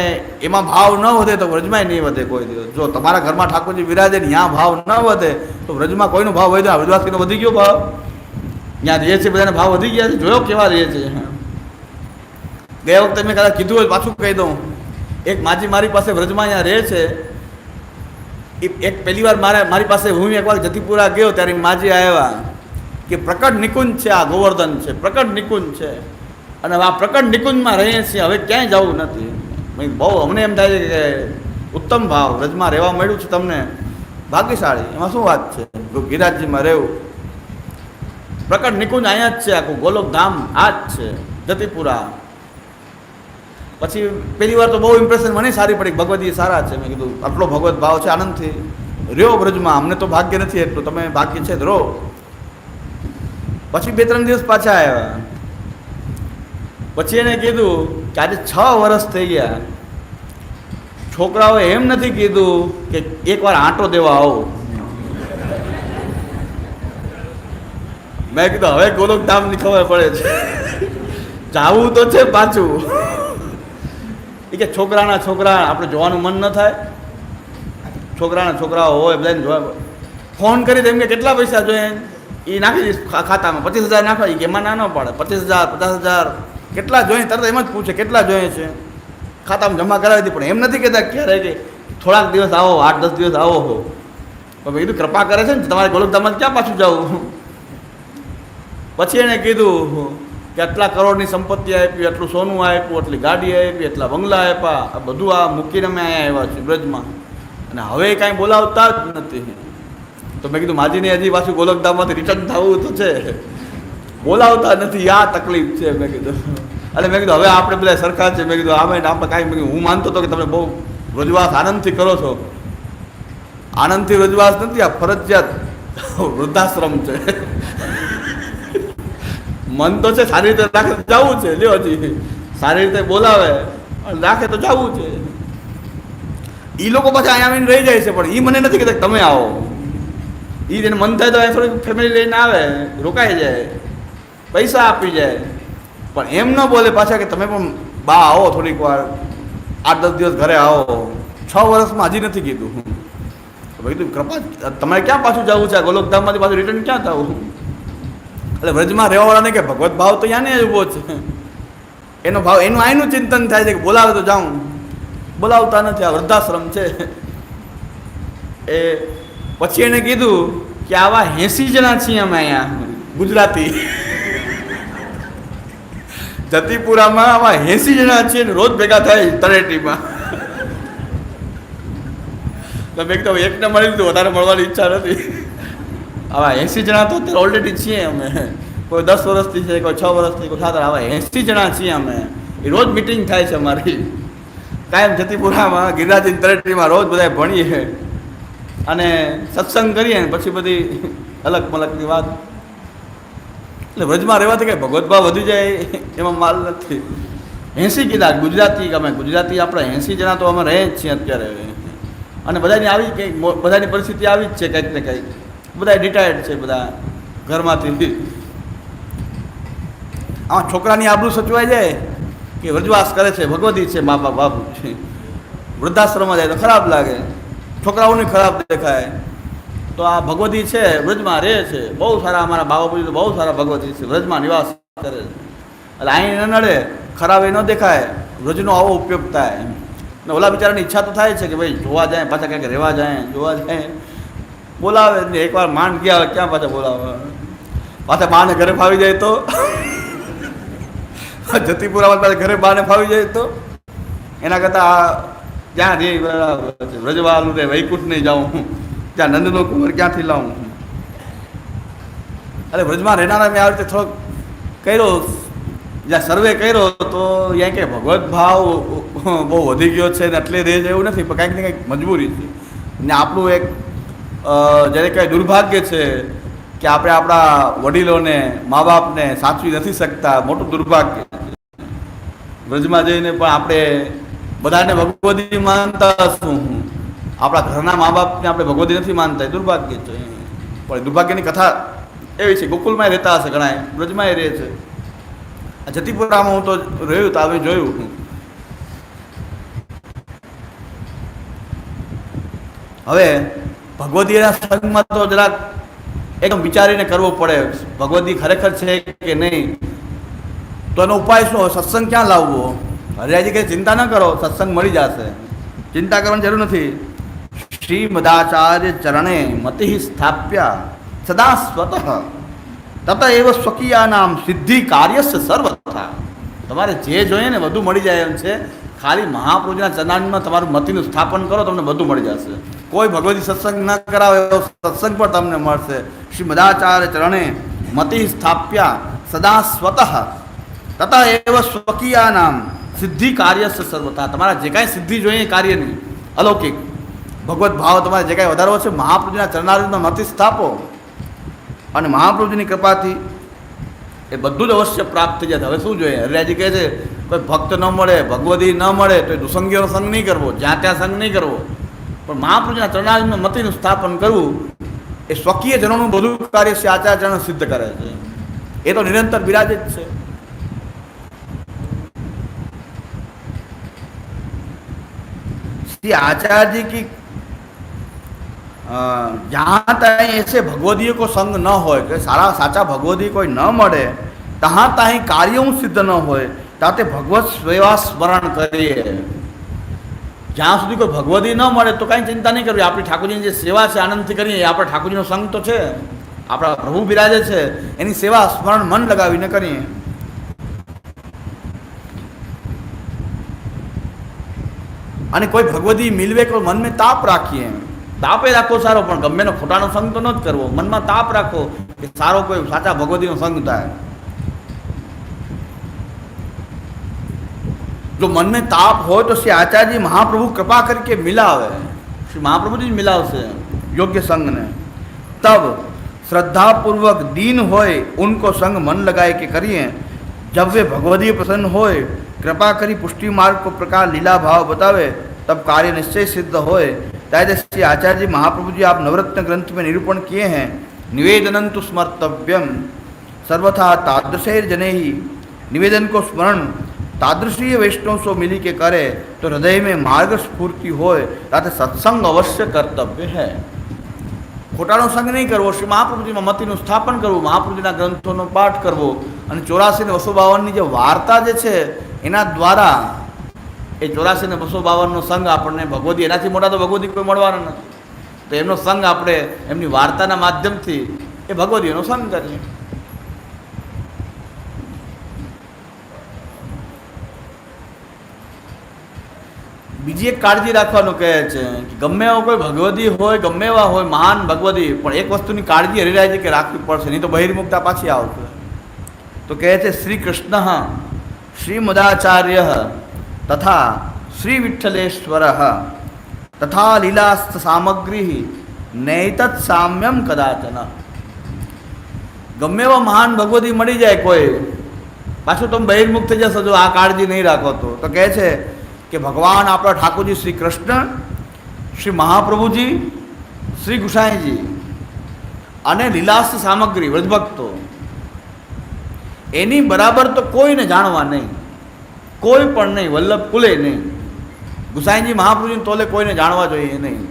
એમાં ભાવ ન વધે તો વ્રજમાં નહીં વધે કોઈ દિવસ. જો તમારા ઘરમાં ઠાકોરજી વિરાજે ને ત્યાં ભાવ ન વધે તો વ્રજમાં કોઈનો ભાવ વધ્યો? વ્રજવાસીનો વધી ગયો ભાવ. ત્યાં રહે છે બધાને ભાવ વધી ગયા છે. જોયો કેવા રહે છે. ગયા વખતે મેં કદાચ કીધું હોય, પાછું કહી દઉં. એક માજી મારી પાસે વ્રજમાં અહીંયા રહે છે. એક પહેલી વાર મારી પાસે હું એકવાર જતીપુરા ગયો ત્યારે માજી આવ્યા કે પ્રકટ નિકુંજ છે, આ ગોવર્ધન છે, પ્રકટ નિકુંજ છે, અને આ પ્રકટ નિકુંજમાં રહીએ છીએ, હવે ક્યાંય જવું નથી. બહુ અમને એમ થાય છે કે ઉત્તમ ભાવ વ્રજમાં રહેવા મળ્યું છે તમને, ભાગ્યશાળી. એમાં શું વાત છે? ગિરિરાજજીમાં રહેવું. પ્રકટ નિકુંજ અહીંયા જ છે, આખું ગોલોક ધામ આ જ છે જતીપુરા. પછી પહેલી વાર તો બહુ ઇમ્પ્રેશન મને સારી પડી, ભગવતી સારા છે. મેં કીધું આટલો ભગવત ભાવ છે, આનંદથી રહ્યો બ્રજમાં, અમને તો ભાગ્ય નથી એટલું, તમે ભાગ્ય છે તો રહો. પછી 2-3 દિવસ પાછા આવ્યા. પછી એને કીધું કે આજે 6 વર્ષ થઈ ગયા, છોકરાઓએ એમ નથી કીધું કે એકવાર આંટો દેવા આવો. મેં કીધું હવે ગોલોકધામની ખબર પડે છે, જાવું તો છે પાછું. એ કે છોકરા આપણે જોવાનું મન ન થાય? છોકરાઓ હોય બધાને જોવા, ફોન કરી તેમ કે કેટલા પૈસા જોઈએ, એ નાખી દઈશ ખાતામાં, 25,000 નાખવા. એ કે એમાં ના પાડે, 25,000 50,000 કેટલા જોઈએ, તરત એમ જ પૂછે કેટલા જોઈએ છે, ખાતામાં જમા કરાવી દે. પણ એમ નથી કહેતા ક્યારે કે થોડાક દિવસ આવો, 8-10 દિવસ આવો હો. તો મેં કીધું કૃપા કરે છે ને, તમારે ગોલોકધામમાં ક્યાં પાછું જવું? પછી એણે કીધું કે આટલા કરોડની સંપત્તિ આપી, આટલું સોનું આપ્યું, આટલી ગાડી આપી, એટલા બંગલા આપ્યા, આ બધું આ મૂકીને અમે અહીંયા આવ્યા છીએ બ્રજમાં, અને હવે કાંઈ બોલાવતા જ નથી. તો મેં કીધું માજીને હજી પાછું ગોલોકધામમાંથી રિટર્ન થવું તો છે, બોલાવતા નથી, આ તકલીફ છે. મેં કીધું એટલે મેં કીધું હવે આપણે બધા સરખા છે. મેં કીધું આપણે કાંઈ, મેં હું માનતો હતો કે તમે બહુ વ્રજવાસ આનંદથી કરો છો. આનંદથી વ્રજવાસ નથી, આ ફરજિયાત વૃદ્ધાશ્રમ છે. મન તો છે સારી રીતે રાખે તો જવું છે, લ્યો હજી સારી રીતે બોલાવે રાખે તો જવું છે. એ લોકો પાછા અહીંયા આવીને રહી જાય છે, પણ એ મને નથી કહેતા તમે આવો. એ જેને મન થાય તો અહીંયા થોડીક ફેમિલી લઈને આવે, રોકાઈ જાય, પૈસા આપી જાય, પણ એમ ન બોલે પાછા કે તમે પણ બા આવો થોડીક વાર, 8-10 દિવસ ઘરે આવો. 6 વર્ષમાં હજી નથી કીધું. કીધું કૃપા, તમારે ક્યાં પાછું જવું છે? ગોલોકધામમાંથી પાછું રિટર્ન ક્યાં થવું? એટલે વ્રજમાં રહેવાવાળાને કે ભગવત ભાવ તો યાને ઊભો છે, એનો ભાવ, એનું આઈનું ચિંતન થાય છે કે બોલાવે તો જાઉં, બોલાવતા નથી, આ વૃદ્ધાશ્રમ છે. એ પછી એને કીધું કે આવા 80 જણા છીએ અમે અહીંયા ગુજરાતી જતીપુરામાં, આવા 80 જણા છીએ ને રોજ ભેગા થાય તળેટીમાં. તો મેં કીધું એકને મળી લીધું, વધારે મળવાની ઈચ્છા નથી. આવા 80 જણા તો અત્યારે ઓલરેડી છીએ અમે, કોઈ 10 વર્ષથી છે, કોઈ 6 વર્ષથી, કોઈ 7. આવા 80 જણા છીએ અમે. એ રોજ મિટિંગ થાય છે અમારી કાયમ જતીપુરામાં, ગિરિરાજની તળેટીમાં રોજ બધા ભણીએ અને સત્સંગ કરીએ ને પછી બધી અલગ મલકની વાત. એટલે વ્રજમાં રહેવાથી કંઈ ભગવત ભાવ વધી જાય એમાં માલ નથી. 80 કીધા ગુજરાતી, અમે ગુજરાતી આપણે 80 જણા તો અમે રહે જ છીએ અત્યારે. અને બધાની આવી કંઈક, બધાની પરિસ્થિતિ આવી જ છે કંઈક ને કંઈક. બધા ડિટાયર્ડ છે બધા ઘરમાંથી. આમાં છોકરાની આબરૂ સચવાઈ જાય કે વ્રજવાસ કરે છે, ભગવતી છે, મા બાપ બાપુ છે. વૃદ્ધાશ્રમમાં જાય તો ખરાબ લાગે, છોકરાઓને ખરાબ દેખાય. તો આ ભગવતી છે, વ્રજમાં રહે છે, બહુ સારા અમારા બાબાજી તો બહુ સારા ભગવતી છે, વ્રજમાં નિવાસ કરે છે. એટલે અહીં ન નડે, ખરાબ એ ન દેખાય, વ્રજનો આવો ઉપયોગ થાય. ને ઓલા બિચારાની ઈચ્છા તો થાય છે કે ભાઈ જોવા જાય, પાછા ક્યાંક રહેવા જાય, જોવા જાય, બોલાવે ને. એકવાર માંડ ગયા હોય ક્યાં પાછા બોલાવે? પાછા બાને ઘરે ફાવી જાય તો જતીપુરામાં પાછા ઘરે બાને ફાવી જાય તો એના કરતાં ક્યાં રે બરાબર છે, વ્રજવાળું રે, વૈકુંઠ નહીં જાઉં, ત્યાં નંદનો કુંવર ક્યાંથી લાવું? અરે વ્રજમાં રહેનારા મેં આવી રીતે થોડોક કર્યો, જ્યાં સર્વે કર્યો તો ત્યાં કે ભગવત ભાવ બહુ વધી ગયો છે ને એટલે રહે છે એવું નથી, પણ કાંઈક ને કંઈક મજબૂરી છે. ને આપણું એક જ્યારે કંઈ દુર્ભાગ્ય છે કે આપણે આપણા વડીલોને, મા બાપને સાચવી નથી શકતા, મોટું દુર્ભાગ્ય. વ્રજમાં જઈને પણ આપણે બધાને ભગવતી માનતા શું, આપણા ઘરના મા બાપને આપણે ભગવતી નથી માનતા, એ દુર્ભાગ્ય છે. પણ દુર્ભાગ્યની કથા એવી છે, ગોકુલમાં રહેતા હશે ઘણા, વ્રજમાં રહે છે. જતીપુરામાં હું તો રહ્યું તો આવી જોયું. હવે ભગવતીના સંગમાં તો જરાક એકદમ વિચારીને કરવો પડે, ભગવતી ખરેખર છે કે નહીં. તો એનો ઉપાય શું? સત્સંગ ક્યાં લાવવો? હરિયાજી કે ચિંતા ન કરો, સત્સંગ મળી જશે, ચિંતા કરવાની જરૂર નથી. શ્રી મદાચાર્ય ચરણે મતિ સ્થાપ્યા સદા સ્વતઃ તત એવ સ્વકીયાનામ સિદ્ધિ કાર્યસ્ય સર્વથા. તમારે જે જોઈએ ને બધું મળી જાય એમ છે. ખાલી મહાપ્રભુના ચરણામાં તમારું મતિનું સ્થાપન કરો, તમને બધું મળી જશે. કોઈ ભગવતી સત્સંગ ન કરાવે એવો સત્સંગ પણ તમને મળશે. શ્રી મદાચાર્ય ચરણે મતિ સ્થાપ્યા સદા સ્વતઃ તત એવ સ્વકીયાનામ સિદ્ધિ કાર્ય સર્વથા, તમારા જે કાંઈ સિદ્ધિ જોઈએ કાર્યની અલૌકિક ભગવત ભાવ તમારે જે કાંઈ વધારવો છે મહાપ્રભુજીના ચરણારવિંદમાં મતિ સ્થાપો અને મહાપ્રભુજીની કૃપાથી એ બધું જ અવશ્ય પ્રાપ્ત થઈ જાય. હવે શું જોઈએ? હરિરાયજી કહે છે કોઈ ભક્ત ન મળે, ભગવદી ન મળે તો એ દુસંગીઓનો સંગ નહીં કરવો, જ્યાં ત્યાં સંગ નહીં કરવો, પણ મહાપ્રભુજીના ચરણારવિંદમાં મતિનું સ્થાપન કરવું એ સ્વકીય જનોનું બધું કાર્ય છે આચાર્યજનો સિદ્ધ કરે છે. એ તો નિરંતર બિરાજિત છે. श्री आचार्य जी की जहाँ तक ऐसे भगवदीय को संग न हो कि सारा साचा भगवदी कोई न મળે तहाँ ताही कार्यों सिद्ध न हो ताते भगवत सेवा स्मरण करिए. જ્યાં સુધી કોઈ ભગવદી ન મળે તો કાંઈ ચિંતા નહીં કરવી. આપણી ઠાકોરજીની જે સેવા છે આનંદથી કરીએ. આપણા ઠાકોરજીનો સંગ તો છે, આપણા પ્રભુ બિરાજે છે, એની સેવા સ્મરણ મન લગાવીને કરીએ. અને કોઈ ભગવદી મિલવે કોઈ મન में તાપ રાખીએ. તાપે રાખો સારો, પણ ગમેનો ખોટાનો સંગ તો ન જ કરવો. મનમાં તાપ રાખો કે સારો કોઈ સાચા ભગવદીનો સંગ થાય. जो मन में ताप हो तो श्री आचार्य जी महाप्रभु कृपा करके मिलावे. श्री महाप्रभु जी मिलावશે योग्य संग ने. तब श्रद्धा पूर्वक दीन होए उनको संग मन लगाए के करिए. जब वे भगवदी प्रसन्न होए कृपा करी पुष्टि मार्ग को प्रकार लीला भाव बतावे तब कार्य निश्चय सिद्ध होए. ताकि श्री आचार्य जी महाप्रभु जी आप नवरत्न ग्रंथ में निरूपण किए हैं. निवेदनं तो स्मर्तव्यम सर्वथा तादृशैर जने ही. निवेदन को स्मरण तादृशीय वैष्णव सो मिली के करे तो हृदय में मार्ग स्फूर्ति होए. ताते सत्संग अवश्य कर्तव्य है. ખોટાનો સંગ નહીં કરવો. શ્રી મહાપ્રભુજીમાં મતિનું સ્થાપન કરવું, મહાપ્રભુજીના ગ્રંથોનો પાઠ કરવો અને 84 ને 252ની જે વાર્તા જે છે એના દ્વારા એ 84 ને 252નો સંગ આપણને ભગવદી, એનાથી મોટા તો ભગવદી કોઈ મળવાના નથી. તો એમનો સંગ આપણે એમની વાર્તાના માધ્યમથી એ ભગવદીનો સંગ કરીએ. બીજી એક કાળજી રાખવાનું કહે છે કે ગમે એવો કોઈ ભગવદી હોય, ગમે એવા હોય મહાન ભગવદી, પણ એક વસ્તુની કાળજી હરિરાયજી કે રાખવી પડશે, નહીં તો બહિર્મુક્તા પાછી આવશે. તો કહે છે શ્રી કૃષ્ણ શ્રી મદાચાર્ય તથા શ્રી વિઠ્ઠલેશ્વર તથા લીલાસ્થ સામગ્રી નૈતત સામ્યમ કદાચન. ગમે એવા મહાન ભગવદી મળી જાય કોઈ, પાછું તમે બહિર્મુખ થઈ જશો જો આ કાળજી નહીં રાખો તો. તો કહે છે કે ભગવાન આપણા ઠાકોરજી શ્રી કૃષ્ણ, શ્રી મહાપ્રભુજી, શ્રી ગુસાઈજી અને લીલાસ્થ સામગ્રી વ્રજભક્તો એની બરાબર તો કોઈને જાણવા નહીં, કોઈ પણ નહીં, વલ્લભ કુલે નહીં. ગુસાઈજી મહાપ્રભુજીને તોલે કોઈને જાણવા જોઈએ નહીં.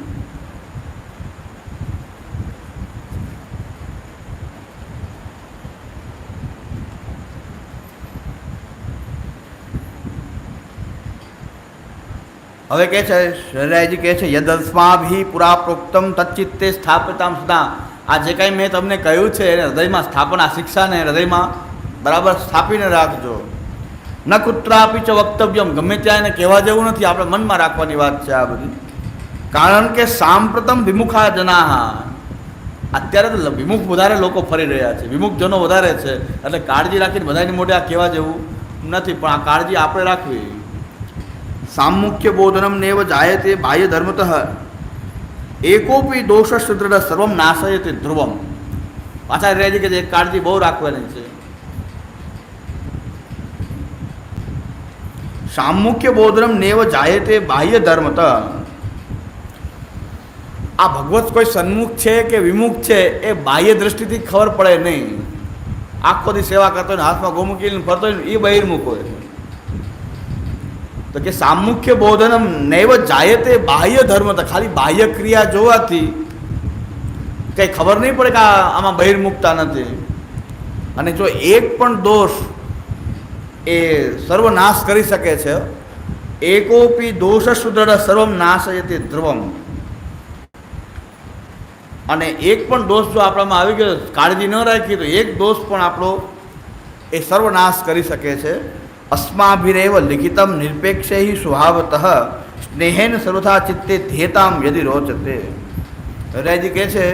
હવે કહે છે હરિરાયજી કહે છે યદસ્માભિ પુરા પ્રોક્તમ તચ્ચિત્તે સ્થાપિતામ સદા. આ જે કાંઈ મેં તમને કહ્યું છે એને હૃદયમાં સ્થાપન, આ શિક્ષાને હૃદયમાં બરાબર સ્થાપીને રાખજો. ન કુત્રાપી ચ વક્તવ્યમ, ગમે ત્યાં એને કહેવા જેવું નથી, આપણે મનમાં રાખવાની વાત છે આ બધી. કારણ કે સાંપ્રતમ વિમુખા જનાહા, અત્યારે તો વિમુખ વધારે લોકો ફરી રહ્યા છે, વિમુખ જનો વધારે છે, એટલે કાળજી રાખીને બધાની મોઢે આ કહેવા જેવું નથી, પણ આ કાળજી આપણે રાખવી. સામુખ્ય બોધનમ નેવ જાયતે બાહ્ય ધર્મતઃ એકોપી દોષ સુદૃઢ સર્વમ નાશયતે ધ્રુવમ. પાછા રહે છે કે કાળજી બહુ રાખવાની છે. સામુખ્ય બોધનમ નેવ જાયતે બાહ્ય ધર્મતઃ. આ ભગવત કોઈ સન્મુખ છે કે વિમુખ છે એ બાહ્ય દ્રષ્ટિથી ખબર પડે નહીં. આખો દી સેવા કરતો હોય, હાથમાં ગોમુકી ફરતો હોય, એ બહિર્મુખ હોય. તો કે સામુખ્ય બોધનમ નૈવ જાયતે બાહ્ય ધર્મ, તો ખાલી બાહ્ય ક્રિયા જોવાથી કંઈ ખબર નહીં પડે કે આમાં બહિર્મુખતા નથી. અને જો એક પણ દોષ એ સર્વનાશ કરી શકે છે. એકોપી દોષ સુદૃઢ સર્વમ નાશયતે ધ્રુવમ. અને એક પણ દોષ જો આપણામાં આવી ગયો, કાળજી ન રાખી તો એક દોષ પણ આપણો એ સર્વનાશ કરી શકે છે. अस्माभिरेव लिखितम निरपेक्ष ही स्वभावतः स्नेहेन सर्वथा चित्ते ध्येताम यदि रोचते. હરિરાયજી કહે છે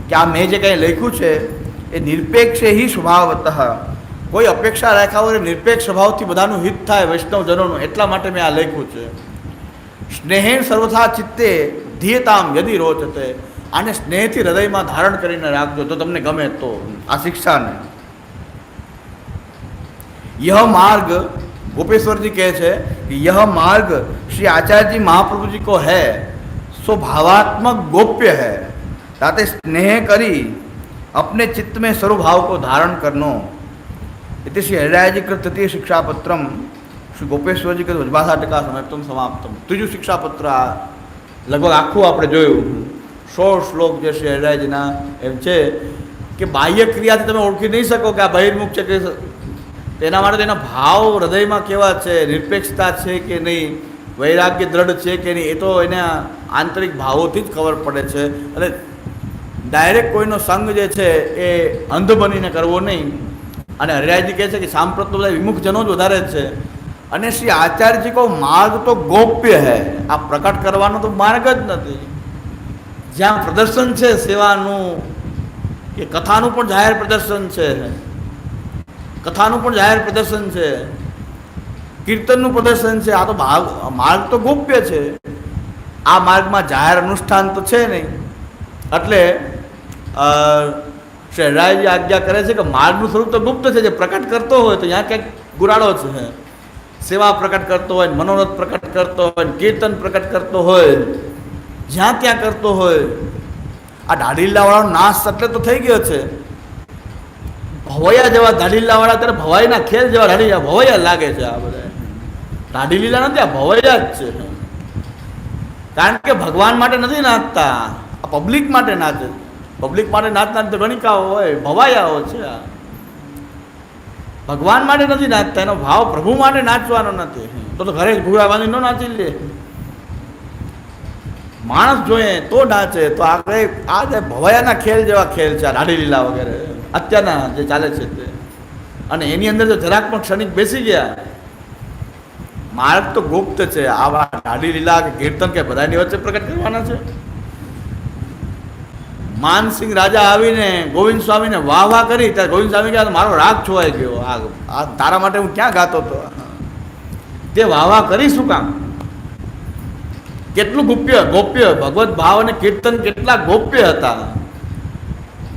કે આ મેં જે કંઈ લખ્યું છે એ નિરપેક્ષ ही स्वभावतः કોઈ અપેક્ષા રાખ્યા વગર નિરપેક્ષ સ્વભાવથી બધાનું હિત થાય વૈષ્ણવજનોનું, એટલા માટે મેં આ લખ્યું છે. સ્નેહેન સર્વથા ચિત્તે ધીયતામ યદિ રોચતે. આને સ્નેહથી હૃદયમાં ધારણ કરીને રાખજો તો તમને ગમે. તો આ શિક્ષાને यह मार्ग, गोपेश्वर जी कहे छे कि यह मार्ग श्री आचार्य जी महाप्रभु जी को है सो भावात्मक गोप्य है. ताते स्नेह करी अपने चित्त में स्वरूभाव को धारण करनो. इति श्री हरिराय जी कृत तृतीय शिक्षापत्रम श्री गोपेश्वर जी के 62% समाप्तम समाप्तम. ત્રીજું શિક્ષાપત્ર લગભગ આખું આપણે જોયું. 16 શ્લોક જે શ્રી હરિરાયજીના એમ છે કે બાહ્ય ક્રિયાથી તમે ઓળખી નહીં શકો કે આ બહિર્મુખ છે કે તેના માટે તેના ભાવ હૃદયમાં કેવા છે, નિરપેક્ષતા છે કે નહીં, વૈરાગ્ય દ્રઢ છે કે નહીં, એ તો એના આંતરિક ભાવોથી જ ખબર પડે છે. અને ડાયરેક્ટ કોઈનો સંગ જે છે એ અંધ બનીને કરવો નહીં. અને હરિરાયજી કહે છે કે સાંપ્રત તો બધા વિમુખજનો જ વધારે છે. અને શ્રી આચાર્યજી કહો માર્ગ તો ગોપ્ય હૈ. આ પ્રકટ કરવાનો તો માર્ગ જ નથી. જ્યાં પ્રદર્શન છે સેવાનું કે કથાનું પણ જાહેર પ્રદર્શન છે, કથાનું પણ જાહેર પ્રદર્શન છે, કીર્તનનું પ્રદર્શન છે. આ તો માર્ગ તો ગોપ્ય છે. આ માર્ગમાં જાહેર અનુષ્ઠાન તો છે નહીં. એટલે શ્રી હરિરાયજી આજ્ઞા કરે છે કે માર્ગનું સ્વરૂપ તો ગુપ્ત છે. જે પ્રકટ કરતો હોય તો ત્યાં ક્યાંક ગુરાડો છે. સેવા પ્રકટ કરતો હોય, મનોરથ પ્રકટ કરતો હોય, કીર્તન પ્રકટ કરતો હોય, જ્યાં ત્યાં કરતો હોય. આ દાઢીલાવાળાનો નાશ એટલે તો થઈ ગયો છે. ભવૈયા જેવા દાઢીલાવાળા ત્યારે ભવાઈના ખેલ જેવા ભવૈયા લાગે છે. આ બધા દાઢી લીલા નથી, આ ભવૈયા જ છે. કારણ કે ભગવાન માટે નથી નાચતા, આ પબ્લિક માટે નાચે. પબ્લિક માટે નાચતા તો ગણિકાઓ હોય, ભવાયાઓ છે. આ ભગવાન માટે નથી નાચતા. એનો ભાવ પ્રભુ માટે નાચવાનો નથી. તો ઘરે ઘોડા બાંધી ન નાચી લે. માણસ જોઈએ તો નાચે. તો આ જે ભવાયાના ખેલ જેવા ખેલ છે, આ દાઢી લીલા વગેરે અત્યારના જે ચાલે છે તે. અને એની અંદર જો જરાક પણ ક્ષણિક બેસી ગયા, માર્ગ તો ગુપ્ત છે. આવા દાઢી લીલા કે કીર્તન કે બધાની વચ્ચે પ્રકટ કરવાના છે. માનસિંહ રાજા આવીને ગોવિંદ સ્વામીને વાહ વાહ કરી ત્યારે ગોવિંદ સ્વામી કહે મારો રાગ છોવાઈ ગયો. આ તારા માટે હું ક્યાં ગાતો હતો? તે વાહ વાહ કરી શું કામ? કેટલું ગોપ્ય ભગવત ભાવ અને કીર્તન કેટલા ગોપ્ય હતા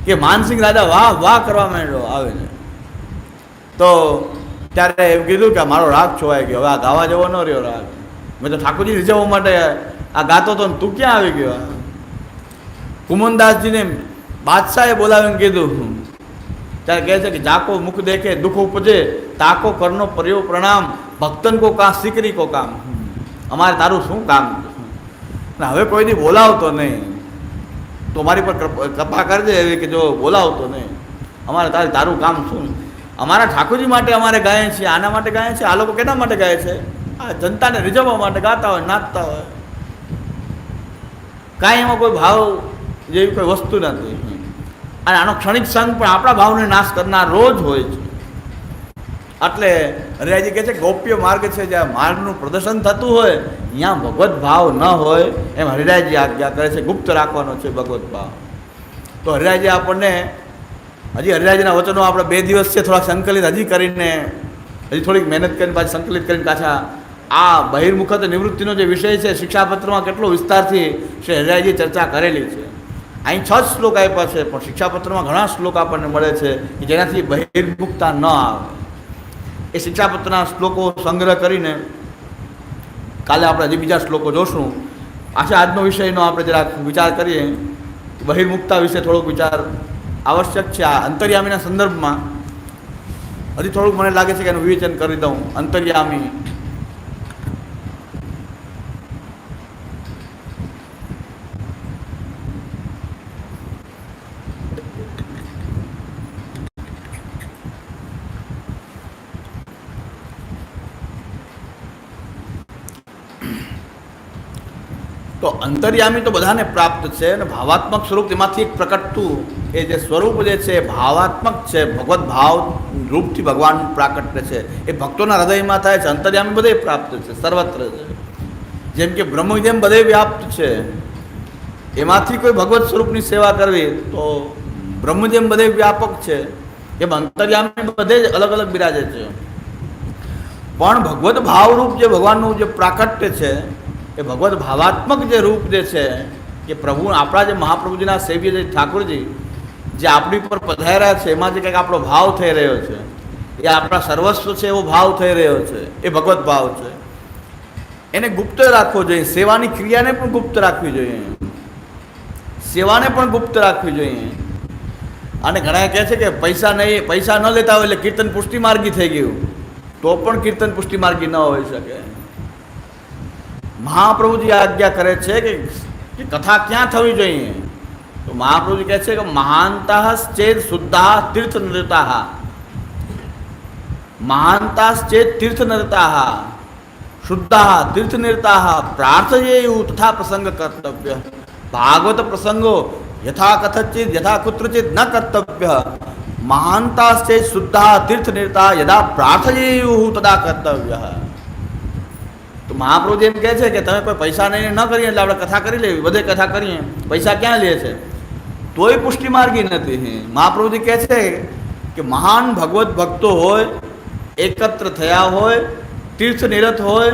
કે માનસિંહ રાજા વાહ વાહ કરવા માંડ્યો આવીને. તો ત્યારે એમ કીધું કે મારો રાગ છોવાઈ ગયો, હવે આ ગાવા જેવો ન રહ્યો રાગ. મેં તો ઠાકોરજી રીઝવવા માટે આ ગાતો હતો, તું ક્યાં આવી ગયો? કુમનદાસજીને બાદશાહે બોલાવીને કીધું. ત્યારે કહે છે કે જાકો મુખ દેખે દુઃખ ઉપજે, તાકો કરનો પર્યો પ્રણામ, ભક્તન કો કાં સિકરી કો કામ. અમારે તારું શું કામ? હવે કોઈની બોલાવતો નહીં, તો મારી પર કૃપા કરજે એવી કે જો બોલાવતો નહીં. અમારે તારું કામ શું? અમારા ઠાકોરજી માટે અમારે ગાય છે, આના માટે ગાય છે. આ લોકો કેના માટે ગાય છે? આ જનતાને રીઝવવા માટે ગાતા હોય, નાચતા હોય. કાંઈ એમાં કોઈ ભાવ જેવી કોઈ વસ્તુ નથી. અને આનો ક્ષણિક સંગ પણ આપણા ભાવને નાશ કરનાર રોજ હોય છે. એટલે હરિરાયજી કહે છે ગોપ્ય માર્ગ છે. જ્યાં માર્ગનું પ્રદર્શન થતું હોય ત્યાં ભગવત ભાવ ન હોય એમ હરિરાયજી આજ્ઞા કરે છે. ગુપ્ત રાખવાનો છે ભગવત ભાવ. તો હરિરાયજી આપણને હજી હરિરાયજીના વચનો આપણે 2 દિવસ છે થોડાક સંકલિત હજી કરીને, હજી થોડીક મહેનત કરીને પાછી સંકલિત કરીને પાછા આ બહિર્મુખત નિવૃત્તિનો જે વિષય છે શિક્ષાપત્રમાં કેટલો વિસ્તારથી શ્રી હરિરાયજી ચર્ચા કરેલી છે. અહીં 6 શ્લોક આપ્યા છે, પણ શિક્ષાપત્રમાં ઘણા શ્લોક આપણને મળે છે કે જેનાથી બહિર્મુખતા ન આવે. એ શિક્ષાપત્રના શ્લોકો સંગ્રહ કરીને કાલે આપણે હજી બીજા શ્લોકો જોશું. આછા આજનો વિષયનો આપણે જરાક વિચાર કરીએ. બહિર્મુખતા વિશે થોડોક વિચાર આવશ્યક છે. આ અંતર્યામીના સંદર્ભમાં હજી થોડુંક મને લાગે છે કે એનું વિવેચન કરી દઉં. અંતર્યામી તો અંતર્યામી તો બધાને પ્રાપ્ત છે. અને ભાવાત્મક સ્વરૂપ તેમાંથી એક પ્રકટતું એ જે સ્વરૂપ જે છે ભાવાત્મક છે. ભગવત ભાવ રૂપથી ભગવાન પ્રાકટ્ય છે. એ ભક્તોના હૃદયમાં થાય છે. અંતર્યામી બધે પ્રાપ્ત છે, સર્વત્ર છે. જેમ કે બ્રહ્મ જેમ બધે વ્યાપ્ત છે, એમાંથી કોઈ ભગવત સ્વરૂપની સેવા કરવી તો બ્રહ્મ જેમ બધે વ્યાપક છે. એમ અંતર્યામી બધે જ અલગ અલગ બિરાજે છે, પણ ભગવત ભાવરૂપ જે ભગવાનનું જે પ્રાકટ્ય છે એ ભગવત ભાવાત્મક જે રૂપ જે છે કે પ્રભુ આપણા જે મહાપ્રભુજીના સેવ્ય જે ઠાકોરજી જે આપણી પર પધાર્યા છે એમાં જે કંઈક આપણો ભાવ થઈ રહ્યો છે, એ આપણા સર્વસ્વ છે એવો ભાવ થઈ રહ્યો છે, એ ભગવત ભાવ છે. એને ગુપ્ત રાખવો જોઈએ, સેવાની ક્રિયાને પણ ગુપ્ત રાખવી જોઈએ, સેવાને પણ ગુપ્ત રાખવી જોઈએ. અને ઘણા કહે છે કે પૈસા ન લેતા હોય એટલે કીર્તન પુષ્ટિ માર્ગી થઈ ગયું, તો પણ કીર્તન પુષ્ટિ માર્ગી ન હોઈ શકે. મહાપ્રભુજી આજ્ઞા કરે છે કે કથા ક્યાં થવી જોઈએ, તો મહાપ્રભુજી કહે છે કે મહાંતા ચેત શુદ્ધા તીર્થ નૃતા, મહાંતા ચેત તીર્થ નૃતા શુદ્ધા તીર્થ નૃતા પ્રાર્થયેયુ તથા પ્રસંગ કર્તવ્ય. ભાગવત પ્રસંગો યથા કથચિત યથા કુત્રચિત ન કર્તવ્ય. મહાંતા ચેત શુદ્ધા તીર્થ નૃતા યદા પ્રાર્થયેયુ તદા કર્તવ્ય. તો મહાપ્રભુ એમ કહે છે કે તમે કોઈ પૈસા નહીં ન કરીએ એટલે આપણે કથા કરી લેવી, બધે કથા કરીએ, પૈસા ક્યાં લે છે, તોય પુષ્ટિ માર્ગી નથી. મહાપ્રભુજી કહે છે કે મહાન ભગવત ભક્તો હોય, એકત્ર થયા હોય, તીર્થ નિરત હોય,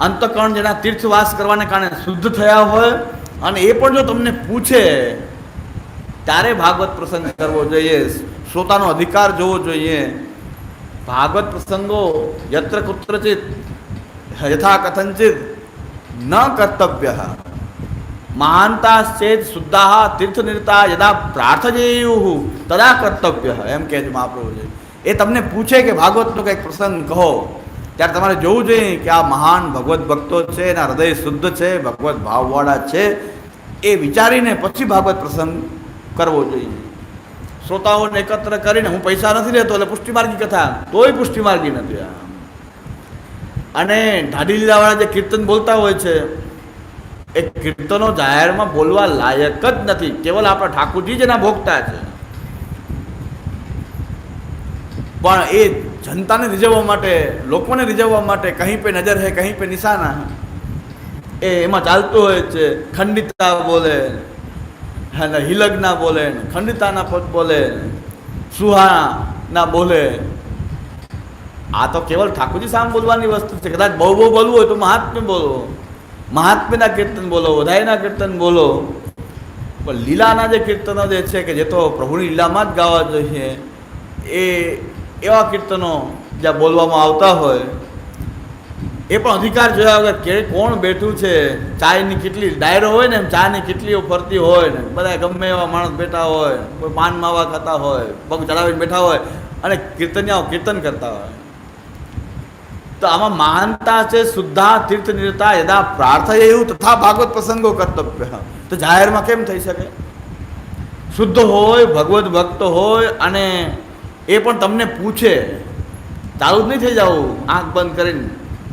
અંતકરણ જેના તીર્થવાસ કરવાને કારણે શુદ્ધ થયા હોય, અને એ પણ જો તમને પૂછે ત્યારે ભાગવત પ્રસંગ કરવો જોઈએ, શ્રોતાનો અધિકાર જોવો જોઈએ. ભાગવત પ્રસંગો યત્ર કુત્રચિત યથા કથંચિત ન કર્તવ્ય. મહાંતા ચેત શુદ્ધા તીર્થ નિરતા યદા પ્રાર્થયેયુ તદા કર્તવ્ય. એમ કહે છે મહાપ્રભુજી. એ તમને પૂછે કે ભાગવતનો કંઈક પ્રસંગ કહો, ત્યારે તમારે જોવું જોઈએ કે આ મહાન ભગવત ભક્તો છે, એના હૃદય શુદ્ધ છે, ભગવત ભાવવાળા છે, એ વિચારીને પછી ભાગવત પ્રસંગ કરવો જોઈએ. શ્રોતાઓને એકત્ર કરીને હું પૈસા નથી લેતો એટલે પુષ્ટિમાર્ગી કથા, તોય પુષ્ટિમાર્ગી નથી. અને ઢાઢી લીલાવાળા જે કીર્તન બોલતા હોય છે એ કીર્તનો જાહેરમાં બોલવા લાયક જ નથી, કેવલ આપણા ઠાકોરજી જ એના ભોગતા છે. પણ એ જનતાને રીઝવવા માટે, લોકોને રીઝવવા માટે કहीं पे નજર है कहीं पे નિશાના એ એમાં ચાલતું હોય છે. ખંડિતા બોલે, હિલગના બોલે, ખંડિતાના પદ બોલે, સુહાના બોલે. આ તો કેવલ ઠાકોરજી સામે બોલવાની વસ્તુ છે. કદાચ બહુ બોલવું હોય તો મહાત્મ્ય બોલો, મહાત્મ્યના કીર્તન બોલો, વધાઈના કીર્તન બોલો. પણ લીલાના જે કીર્તનો જે છે કે જે તો પ્રભુની લીલામાં જ ગાવા જોઈએ, એ એવા કીર્તનો જ્યાં બોલવામાં આવતા હોય, એ પણ અધિકાર જોયા વગર કે કોણ બેઠું છે, ચાયની કેટલી ડાયરો હોય ને, એમ ચાની કેટલીઓ ફરતી હોય ને, બધા ગમે એવા માણસ બેઠા હોય, કોઈ પાન માવા ખાતા હોય, પગ ચડાવીને બેઠા હોય, અને કીર્તનિયાઓ કીર્તન કરતા હોય. તો આમાં મહાનતા છે શુદ્ધા તીર્થ નિરતા યદા પ્રાર્થયેયુ તથા ભાગવત પ્રસંગો કર્તવ્ય. તો જાહેરમાં કેમ થઈ શકે? શુદ્ધ હોય, ભગવત ભક્ત હોય, અને એ પણ તમને પૂછે, ચાલુ જ નહીં થઈ જવું આંખ બંધ કરીને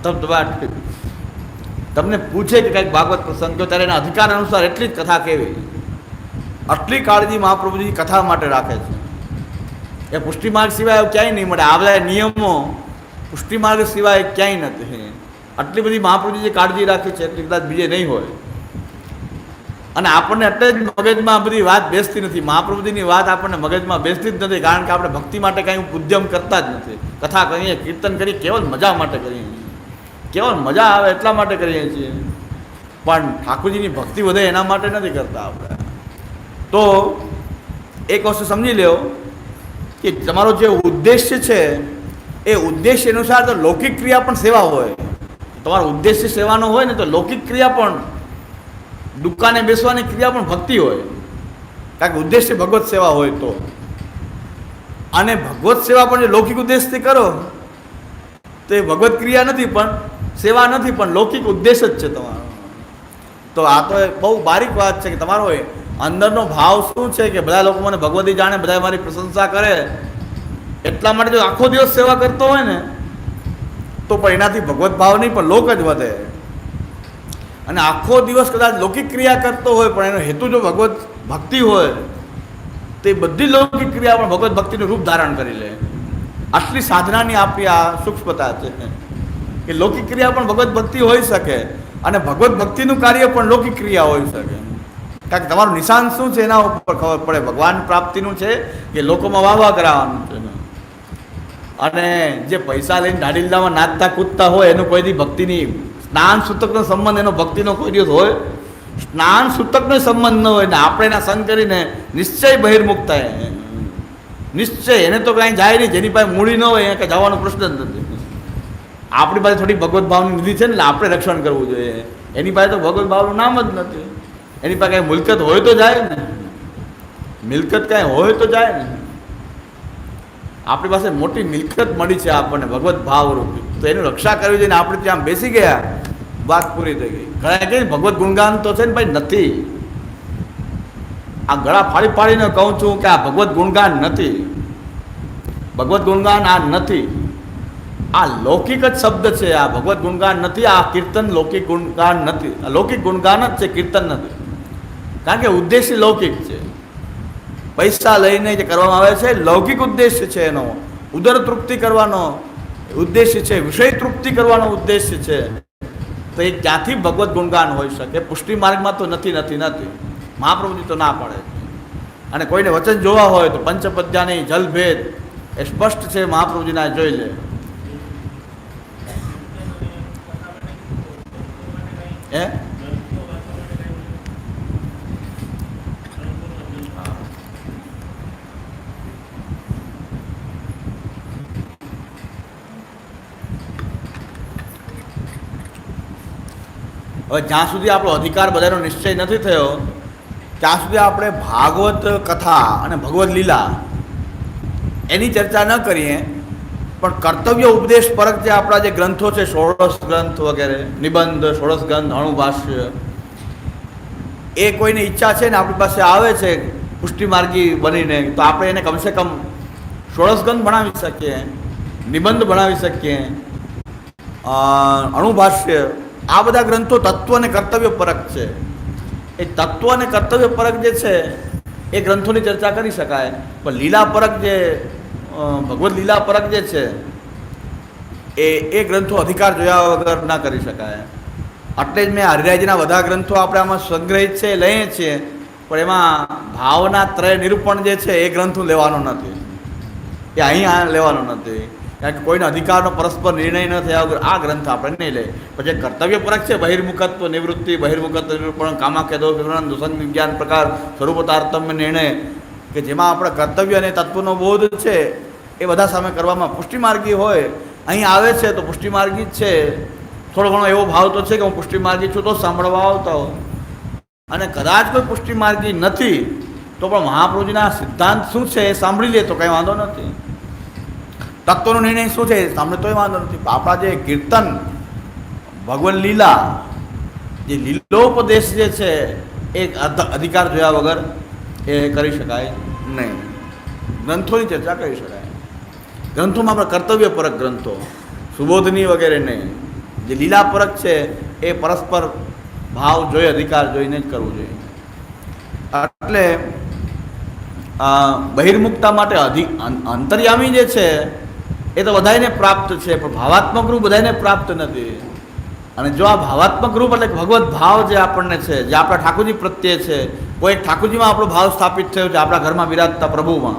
ધબધબાટ, તમને પૂછે કે કંઈક ભાગવત પ્રસંગ તો ત્યારે એના અધિકાર અનુસાર એટલી જ કથા કેવી, આટલી કાળજી મહાપ્રભુજી કથા માટે રાખે છે. એ પુષ્ટિમાર્ગ સિવાય ક્યાંય નહીં મળે. આ બધા નિયમો પુષ્ટિમાર્ગ સિવાય ક્યાંય નથી. આટલી બધી મહાપ્રભુજી જે કાળજી રાખી છે એટલી કદાચ બીજે નહીં હોય. અને આપણને એટલે જ મગજમાં બધી વાત બેસતી નથી. મહાપ્રભુજીની વાત આપણને મગજમાં બેસતી જ નથી, કારણ કે આપણે ભક્તિ માટે કાંઈ ઉદ્યમ કરતા જ નથી. કથા કરીએ, કીર્તન કરીએ, કેવલ મજા માટે કરીએ છીએ, કેવલ મજા આવે એટલા માટે કરીએ છીએ, પણ ઠાકોરજીની ભક્તિ વધે એના માટે નથી કરતા આપણે. તો એક વસ્તુ સમજી લો કે તમારો જે ઉદ્દેશ્ય છે એ ઉદ્દેશ્ય અનુસાર તો લૌકિક ક્રિયા પણ સેવા હોય. તમારો ઉદ્દેશ્ય સેવાનો હોય ને તો લૌકિક ક્રિયા પણ, દુકાને બેસવાની ક્રિયા પણ ભક્તિ હોય, કારણ કે ઉદ્દેશ્ય ભગવત સેવા હોય તો. અને ભગવત સેવા પણ જે લૌકિક ઉદ્દેશથી કરો તો એ ભગવત ક્રિયા નથી, પણ સેવા નથી, પણ લૌકિક ઉદ્દેશ જ છે તમારો. તો આ તો બહુ બારીક વાત છે કે તમારો અંદરનો ભાવ શું છે કે બધા લોકો મને ભગવતી જાણે, બધા મારી પ્રશંસા કરે, એટલા માટે જો આખો દિવસ સેવા કરતો હોય ને તો પણ એનાથી ભગવત ભાવ નહીં પણ લોક જ વધે. અને આખો દિવસ કદાચ લૌકિક ક્રિયા કરતો હોય પણ એનો હેતુ જો ભગવત ભક્તિ હોય તો એ બધી લૌકિક ક્રિયા પણ ભગવત ભક્તિનું રૂપ ધારણ કરી લે. આટલી સાધનાની આપણી આ સૂક્ષ્મતા છે કે લૌકિક ક્રિયા પણ ભગવત ભક્તિ હોઈ શકે, અને ભગવત ભક્તિનું કાર્ય પણ લૌકિક ક્રિયા હોઈ શકે. કારણ કે તમારું નિશાન શું છે એના ઉપર ખબર પડે. ભગવાન પ્રાપ્તિનું છે કે લોકોમાં વાહ વાહ કરાવવાનું છે. અને જે પૈસા લઈને દાડીલામાં નાચતા કૂદતા હોય એનું કોઈ દી ભક્તિની સ્નાન સૂતકનો સંબંધ એનો ભક્તિનો કોઈ દિવસ હોય? સ્નાન સૂતકનો સંબંધ ન હોય ને આપણે એના સંગ કરીને નિશ્ચય બહિર્મુખ થાય. નિશ્ચય એને તો કાંઈ જાય નહીં, જેની પાસે મૂડી ન હોય એને કાંઈ જવાનો પ્રશ્ન જ નથી. આપણી પાસે થોડી ભગવત ભાવની નિધિ છે ને આપણે રક્ષણ કરવું જોઈએ. એની પાસે તો ભગવત ભાવનું નામ જ નથી. એની પાસે કાંઈ મિલકત હોય તો જાય ને, મિલકત કાંઈ હોય તો જાય ને. આપણી પાસે મોટી મિલકત મળી છે આપણને ભગવત ભાવરૂપી, તો એની રક્ષા કરવી જોઈએ. આપણે ત્યાં બેસી ગયા, વાત પૂરી થઈ ગઈ. ઘણા કહે ભગવત ગુણગાન તો છે ને ભાઈ, નથી. આ ગળા ફાડી ફાડીને કહું છું કે આ ભગવત ગુણગાન નથી, ભગવત ગુણગાન આ નથી. આ લૌકિક જ શબ્દ છે, આ ભગવત ગુણગાન નથી. આ કીર્તન લૌકિક ગુણગાન નથી, આ લૌકિક ગુણગાન જ છે, કીર્તન નથી. કારણ કે ઉદ્દેશ્ય લૌકિક છે. પૈસા લઈને જે કરવામાં આવે છે લૌકિક ઉદ્દેશ્ય છે, એનો ઉદર તૃપ્તિ કરવાનો ઉદ્દેશ્ય છે, વિષય તૃપ્તિ કરવાનો ઉદ્દેશ્ય છે. તો એ ક્યાંથી ભગવત ગુણગાન હોઈ શકે? પુષ્ટિ માર્ગમાં તો નથી નથી નથી. મહાપ્રભુજી તો ના પાડે. અને કોઈને વચન જોવા હોય તો પંચપદ્યાની જલભેદ એ સ્પષ્ટ છે, મહાપ્રભુજીના જોઈ લે. હે હવે જ્યાં સુધી આપણો અધિકાર બધાનો નિશ્ચય નથી થયો ત્યાં સુધી આપણે ભાગવત કથા અને ભગવદ્ લીલા એની ચર્ચા ન કરીએ. પણ કર્તવ્ય ઉપદેશ પરક જે આપણા જે ગ્રંથો છે, ષોડશ ગ્રંથ વગેરે, નિબંધ, ષોડશ ગ્રંથ, અણુભાષ્ય, એ કોઈને ઈચ્છા છે ને આપણી પાસે આવે છે પુષ્ટિમાર્ગી બનીને, તો આપણે એને કમસે કમ ષોડશ ગ્રંથ ભણાવી શકીએ, નિબંધ ભણાવી શકીએ, અણુભાષ્ય, આ બધા ગ્રંથો તત્વ અને કર્તવ્ય પરક છે. એ તત્વ અને કર્તવ્ય પરક જે છે એ ગ્રંથોની ચર્ચા કરી શકાય. પણ લીલા પરક જે ભગવદ્ લીલા પરક જે છે એ ગ્રંથો અધિકાર જોયા વગર ના કરી શકાય. એટલે જ મેં હરિરાયજીના બધા ગ્રંથો આપણે આમાં સંગ્રહિત છે, લઈએ છીએ. પણ એમાં ભાવના ત્રય નિરૂપણ જે છે એ ગ્રંથો લેવાનો નથી, એ અહીં લેવાનો નથી. કારણ કે કોઈનો અધિકારનો પરસ્પર નિર્ણય ન થયા વગર આ ગ્રંથ આપણે નહીં લે. પછી કર્તવ્ય પરક છે, બહિર્મુખત્વ નિવૃત્તિ, બહિર્મુખત્વ નિરૂપણ, કામાખ્યદો વિવરણ, દુષણ વિજ્ઞાન પ્રકાર, સ્વરૂપ તારતમ્ય નિર્ણય, કે જેમાં આપણે કર્તવ્ય અને તત્વનો બોધ છે એ બધા સામે કરવામાં પુષ્ટિમાર્ગી હોય. અહીં આવે છે તો પુષ્ટિમાર્ગી જ છે. થોડો ઘણો એવો ભાવ તો છે કે હું પુષ્ટિમાર્ગી છું તો સાંભળવા આવતા હો. અને કદાચ કોઈ પુષ્ટિમાર્ગી નથી તો પણ મહાપ્રભુજીના સિદ્ધાંત શું છે એ સાંભળી લે તો કંઈ વાંધો નથી. તત્વનો નિર્ણય શું છે એ સાંભળે તોય વાંધો નથી. આપણા જે કીર્તન, ભગવન લીલા, જે લીલોપદેશ જે છે એ અધિકાર જોયા વગર એ કરી શકાય નહીં. ગ્રંથોની ચર્ચા કરી શકાય. ગ્રંથોમાં આપણે કર્તવ્ય પરક ગ્રંથો, સુબોધની વગેરે નહીં. જે લીલા પરક છે એ પરસ્પર ભાવ જોઈ, અધિકાર જોઈને જ કરવું જોઈએ. એટલે બહિર્મુખતા માટે અંતર્યામી જે છે એ તો બધાને પ્રાપ્ત છે, પણ ભાવાત્મક રૂપ બધાને પ્રાપ્ત નથી. અને જો આ ભાવાત્મક રૂપ એટલે ભગવત ભાવ જે આપણને છે, જે આપણા ઠાકોરજી પ્રત્યે છે, કોઈ ભાવમાં આપણો ભાવ સ્થાપિત થયો છે આપણા ઘરમાં બિરાજતા પ્રભુમાં,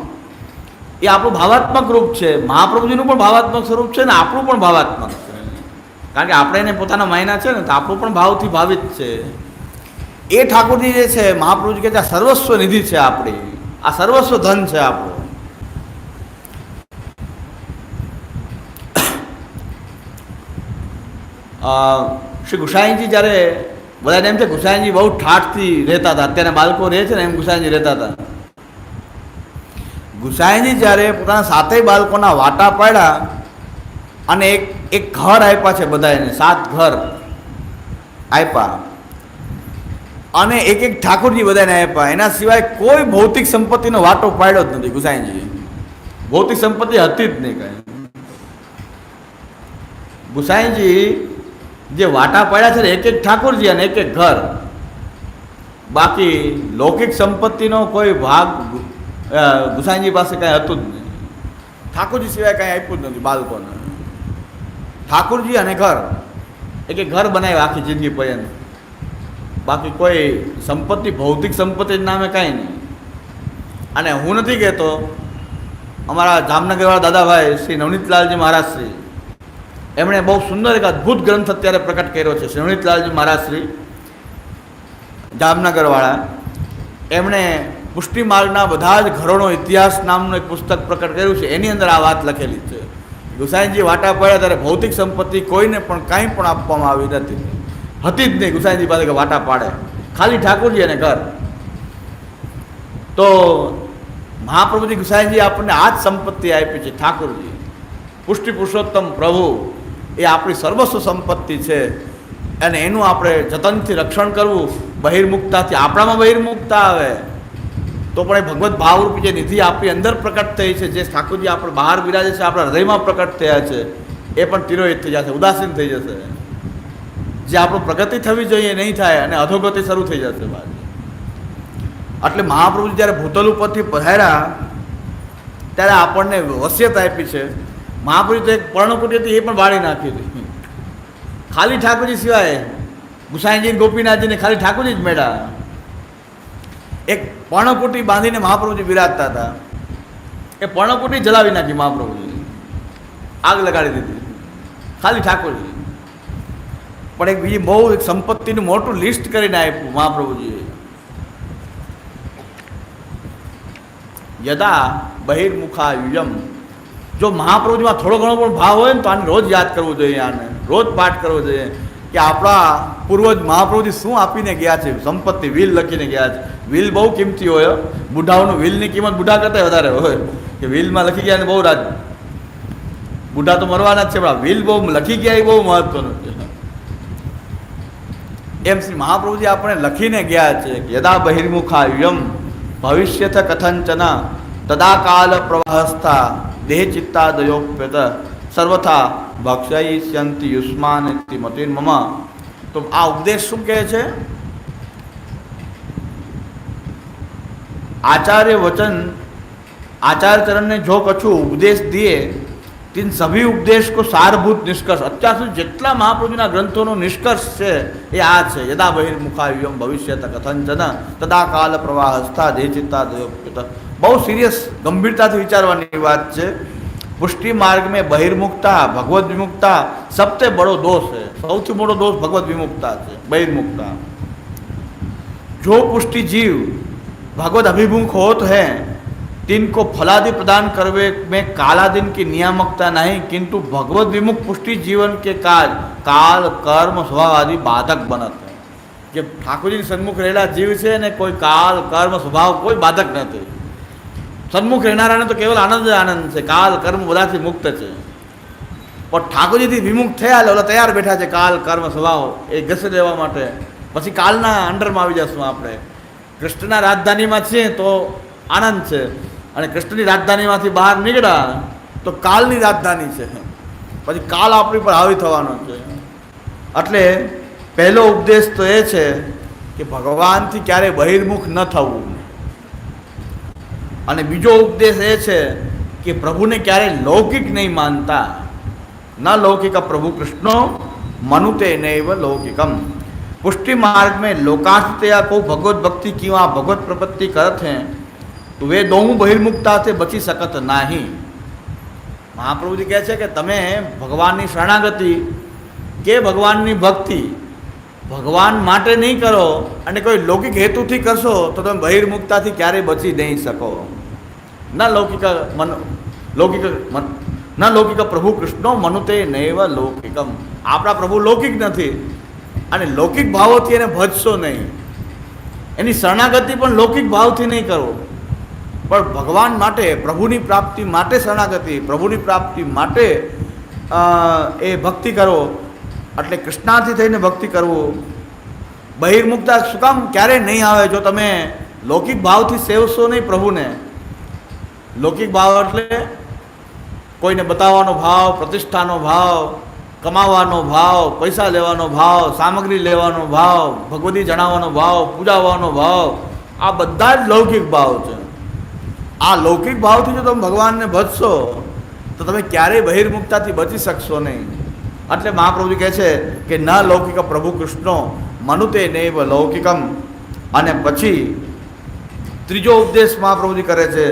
એ આપણું ભાવાત્મક રૂપ છે. મહાપ્રભુજીનું પણ ભાવાત્મક સ્વરૂપ છે ને આપણું પણ ભાવાત્મક છે. કારણ કે આપણે એને પોતાના માયના છે ને, તો આપણું પણ ભાવથી ભાવિત છે. એ ઠાકોરજી જે છે, મહાપ્રભુજી કહે છે આ સર્વસ્વ નિધિ છે આપણી, આ સર્વસ્વ ધન છે આપણું. શ્રી ગુસાઈજી જ્યારે બધાને એમ છે ગુસાઈજી બહુ ઠાઠથી રહેતા હતા, અત્યારે બાળકો રહે છે ને એમ ગુસાઈજી રહેતા હતા. ગુસાઈજી જ્યારે પોતાના સાતેય બાળકોના વાટા પાડ્યા અને એક ઘર આપ્યા છે બધાને, 7 ઘર આપ્યા અને એક ઠાકોરજી બધાને આપ્યા. એના સિવાય કોઈ ભૌતિક સંપત્તિનો વાટો પાડ્યો જ નથી ગુસાઈજી. ભૌતિક સંપત્તિ હતી જ નહીં કાંઈ. ગુસાઈજી જે વાટા પાડ્યા છે ને એક ઠાકોરજી અને એક ઘર, બાકી લૌકિક સંપત્તિનો કોઈ ભાગ ગુસાઈજી પાસે કાંઈ હતું જ નહીં. ઠાકોરજી સિવાય કાંઈ આપ્યું જ નથી બાળકોને. ઠાકોરજી અને ઘર, એક ઘર બનાવ્યા આખી જિંદગી પર્યંત. બાકી કોઈ સંપત્તિ, ભૌતિક સંપત્તિ નામે કાંઈ નહીં. અને હું નથી કહેતો અમારા જામનગરવાળા દાદાભાઈ શ્રી નવનીતલાલજી મહારાજ શ્રી, એમણે બહુ સુંદર એક અદ્ભુત ગ્રંથ અત્યારે પ્રકટ કર્યો છે. શ્રી નવનીતલાલજી મહારાજ શ્રી જામનગરવાળા, એમણે પુષ્ટિ માર્ગના બધા જ ઘરોનો ઇતિહાસ નામનું એક પુસ્તક પ્રકટ કર્યું છે. એની અંદર આ વાત લખેલી છે. ગુસાઈજી વાટા પડ્યા ત્યારે ભૌતિક સંપત્તિ કોઈને પણ કાંઈ પણ આપવામાં આવી નથી, હતી જ નહીં ગુસાઈજી પાસે કે વાટા પાડે, ખાલી ઠાકોરજી અને ઘર. તો મહાપ્રભુજી ગુસાઈજી આપણને આ જ સંપત્તિ આપી છે, ઠાકોરજી પુષ્ટિ પુરુષોત્તમ પ્રભુ એ આપણી સર્વસ્વ સંપત્તિ છે અને એનું આપણે જતનથી રક્ષણ કરવું. બહિર્મુખતાથી આપણામાં બહિર્મુખતા આવે તો પણ એ ભગવત ભાવરૂપી જે નિધિ આપણી અંદર પ્રકટ થઈ છે, જે ઠાકોરજી આપણે બહાર બિરાજે છે, આપણા હૃદયમાં પ્રકટ થયા છે, એ પણ તિરોહિત થઈ જશે, ઉદાસીન થઈ જશે. જે આપણું પ્રગતિ થવી જોઈએ નહીં થાય અને અધોગતિ શરૂ થઈ જશે બાજુ. એટલે મહાપ્રભુજી જ્યારે ભૂતલ ઉપરથી પધાર્યા ત્યારે આપણને વસિયત આપી છે. મહાપ્રભુ તો એક પર્ણકુટી હતી, એ પણ બાળી નાખી હતી. ખાલી ઠાકોરજી સિવાય ગુસાઈજી ગોપીનાથજીને ખાલી ઠાકોરજી જ મેળા. એક પર્ણકુટી બાંધીને મહાપ્રભુજી બિરાજતા હતા, એ પર્ણકુટી જલાવી નાખી મહાપ્રભુજી, આગ લગાડી દીધી, ખાલી ઠાકોરજી. પણ એક બીજી બહુ એક સંપત્તિનું મોટું લિસ્ટ કરીને આપ્યું મહાપ્રભુજીએ. યદા બહિર્મુખાયુજમ, જો મહાપ્રભુજીમાં થોડો ઘણો પણ ભાવ હોય ને તો આને રોજ યાદ કરવું જોઈએ, આને રોજ પાઠ કરવો જોઈએ કે આપણા પૂર્વજ મહાપ્રભુજી શું આપીને ગયા છે. સંપત્તિ વિલ લખીને ગયા છે. વિલ બહુ કિંમતી હોય, બુઢાઓનું વિલની કિંમત બુઢા કરતાં વધારે હોય કે વિલમાં લખી ગયા ને બહુ રાજ. બુઢા તો મરવાના જ છે, પણ વિલ બહુ લખી ગયા એ બહુ મહત્વનું છે. એમ શ્રી મહાપ્રભુજી આપણે લખીને ગયા છે કે યદા બહિર્મુખાયુયમ ભવિષ્યથ કથંચન તદા કાલ પ્રવાહસ્થા દેહ ચિત્તાદયોપ્યત સર્વથા ભક્ષયિષ્યંતિ યુષ્માન મતિર્મમ. તો આ ઉપદેશ શું કહે છે? आचार्य वचन आचार्य चरण ने जो कछु उपदेश दिए तीन सभी उपदेश को सारभूत निष्कर्ष અત્યાર સુધી જેટલા મહાપ્રભુના ગ્રંથોનો નિષ્કર્ષ છે એ આ છે. યદા બહિર્મુખાયુયમ ભવિષ્યત કથંચન તદા કાલ પ્રવાહસ્થા દેહચિત્તાદયોપ્યત. બહુ સિરિયસ ગંભીરતાથી વિચારવાની વાત છે. પુષ્ટિ मार्ग में बहिर्मुखता भगवत विमुखता सबसे बड़ो दोष है. સૌથી મોટો દોષ ભગવત વિમુખતા છે, બહિર્मुखता. जो पुष्टि जीव भगवत अभिमुख होत है तिनको फलादि प्रदान करवे में कालादीन की नियामकता नहीं, किंतु भगवत विमुख पुष्टि जीवन के काज काल कर्म स्वभाव आदि बाधक बनत है. જે ઠાકોરજીની સન્મુખ રહેલા જીવ છે ને કોઈ કાલ કર્મ સ્વભાવ કોઈ બાધક નથી. સન્મુખ રહેનારાને તો કેવલ આનંદ આનંદ છે, કાલ કર્મ બધાથી મુક્ત છે. પણ ઠાકોરજીથી વિમુખ થયા એટલે ઓલા તૈયાર બેઠા છે કાલ કર્મ સ્વભાવ એ ઘસી લેવા માટે. પછી કાલના અંડરમાં આવી જશું આપણે. કૃષ્ણના રાજધાનીમાં છીએ તો આનંદ છે, અને કૃષ્ણની રાજધાનીમાંથી બહાર નીકળ્યા તો કાલની રાજધાની છે. પછી કાલ આપણી પર હાવી થવાનો છે. એટલે પહેલો ઉપદેશ તો એ છે કે ભગવાનથી ક્યારેય બહિર્મુખ ન થવું, અને બીજો ઉપદેશ એ છે કે પ્રભુને ક્યારેય લૌકિક નહીં માનતા. ન લૌકિક પ્રભુ કૃષ્ણો મનુતે નૈવ લૌકિકમ. पुष्टि मार्ग में लोकार्थतया को भगवत भक्ति की वहाँ भगवत प्रपत्ति करत हैं तो वे दोनों बहिर्मुखता से बची सकत नहीं. महाप्रभु जी कहते हैं कि तमे भगवान की शरणागति के भगवान की भक्ति भगवान माटे नहीं करो અને કોઈ લૌકિક હેતુથી કરશો તો તમે બહિર્મુખતાથી ક્યારેય બચી નહીં શકો. ન લૌકિક પ્રભુ કૃષ્ણો મનુતે નૈવ લૌકિકમ. આપણા પ્રભુ લૌકિક નથી અને લૌકિક ભાવોથી એને ભજશો નહીં. એની શરણાગતિ પણ લૌકિક ભાવથી નહીં કરો, પણ ભગવાન માટે પ્રભુની પ્રાપ્તિ માટે શરણાગતિ, પ્રભુની પ્રાપ્તિ માટે એ ભક્તિ કરો. એટલે કૃષ્ણાથી થઈને ભક્તિ કરવું. બહિર્મુખતા શું કામ ક્યારેય નહીં આવે જો તમે લૌકિક ભાવથી સેવશો નહીં પ્રભુને. લૌકિક ભાવ એટલે કોઈને બતાવવાનો ભાવ, પ્રતિષ્ઠાનો ભાવ, કમાવાનો ભાવ, પૈસા લેવાનો ભાવ, સામગ્રી લેવાનો ભાવ, ભગવતી જણાવવાનો ભાવ, પૂજાવાનો ભાવ, આ બધા જ લૌકિક ભાવ છે. આ લૌકિક ભાવથી જો તમે ભગવાનને ભજશો તો તમે ક્યારેય બહિર્મુખતાથી બચી શકશો નહીં. એટલે મહાપ્રભુજી કહે છે કે ન લૌકિક પ્રભુ કૃષ્ણો મનુતે નૈવ લૌકિકમ. અને પછી ત્રીજો ઉપદેશ મહાપ્રભુજી કરે છે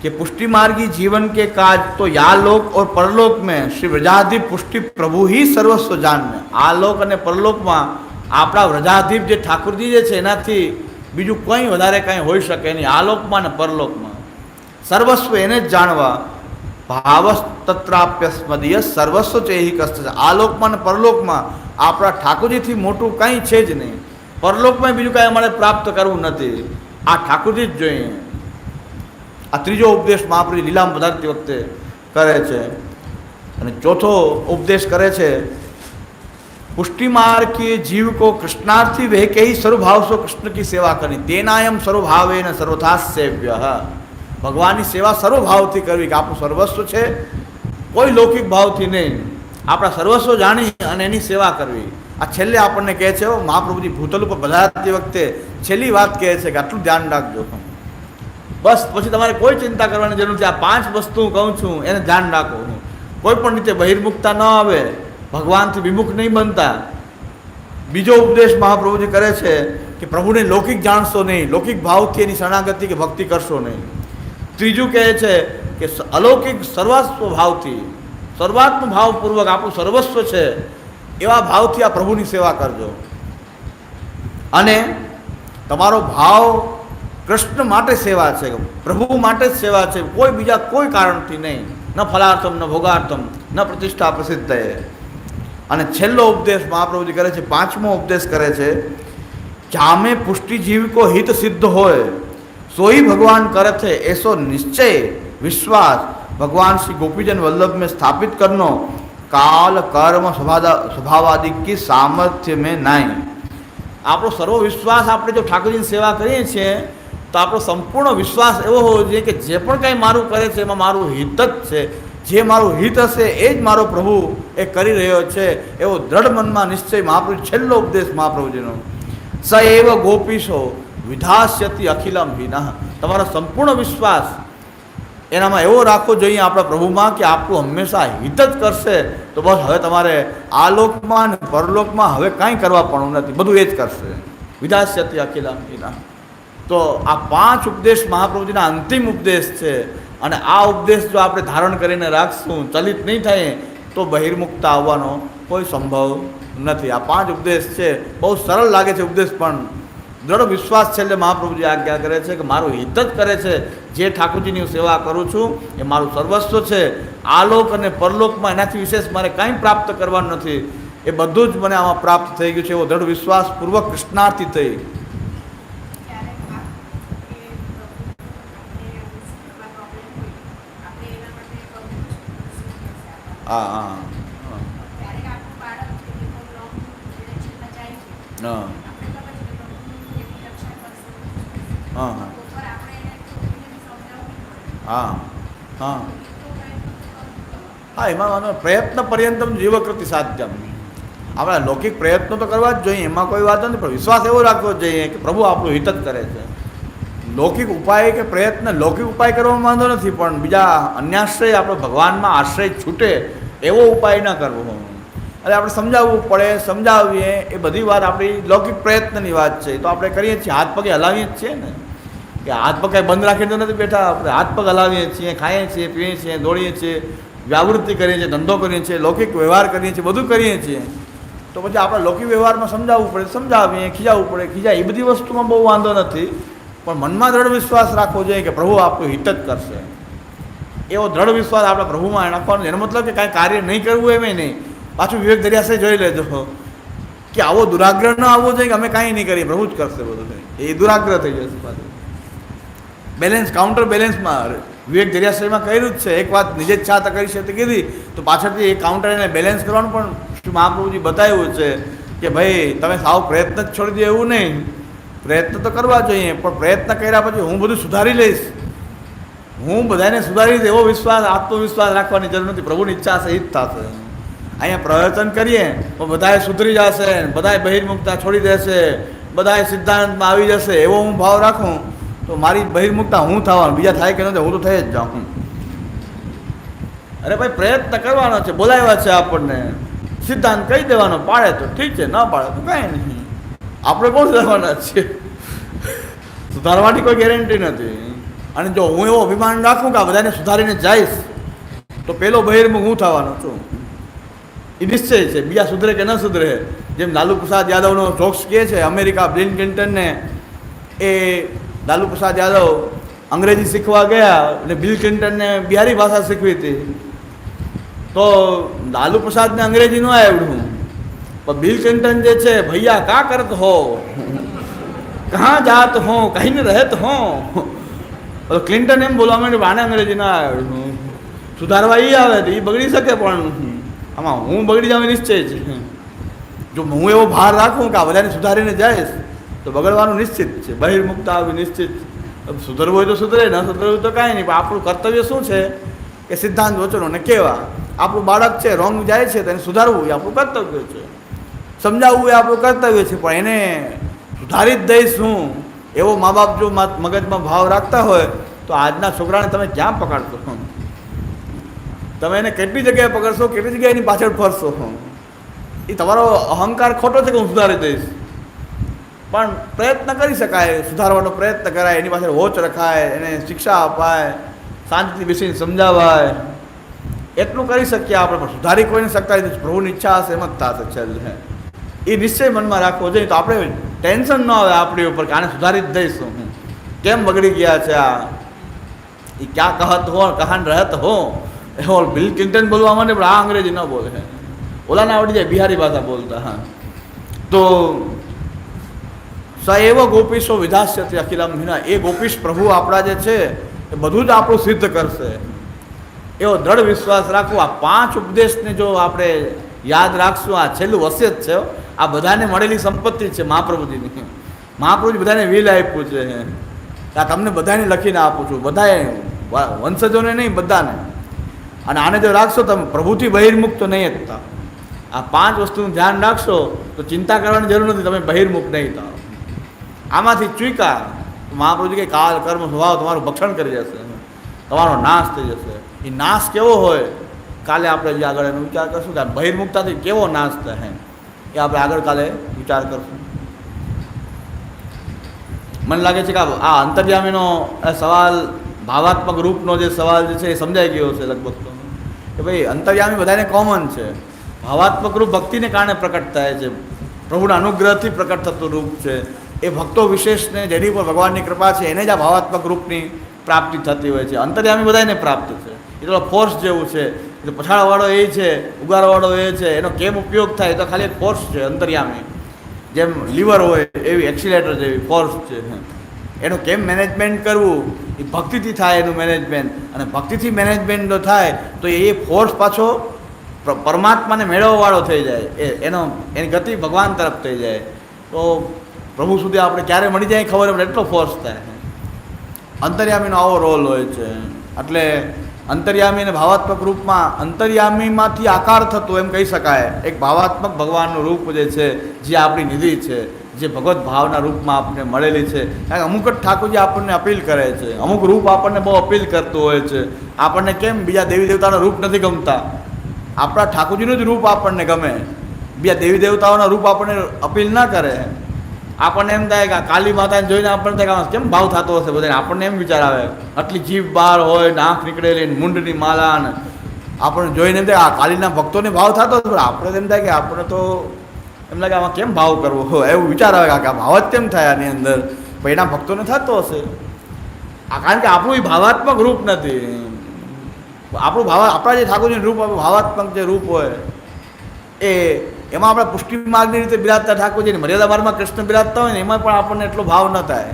कि पुष्टि मार्गी जीवन के काज तो या लोक और परलोक में श्री व्रजाधीप पुष्टि प्रभु ही सर्वस्व जान में आ लोक अने परलोक में आपड़ा व्रजाधीप जे ठाकुरजी जे छे एनाथी बीजू कोई वधारे कई होई शके नहीं। आ लोक में ने परलोक में सर्वस्व एने ज जाणवा भावस्तत्राप्य स्मदीय सर्वस्व चेहि कष्ट। आ लोक में ने परलोक में आपड़ा ठाकुरजी थी मोटू कई छे ज नहीं। परलोक में बीजू कई अमारे प्राप्त करवू नथी, आ ठाकुरजी ज जोईए। आ त्रीजो उपदेश महाप्रभु लीला में पधारती वखते करे छे। अने चौथो उपदेश करे छे पुष्टि मार्ग के जीव को कृष्णार्थी वे के ही सर्वभाव सो कृष्ण की सेवा करनी तेनायम सर्वभावे न सर्वथा सेव्य। भगवान की सेवा सर्वभाव थी करवी कि आपनु सर्वस्व छे, कोई लौकिक भाव थी नहीं, आपड़ा सर्वस्व जाणी अने एनी सेवा करवी। आ छेल्ले आपने कहे छे महाप्रभुजी भूतल पर पधारती वखते छेल्ली वात कहे छे कि आटલું ध्यान राखजो, बस पछी तमारे कोई चिंता करवानी जरूर छे। आ 5 वस्तु कहूँ छूँ एने ध्यान राखो, कोई पण रीते बहिर्मुखता न आवे, भगवान थी विमुख नहीं बनता। बीजो उपदेश महाप्रभु जी करे छे कि प्रभु ने लौकिक जाणशो नहीं, लौकिक भाव थी एनी शरणागति के भक्ति करशो नहीं। त्रीजू कहे छे कि अलौकिक सर्वस्व भाव थी सर्वात्म भावपूर्वक आपणुं सर्वस्व छे एवा भाव थी आ प्रभुनी सेवा करजो। अने तमारो भाव कृष्ण माटे सेवा है, प्रभु माटे सेवा है, कोई बीजा कोई कारण थी नहीं, न फलार्थम न भोगार्थम न प्रतिष्ठा प्रसिद्ध है। अने छेल्लो उपदेश महाप्रभु जी करे छे, 5मो उपदेश करे छे जामे पुष्टि जीव को हित सिद्ध होय सोई भगवान करे थे ऐसो निश्चय विश्वास भगवान श्री गोपीजन वल्लभ में स्थापित करनो काल कर्म स्वभावादि की सामर्थ्य में नहीं। आपणो सर्व विश्वास आपणे जो ठाकुरजी सेवा करीए छीए तो आपणो संपूर्ण विश्वास एवो होवो जोईए कि जे पण कंई मारुं करे छे एमां मारुं हित ज छे, जे मारुं हित हशे ए ज मारो प्रभु ए करी रह्यो छे एवो दृढ़ मनमा निश्चय। महाप्रभु छेल्लो उपदेश महाप्रभुजीनो स एव गोपीशो विधास्यति अखिलम हीनः। तमारो संपूर्ण विश्वास एनामां एवो राखવો જોઈએ આપણા પ્રભુમાં કે આપણું હંમેશા હિત જ કરશે તો બસ હવે તમારે આ લોકમાં અને પરલોકમાં હવે કાંઈ કરવા પણ નથી, બધું એ જ કરશે। વિધાસ્યતિ અખિલમ હીનઃ। તો આ 5 ઉપદેશ મહાપ્રભુજીના અંતિમ ઉપદેશ છે અને આ ઉપદેશ જો આપણે ધારણ કરીને રાખશું, ચલિત નહીં થાય તો બહિર્મુખતા આવવાનો કોઈ સંભવ નથી। આ 5 ઉપદેશ છે, બહુ સરળ લાગે છે ઉપદેશ, પણ दृढ़ विश्वास छेल्ले महाप्रभुजी आज्ञा करे छे कि मारुं हित ज करे छे, जे ठाकुरजीनी सेवा करूँ छूँ ए मारुं सर्वस्व छे। आलोक अने परलोकमां एनाथी विशेष मारे कांई प्राप्त करवानुं नथी, ए बधुं ज मने आमां प्राप्त थई गयुं छे एवो दृढ़ विश्वासपूर्वक कृष्णार्थी थई। हाँ हाँ हाँ हाँ हाँ हाँ हाँ एमां प्रयत्न पर्यंतम जीवकृति साध्यम। आपणे लौकिक प्रयत्नो तो करवा ज जोईए, एमां कोई वात नथी, पण विश्वास एवो राखવો જોઈએ કે પ્રભુ આપણું હિત જ કરે છે। लौकिक उपाय के प्रयत्न लौकिक उपाय करवामां वांधो नथी, पण बीजा अन्याश्रय आपणो भगवानमां आश्रय छूटे एवो उपाय न करवो। अरे આપણે સમજાવવું પડે, સમજાવીએ, એ બધી વાત આપણી લૌકિક પ્રયત્નની વાત છે। તો આપણે કરીએ છીએ, હાથ પગે હલાવીએ જ છીએ ને, કે હાથ પગ કાંઈ બંધ રાખીને તો નથી બેઠા, આપણે હાથ પગ હલાવીએ છીએ, ખાઈએ છીએ, પીએ છીએ, દોડીએ છીએ, વ્યાવૃત્તિ કરીએ છીએ, ધંધો કરીએ છીએ, લૌકિક વ્યવહાર કરીએ છીએ, બધું કરીએ છીએ। તો પછી આપણે લૌકિક વ્યવહારમાં સમજાવવું પડે, સમજાવીએ, ખીજાવવું પડે, ખીજાય, એ બધી વસ્તુમાં બહુ વાંધો નથી, પણ મનમાં દૃઢ વિશ્વાસ રાખવો જોઈએ કે પ્રભુ આપણું હિત જ કરશે। એવો દૃઢ વિશ્વાસ આપણે પ્રભુમાં રાખવાનો। એનો મતલબ કે કાંઈ કાર્ય નહીં કરવું એમ નહીં। પાછું વિવેક દરિયાસે જોઈ લેજો કે આવો દુરાગ્રહ ન આવવો જોઈએ કે અમે કાંઈ નહીં કરીએ, પ્રભુ જ કરશે બધું, એ દુરાગ્રહ થઈ જશે પાછું। બેલેન્સ, કાઉન્ટર બેલેન્સમાં વિવેક દરિયાશ્રયમાં કર્યું જ છે। એક વાત નિજે જ છાતા કરી છે કીધી, તો પાછળથી એ કાઉન્ટર એને બેલેન્સ કરવાનું પણ શ્રી મહાપ્રભુજી બતાવ્યું છે કે ભાઈ તમે સાવ પ્રયત્ન જ છોડી દો એવું નહીં, પ્રયત્ન તો કરવા જોઈએ, પણ પ્રયત્ન કર્યા પછી હું બધું સુધારી લઈશ, હું બધાને સુધારીશ એવો વિશ્વાસ, આત્મવિશ્વાસ રાખવાની જરૂર નથી। પ્રભુની ઈચ્છા હશે એ જ થશે। અહીંયા પ્રવચન કરીએ તો બધાએ સુધરી જશે, બધાએ બહિર્મુખતા છોડી દેશે, બધાએ સિદ્ધાંતમાં આવી જશે એવો હું ભાવ રાખું તો મારી બહિર્મુખતા હું થવાનું, બીજા થાય કે ન થાય હું તો થઈ જ જાઉં। અરે ભાઈ પ્રયત્ન કરવાનો છે, બોલાવ્યા છે આપણને, સિદ્ધાંત કહી દેવાનો, પાડે તો ઠીક છે, ન પાડે તો કાંઈ નહીં, આપણે કોણ સુધારવાના છીએ, સુધારવાની કોઈ ગેરંટી નથી। અને જો હું એવો અભિમાન રાખું કે આ બધાને સુધારીને જઈશ તો પેલો બહિર્મુખ હું થવાનો છું. એ નિશ્ચય છે, બીજા સુધરે કે ન સુધરે. જેમ લાલુ પ્રસાદ યાદવનો જોક્સ કહે છે, અમેરિકા બિલ ક્લિન્ટનને એ લાલુ પ્રસાદ યાદવ અંગ્રેજી શીખવા ગયા અને બિલ ક્લિન્ટનને બિહારી ભાષા શીખવી હતી. તો લાલુ પ્રસાદને અંગ્રેજી ન આવડ્યું, પણ બિલ ક્લિન્ટન જે છે, ભૈયા કા કરત હો, કहाँ જાત હો, કहीं ને રહેત હો. તો ક્લિન્ટન એમ બોલવા માંડ્યું, આને અંગ્રેજી ના આવડ્યું, સુધારવા એ આવે તો એ બગડી શકે, પણ આમાં હું બગડી જાવ નિશ્ચય છે. જો હું એવો ભાર રાખું કે આ બધાને સુધારીને જઈશ તો બગડવાનું નિશ્ચિત છે, બહિર્મુખતા આવી નિશ્ચિત. સુધરવું હોય તો સુધરે, ન સુધરવું તો કાંઈ નહીં. પણ આપણું કર્તવ્ય શું છે કે સિદ્ધાંત વચનોને કહેવા. આપણું બાળક છે, રોંગ જાય છે તો એને સુધારવું એ આપણું કર્તવ્ય છે, સમજાવવું એ આપણું કર્તવ્ય છે. પણ એને સુધારી જ દઈશ હું એવો મા બાપ જો મગજમાં ભાવ રાખતા હોય તો આજના છોકરાને તમે ક્યાં પકડશો? તમે એને કેટલી જગ્યાએ પકડશો, કેટલી જગ્યાએ એની પાછળ ફરશો? એ તમારો અહંકાર ખોટો છે કે હું સુધારી દઈશ. પણ પ્રયત્ન કરી શકાય, સુધારવાનો પ્રયત્ન કરાય, એની પાછળ વોચ રખાય, એને શિક્ષા અપાય, શાંતિથી બેસીને સમજાવાય, એટલું કરી શકીએ આપણે. પણ સુધારી કોઈને શકતા નથી. પ્રભુની ઈચ્છા હશે એમ જ થશે છેલ્લે. એ નિશ્ચય મનમાં રાખવો જોઈએ તો આપણે ટેન્શન ન આવે આપણી ઉપર કે આને સુધારી જ દઈશું. કેમ બગડી ગયા છે આ, એ ક્યાં કહત હો કહાન રહેત હો. એવો બિલ ક્લિન્ટન બોલવા માંડે પણ આ અંગ્રેજી ન બોલે, ઓલાને આવડી જાય બિહારી ભાષા બોલતા. હા, તો સ એવ ગોપીશો વિધાસ્યથી અખિલમ હિના. એ ગોપીશ પ્રભુ આપણા જે છે એ બધું જ આપણું સિદ્ધ કરશે એવો દ્રઢ વિશ્વાસ રાખવો. આ 5 ઉપદેશને જો આપણે યાદ રાખશું, આ છેલ્લું વસિયત છે, આ બધાને મળેલી સંપત્તિ છે મહાપ્રભુજીની. મહાપ્રભુજી બધાને વિલ આપ્યું છે, આ તમને બધાને લખીને આપું છું, બધાએ વંશજોને નહીં, બધાને. અને આને જો રાખશો તમે પ્રભુથી બહિર્મુખ તો નહીં જ થાવ. આ 5 વસ્તુનું ધ્યાન રાખશો તો ચિંતા કરવાની જરૂર નથી, તમે બહિર્મુખ નહીં થાવ. આમાંથી ચૂક્યા મહાપ્રભુજી કે કાલ કર્મ સ્વભાવ તમારું ભક્ષણ કરી જશે, તમારો નાશ થઈ જશે. એ નાશ કેવો હોય કાલે આપણે જે આગળ એનો વિચાર કરશું કે બહિર્મુખતાથી કેવો નાશ થાય એ આપણે આગળ કાલે વિચાર કરશું. મને લાગે છે કે આ અંતર્યામીનો સવાલ, ભાવાત્મક રૂપનો જે સવાલ જે છે એ સમજાઈ ગયો છે લગભગ તો, કે ભાઈ અંતર્યામી બધાને કોમન છે. ભાવાત્મક રૂપ ભક્તિને કારણે પ્રકટ થાય છે, પ્રભુના અનુગ્રહથી પ્રકટ થતું રૂપ છે. એ ભક્તો વિશેષને જેની પર ભગવાનની કૃપા છે એને જ આ ભાવાત્મક રૂપની પ્રાપ્તિ થતી હોય છે. અંતર્યામી બધાને પ્રાપ્ત છે. એ તો ફોર્સ જેવું છે, એટલે પછાડવાળો એ છે, ઉગારવાળો એ છે, એનો કેમ ઉપયોગ થાય તો ખાલી એક ફોર્સ છે અંતર્યામી. જેમ લીવર હોય એવી એક્સિલેટર જેવી ફોર્સ છે. એનું કેમ મેનેજમેન્ટ કરવું એ ભક્તિથી થાય એનું મેનેજમેન્ટ. અને ભક્તિથી મેનેજમેન્ટ જો થાય તો એ ફોર્સ પાછો પરમાત્માને મેળવવાવાળો થઈ જાય, એની ગતિ ભગવાન તરફ થઈ જાય. તો પ્રભુ સુધી આપણે ક્યારે મળી જાય ખબર પડે એટલો ફોર્સ થાય. અંતર્યામીનો આવો રોલ હોય છે. એટલે અંતર્યામી અને ભાવાત્મક રૂપમાં અંતર્યામીમાંથી આકાર થતો એમ કહી શકાય એક ભાવાત્મક ભગવાનનું રૂપ જે છે, જે આપણી નિધિ છે, જે ભગવત ભાવના રૂપમાં આપણને મળેલી છે. કારણ કે અમુક જ ઠાકોરજી આપણને અપીલ કરે છે, અમુક રૂપ આપણને બહુ અપીલ કરતું હોય છે. આપણને કેમ બીજા દેવી દેવતાના રૂપ નથી ગમતા, આપણા ઠાકોરજીનું જ રૂપ આપણને ગમે. બીજા દેવી દેવતાઓના રૂપ આપણને અપીલ ના કરે. આપણને એમ થાય કે કાલી માતાને જોઈને આપણને થાય કે કેમ ભાવ થતો હશે બધાને. આપણને એમ વિચાર આવે, આટલી જીભ બહાર હોય, નાક નીકળેલી, મૂંડની માલા, ને આપણને જોઈને એમ થાય આ કાલીના ભક્તોને ભાવ થતો હશે. પણ આપણે એમ થાય કે આપણે તો એમ લાગે આમાં કેમ ભાવ કરવો હોય, એવું વિચાર આવે કે આ ભાવ જ કેમ થાય આની અંદર, પણ એના ભક્તોને થતો હશે. કારણ કે આપણું એ ભાવાત્મક રૂપ નથી. આપણું આપણા જે ઠાકોરજીનું રૂપ, ભાવાત્મક જે રૂપ હોય એ એમાં આપણે પુષ્ટિ માર્ગની રીતે બિરાજતા ઠાકોરજીને મર્યાદા માર્ગમાં કૃષ્ણ બિરાજતા હોય ને એમાં પણ આપણને એટલો ભાવ ન થાય.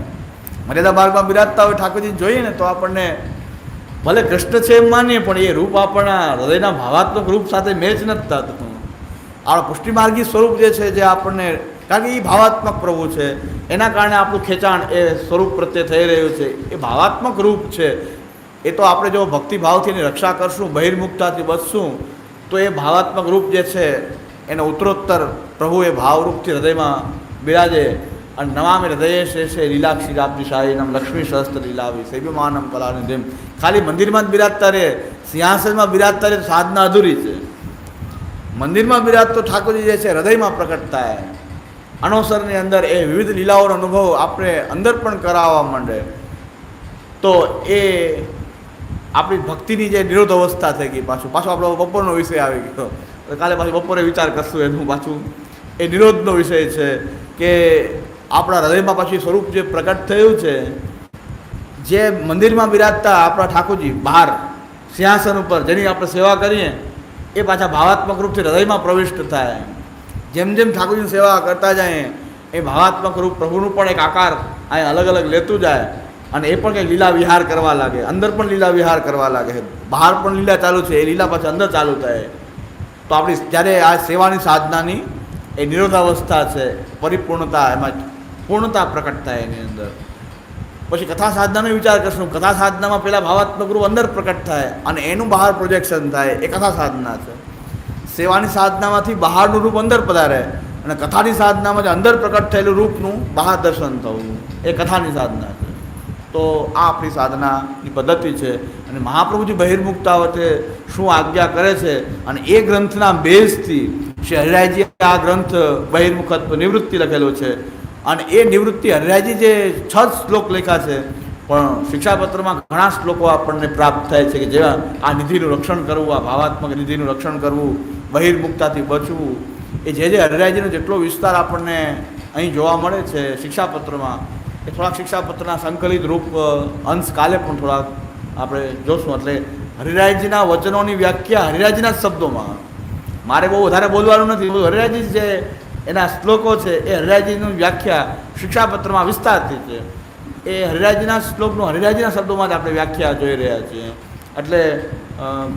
મર્યાદા માર્ગમાં બિરાજતા હોય ઠાકોરજીને જોઈએ ને તો આપણને ભલે કૃષ્ણ છે એમ માનીએ, પણ એ રૂપ આપણા હૃદયના ભાવાત્મક રૂપ સાથે મેચ નથી થતું. આપણા પુષ્ટિમાર્ગી સ્વરૂપ જે છે, જે આપણને, કારણ કે એ ભાવાત્મક પ્રભુ છે, એના કારણે આપણું ખેંચાણ એ સ્વરૂપ પ્રત્યે થઈ રહ્યું છે. એ ભાવાત્મક રૂપ છે. એ તો આપણે જો ભક્તિભાવથી એની રક્ષા કરશું, બહિર્મુખતાથી બચશું, તો એ ભાવાત્મક રૂપ જે છે એને ઉત્તરોત્તર પ્રભુ એ ભાવરૂપથી હૃદયમાં બિરાજે. અને નમામિ હૃદયે શેષે લીલાક્ષી રાબજી શાહીનમ લક્ષ્મી સહસ્ત્ર લીલાવી સૈવ્યમાનમ કલાનિધિમ. ખાલી મંદિરમાં જ બિરાજતા રહે, સિંહાસનમાં બિરાજતા રહે તો સાધના અધૂરી છે. મંદિરમાં બિરાજતો ઠાકોરજી જે છે હૃદયમાં પ્રકટ થાય. અણોસરની અંદર એ વિવિધ લીલાઓનો અનુભવ આપણે અંદર પણ કરાવવા માંડે. તો એ આપણી ભક્તિની જે નિરોધ અવસ્થા થઈ ગઈ. પાછું આપણો બપોરનો વિષય આવી ગયો. કાલે પાછું બપોરે વિચાર કરશું એનું પાછું. એ નિરોધનો વિષય છે કે આપણા હૃદયમાં પાછું સ્વરૂપ જે પ્રગટ થયું છે, જે મંદિરમાં બિરાજતા આપણા ઠાકોરજી બહાર સિંહાસન ઉપર જેની આપણે સેવા કરીએ એ પાછા ભાવાત્મક રૂપથી હૃદયમાં પ્રવિષ્ટ થાય. જેમ જેમ ઠાકોરજીની સેવા કરતા જાય એ ભાવાત્મક રૂપ પ્રભુનું પણ એક આકાર અહીં અલગ અલગ લેતું જાય અને એ પણ કંઈક લીલા વિહાર કરવા લાગે. અંદર પણ લીલા વિહાર કરવા લાગે, બહાર પણ લીલા ચાલુ છે, એ લીલા પાછા અંદર ચાલુ થાય. તો આપણી જ્યારે આ સેવાની સાધનાની એ નિરોધાવસ્થા છે, પરિપૂર્ણતા, એમાં પૂર્ણતા પ્રકટ થાય એની અંદર. પછી કથા સાધનાનો વિચાર કરશું. કથા સાધનામાં પહેલાં ભાવાત્મક રૂપ અંદર પ્રકટ થાય અને એનું બહાર પ્રોજેક્શન થાય, એ કથા સાધના છે. સેવાની સાધનામાંથી બહારનું રૂપ અંદર પધારે અને કથાની સાધનામાં જે અંદર પ્રકટ થયેલું રૂપનું બહાર દર્શન થવું, એ કથાની સાધના છે. તો આ આપણી સાધનાની પદ્ધતિ છે. અને મહાપ્રભુજી બહિર્મુખતા વખતે શું આજ્ઞા કરે છે અને એ ગ્રંથના બેઝથી શ્રી હરિરાયજી આ ગ્રંથ બહિર્મુખત્વ નિવૃત્તિ લખેલો છે. અને એ નિવૃત્તિ હરિરાયજી જે 6 શ્લોક લખ્યા છે, પણ શિક્ષાપત્રમાં ઘણા શ્લોકો આપણને પ્રાપ્ત થાય છે કે જેવા આ નિધિનું રક્ષણ કરવું, આ ભાવાત્મક નિધિનું રક્ષણ કરવું, બહિર્મુખતાથી બચવું, એ જે હરિરાયજીનો જેટલો વિસ્તાર આપણને અહીં જોવા મળે છે શિક્ષાપત્રમાં, એ થોડાક શિક્ષાપત્રના સંકલિત રૂપ અંશ કાલે પણ થોડાક આપણે જોશું. એટલે હરિરાયજીના વચનોની વ્યાખ્યા હરિરાયજીના જ શબ્દોમાં, મારે બહુ વધારે બોલવાનું નથી. હરિરાયજી જે એના શ્લોકો છે એ હરિરાયજીની વ્યાખ્યા શિક્ષાપત્રમાં વિસ્તારથી છે. એ હરિરાયજીના શ્લોકનું હરિરાયજીના શબ્દોમાં જ આપણે વ્યાખ્યા જોઈ રહ્યા છીએ. એટલે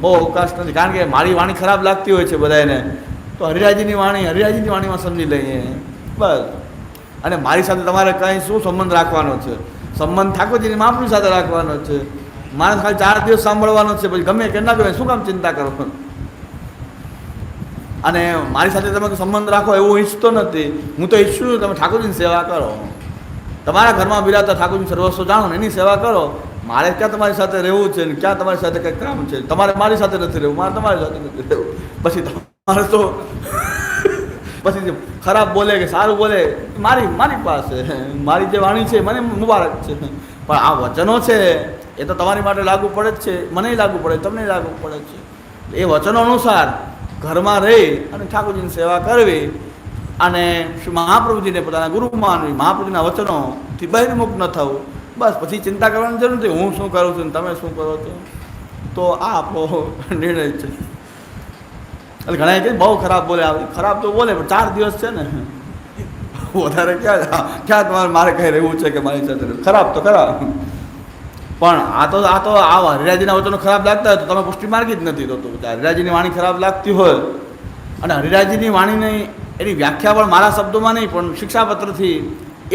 બહુ અવકાશ નથી, કારણ કે મારી વાણી ખરાબ લાગતી હોય છે બધાને, તો હરિરાયજીની વાણીમાં સમજી લઈએ બસ. અને મારી સાથે તમારે કંઈ શું સંબંધ રાખવાનો છે? સંબંધ ઠાકોરજીની મહાપ્રભુ સાથે રાખવાનો છે. મારે ખાલી 4 દિવસ સાંભળવાનો છે, પછી ગમે કે ના ગમે શું કામ ચિંતા કરો? અને મારી સાથે તમે સંબંધ રાખો એવું ઈચ્છતો નથી. હું તો ઈચ્છું છું તમે ઠાકોરજીની સેવા કરો. તમારા ઘરમાં બિરાજતા ઠાકોરજી સર્વસ્વ જાણો ને એની સેવા કરો. મારે ક્યાં તમારી સાથે રહેવું છે ને ક્યાં તમારી સાથે કંઈક કામ છે? તમારે મારી સાથે નથી રહેવું, મારે તમારી સાથે નથી રહેવું. પછી તમારે તો પછી ખરાબ બોલે કે સારું બોલે મારી પાસે, મારી જે વાણી છે મને મુબારક છે. પણ આ વચનો છે એ તો તમારી માટે લાગુ પડે જ છે, મને લાગુ પડે, તમને લાગુ પડે છે. એ વચનો અનુસાર ઘરમાં રહી અને ઠાકોરજીની સેવા કરવી અને શ્રી મહાપ્રભુજીને પોતાના ગુરુ માનવી, મહાપ્રભુજીના વચનોથી બહિર્મુખ ન થવું. બસ પછી ચિંતા કરવાની જરૂર નથી હું શું કરું છું તમે શું કરો છો. તો આ આપણો નિર્ણય છે. એટલે ઘણા કે બહુ ખરાબ બોલે, ખરાબ તો બોલે પણ 4 દિવસ છે ને, વધારે ક્યાં તમારે મારે કહી રહેવું છે કે મારી સાથે ખરાબ તો ખરાબ. પણ આ તો હરિરાયજીના વચનો ખરાબ લાગતા હોય તો તમે પુષ્ટિ માર્ગી જ નથી. તો હરિરાયજીની વાણી ખરાબ લાગતી હોય અને હરિરાયજીની વાણીની એની વ્યાખ્યા પણ મારા શબ્દોમાં નહીં પણ શિક્ષાપત્રથી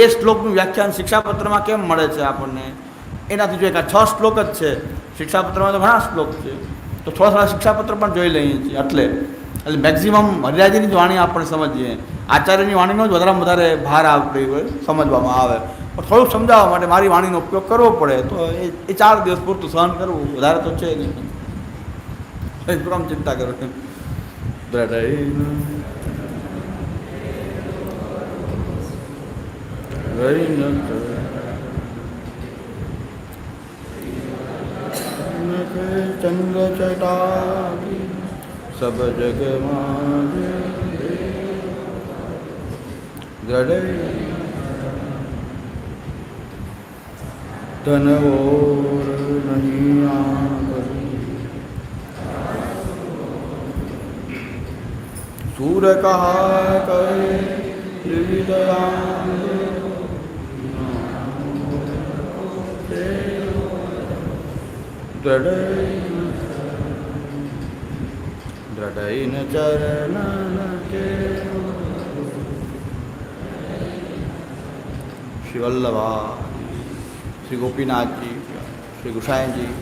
એ શ્લોકનું વ્યાખ્યાન શિક્ષાપત્રમાં કેમ મળે છે આપણને એનાથી જોઈએ કે 6 શ્લોક જ છે. શિક્ષાપત્રમાં તો ઘણા શ્લોક છે, તો થોડા શિક્ષાપત્ર પણ જોઈ લઈએ છીએ. એટલે મેક્ઝિમમ હરિરાયજીની જ વાણી આપણે સમજીએ. આચાર્યની વાણીનો જ વધારે ભાર આપણી હોય સમજવામાં આવે, પણ થોડુંક સમજાવવા માટે મારી વાણીનો ઉપયોગ કરવો પડે. તો એ 4 દિવસ પૂરતું સહન કરવું, વધારે તો છે નહીં. કેમ ચિંતા કરો? ચંદ્ર ચટા સબ જગ ગડે ધન ઓર નહીં सूर कहा करे દ્રઢૈન ચરણ કે શ્રી વલ્લભા, શ્રી ગોપીનાથજી, શ્રી ગુસાઈજી,